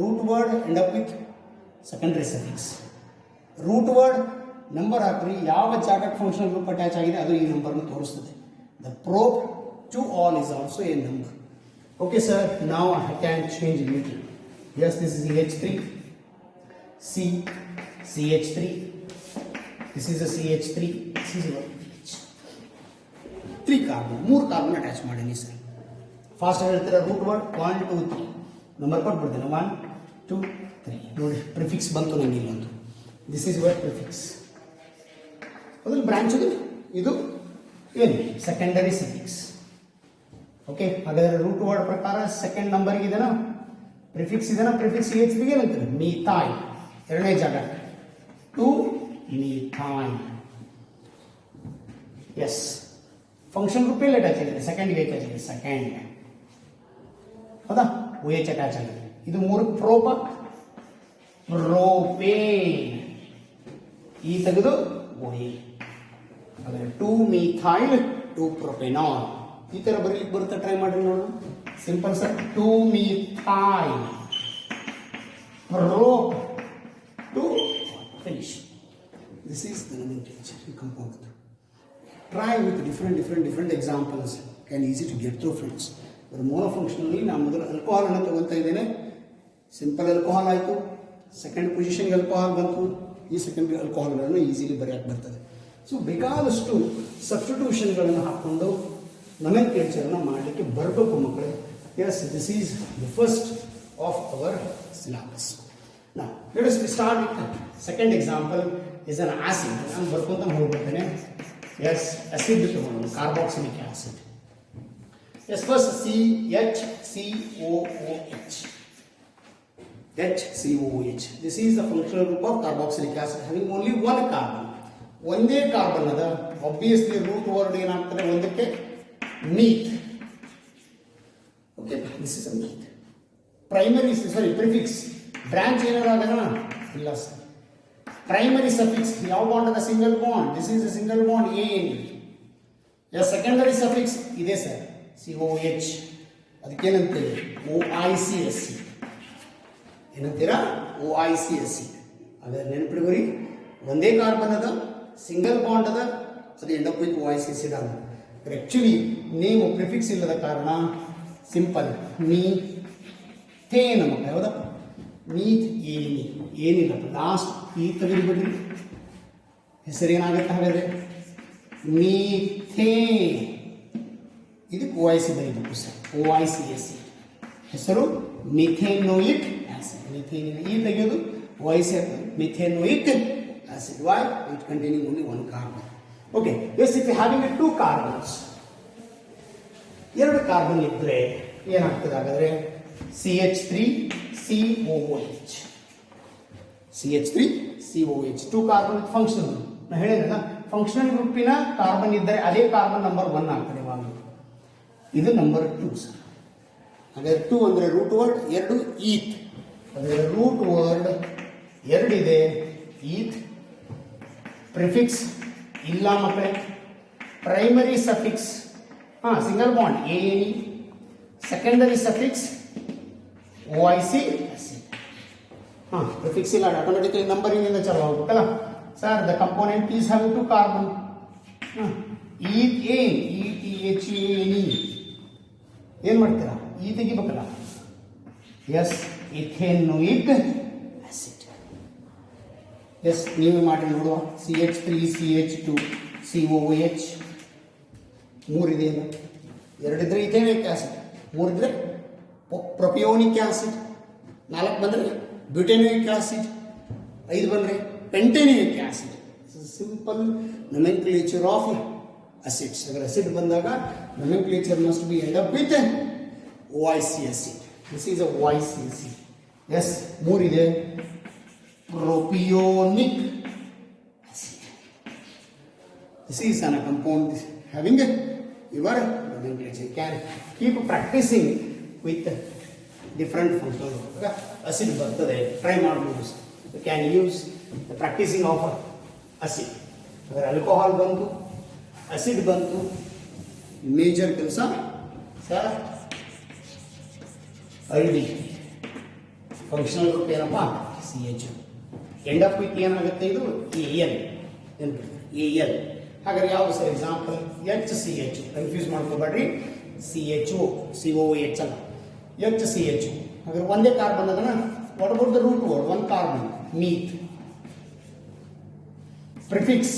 root word end up with secondary suffix. Root word number ಹಾಕ್ರಿ, ಯಾವ ಜಾಗಕ್ಕೆ ಫಂಕ್ಷನಲ್ ಗ್ರೂಪ್ ಅಟ್ಯಾಚ್ ಆಗಿದೆ ಅದು ಈ ನಂಬರ್ನ ತೋರಿಸ್ತದೆ. The prop two ol is also a number. Okay sir, now I can change a little. Yes, this is CH3, CH3, this is a CH3, this is your H. 3 carbon, 3 carbon attach ಮಾಡೀನಿ sir. Fast ಹೇಳ್ತೀರಾ? Root word 1 2 3 number ಕೊಟ್ಬಿಡ್ತೇನೆ. 1 2 3 ನೋಡಿ, prefix ಬಂತು ನನಗೆ ಇಲ್ಲೊಂದು. This is your prefix. ಅದ್ರಲ್ಲಿ branch ಇದು ಏನು? Secondary suffix. ಓಕೆ, ಹಾಗಾದ್ರೆ ರೂಟ್ ವರ್ಡ್ ಪ್ರಕಾರ ಸೆಕೆಂಡ್ ನಂಬರ್ ಇದೆನಾ? ಪ್ರಿಫಿಕ್ಸ್ ಇದೆನಾ? ಪ್ರಿಫಿಕ್ಸ್ CH3 ಗೆ ಏನಂತಾರೆ? ಮೀಥೈಲ್. ಎರಡನೇ ಜಾಗ 2 ಮೀಥೈಲ್. ಎಸ್, ಫಂಕ್ಷನ್ ಗ್ರೂಪ್ ಎಲ್ಲಿ ಅಟ್ಯಾಚ್ ಆಗಿದೆ? ಸೆಕೆಂಡ್ಗೆ ಅಟ್ಯಾಚ್ ಆಗಿದೆ. ಸೆಕೆಂಡ್, ಹೌದಾ? OH ಅಟ್ಯಾಚ್ ಆಗಿದೆ. ಇದು 3 ಪ್ರೋಪ, ಪ್ರೋಪೇನ್. ಈ ತೆಗೆದು OL. ಹಾಗಾದ್ರೆ 2 ಮೀಥೈಲ್ 2 ಪ್ರೊಪೆನಾಲ್. ಈ ತರ ಬರೀಲಿಕ್ಕೆ ಬರುತ್ತೆ, ಟ್ರೈ ಮಾಡಿ ನೋಡೋಣ. Simple sir. 2 methyl ಪ್ರೋಪ್ 2 finish. This is the nomenclature compound. Try with different examples. Can easy to get through, friends. But ಮೋನೋಫಂಕ್ಷನಲ್ಲಿ ನಾನು ಮೊದಲು ಆಲ್ಕೋಹಾಲ್ ಅನ್ನು ತಗೊಳ್ತಾ ಇದ್ದೇನೆ. ಸಿಂಪಲ್ ಆಲ್ಕೋಹಾಲ್ ಆಯಿತು, ಸೆಕೆಂಡ್ ಪೊಸಿಷನ್ಗೆ ಆಲ್ಕೋಹಾಲ್ ಬಂತು. ಈ ಸೆಕೆಂಡ್ ಆಲ್ಕೋಹಾಲ್ಗಳನ್ನು ಈಸಿಲಿ ಬರೆಯಕ್ಕೆ ಬರ್ತದೆ. ಸೊ ಬೇಕಾದಷ್ಟು ಸಬ್ಸ್ಟಿಟ್ಯೂಷನ್ಗಳನ್ನು ಹಾಕ್ಕೊಂಡು nomenclature ಮಾಡಲಿಕ್ಕೆ ಬರಬೇಕು ಮಕ್ಕಳೇ. Yes, this is the first of our syllabus. ನಾವು let us start with second example is an acid. ನಾನು ಬರ್ಕೊಂತ ಹೋಗ್ಬಿಡ್ತೇನೆ. Yes, acid ತಗೊಳ್ಳೋಣ, carboxylic acid. Yes, first CHCOOH. HCOOH. This is the functional group of carboxylic acid having only one carbon. ಒಂದೇ carbon ಅದ. Obviously root word ಏನಾಗ್ತದೆ ಒಂದಕ್ಕೆ meth. Okay, this is a meth. Primary, sorry, prefix. Branch ಏನಾರ ಆಗಲ್ಲ? ಇಲ್ಲ sir. Primary suffix, ಯಾವ bond ಅದ? Single bond. This is a single bond AN. Yeah, secondary suffix ಇದೆ ಸರ್, COH. ಅದಕ್ಕೇನಂತೀವಿ? OICSC. ಏನಂತೀರಾ? OICSC. ಅದರ ನೆನಪಿಡ್ರಿ, ಒಂದೇ ಕಾರ್ಬನ್ ಅದ, ಸಿಂಗಲ್ ಬಾಂಡ್ ಅದ, ಅದು ಎಂಡ್ ಅಪ್ ವಿತ್ OICSC ಅದ. ಆಕ್ಚುಲಿ ನೇಮ್ ಪ್ರಿಫಿಕ್ಸ್ ಇಲ್ಲದ ಕಾರಣ ಸಿಂಪಲ್ ಮೀಥೇನ್ ಮಕ್ಕಳ. ಯಾವ್ದಪ್ಪ? ಮೀಥ್ ಏನಿ. ಏನಿಲ್ಲಪ್ಪ, ಲಾಸ್ಟ್ ಈ ತೆಗೆದುಬಿಡ್ರಿ, ಹೆಸರೇನಾಗುತ್ತೆ ಹಾಗಾದ್ರೆ? ಮೀಥೇನ್. ಇದಕ್ಕೆ OIC ಬರೀಬೇಕು ಸರ್, OICSC. ಹೆಸರು ಮಿಥೇನೋಯಿಕ್ ಆಸಿಡ್. ಮಿಥೇನಿನ ಈ ತೆಗೆಯೋದು OIC, methanoic acid. Why? It containing only one carbon. Okay, yes if having two carbons, ಎರಡು ಕಾರ್ಬನ್ ಇದ್ರೆ ಏನಾಗ್ತದೆ ಹಾಗಾದ್ರೆ? CH3COOH. CH3COOH. Two carbon functional. ನಾನು ಹೇಳಿದ್ರಲ್ಲ, ಫಂಕ್ಷನಲ್ ಗ್ರೂಪಿನ ಕಾರ್ಬನ್ ಇದ್ದರೆ ಅದೇ ಕಾರ್ಬನ್ ನಂಬರ್ 1 ಆಗ್ತದೆ ಇವಾಗ. ಇದು ನಂಬರ್ 2 ಸರ್. ಹಾಗಾದ್ರೆ 2 ಅಂದ್ರೆ ರೂಟ್ ವರ್ಡ್ 2 ಈತ್. ಅದರ ರೂಟ್ ವರ್ಡ್ 2 ಇದೆ, ಈತ್. ಪ್ರಿಫಿಕ್ಸ್ ಇಲ್ಲ ಮಕ್ಕಳೇ. Primary suffix single bond ANE. Secondary suffix OIC. Prefix ಇಲ್ಲ, ಆಟೋಮೆಟಿಕಲಿ ನಂಬರಿಂಗ್ ಇಂದ ಚಲೋ ಹೋಗ್ಬೇಕಲ್ಲ sir. The component is having two carbon. ETHANE. ಏನ್ ಮಾಡ್ತೀರಾ? ಈ ತೆಗಿಬೇಕಲ್ಲ. Yes, ethanoic acid. ಎಸ್, ನೀವೇ ಮಾಡಿ ನೋಡುವ. CH3CH2COOH. 3 ಇದೆ, 2 ಇದ್ರೆ ಇಥೇನೋಯಿಕ್ ಆಸಿಡ್, 3 ಇದ್ರೆ ಪ್ರೊಪಿಯೋನಿಕ್ ಆಸಿಡ್, 4 ಬಂದ್ರೆ ಬ್ಯೂಟೇನೋಯಿಕ್ ಆಸಿಡ್, 5 ಬಂದ್ರೆ ಪೆಂಟೇನೋಯಿಕ್ ಆಸಿಡ್. ಸಿಂಪಲ್ nomenclature ಆಫ್ acids. ಅगर acid ಬಂದಾಗ nomenclature must be end up with OIC acid. This is a OIC acid. Yes, 3 ಇದೆ. Propionic acid. This is a compound having your nomenclature. You can keep practicing with different functional acid ಬರ್ತದೆ, try ಮಾಡಬಹುದು. You can use the practicing of acid. ಅगर alcohol ಬಂತು, acid ಬಂತು, major ಕೆಲಸ sir ಐಡಿ. Functional group ಏನಪ್ಪ? CH. End up with ಏನಾಗುತ್ತೆ? ಇದು AL. AL. ಹಾಗಾದ್ರೆ ಯಾವುದು ಸರ್ ಎಕ್ಸಾಂಪಲ್? HCH. ಕನ್ಫ್ಯೂಸ್ ಮಾಡ್ಕೋಬೇಡ್ರಿ, CHO COOH ಅಲ್ಲ, HCH. ಹಾಗಾದ್ರೆ ಒಂದೇ ಕಾರ್ಬನ್ ಅದನ್ನ. What about the root word? 1 carbon, meth. Prefix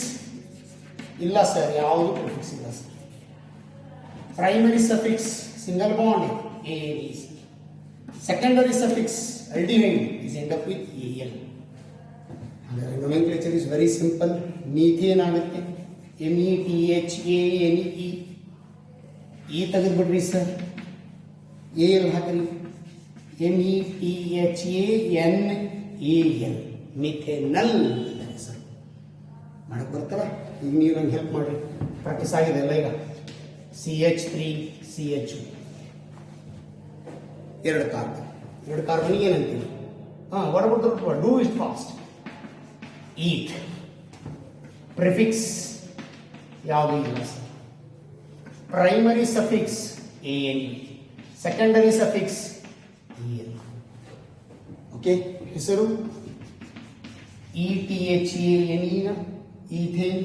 ಇಲ್ಲ ಸರ್, ಯಾವುದು ಪ್ರಿಫಿಕ್ಸ್ ಇಲ್ಲ sir. Primary suffix single bond ANE. Secondary suffix aldehyde is end up with AL. nomenclature is very simple. Methane ಆಗುತ್ತೆ, METHANE. ಈ ತೆಗೆದ್ಬಿಡ್ರಿ sir, AL ಹಾಕ್ರಿ, METHANAL. ಮಿಥೇನಲ್ sir. ಮಾಡಕ್ಕೆ ಬರ್ತಲ್ಲ? ಈಗ ನೀವು ನಂಗೆ ಹೆಲ್ಪ್ ಮಾಡಿರಿ, ಪ್ರಾಕ್ಟೀಸ್ ಆಗಿದೆ ಎಲ್ಲ. ಈಗ CH3CH, 2 ಕಾರ್ಬನ್. 2 ಕಾರ್ಬನ್ ಏನಂತೀವಿ? What about the root word? Do it fast. Eth. Prefix ಯಾವುದು ಇಲ್ಲ sir. Primary suffix ANE. Secondary suffix EL. Okay, ಹೆಸರು ETHANE. ಈಥೇನ್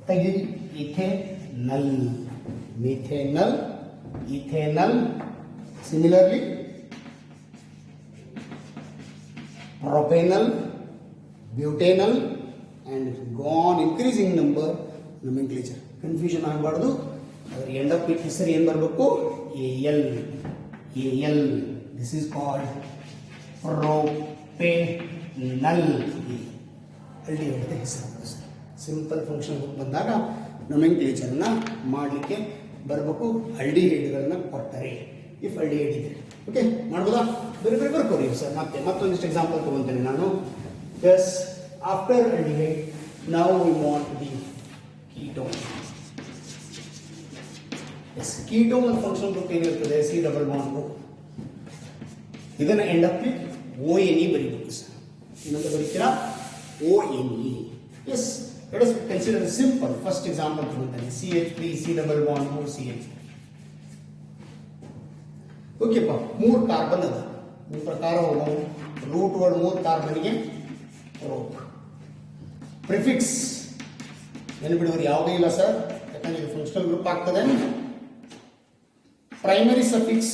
ತೆಗೀರಿ, ethanal. Methanal, ethanal. Similarly propanol, butanol, and gone increasing number nomenclature. Confusion ಆಗಬಾರ್ದು. ಅದರ end up with ಹೆಸರು ಏನು ಬರಬೇಕು? AL. AL. This is called propanol. ಅಲ್ಲಿ ಹೆಸರು simple function group ಬಂದಾಗ ನೊಮೆನ್ಕ್ಲೇಚರ್ನ ಮಾಡಲಿಕ್ಕೆ ಬರಬೇಕು. ಆಲ್ಡಿಹೈಡ್ಗಳನ್ನ ಕೊಟ್ಟರೆ ಇಫ್ ಆಲ್ಡಿಹೈಡ್ ಇದೆ. ಓಕೆ, ಮಾಡ್ಬೋದಾ? ಬೇರೆ ಬೇರೆ ಬರ್ಕೋರಿ ಸರ್. ಮತ್ತೊಂದಿಷ್ಟು ಎಕ್ಸಾಂಪಲ್ ತಗೊಂತೇನೆ ನಾನು. ಎಸ್, ಆಫ್ಟರ್ ಆಲ್ಡಿಹೈಡ್ ನಾವು we want the ketone. Yes, ketone function group ಏನಿರ್ತದೆ? C double bond group. ಇದನ್ನ ಎಂಡ್ ಅಪ್ ONE ಬರೀಬೇಕು ಸರ್. ಇನ್ನೊಂದು ಬರೀತೀರಾ? ONE. Yes, let us consider simple. First example ತಗೊಂತಾನೆ. CH3 C double bond 4 CH. Okay ಪಾ, 3 carbon ಅದ. ಈ ಪ್ರಕಾರ ಹೋಗೋಣ. ರೂಟ್ ವರ್ಡ್ 3 ಕಾರ್ಬನ್ಗೆ ರೋಪ್. ಪ್ರಿಫಿಕ್ಸ್ ನೆನಪಿಡುವರು ಯಾವುದೇ ಇಲ್ಲ ಸರ್, ಯಾಕಂದ್ರೆ ಇದು ಫಂಕ್ಷನಲ್ ಗ್ರೂಪ್ ಆಗ್ತದೆ. Primary suffix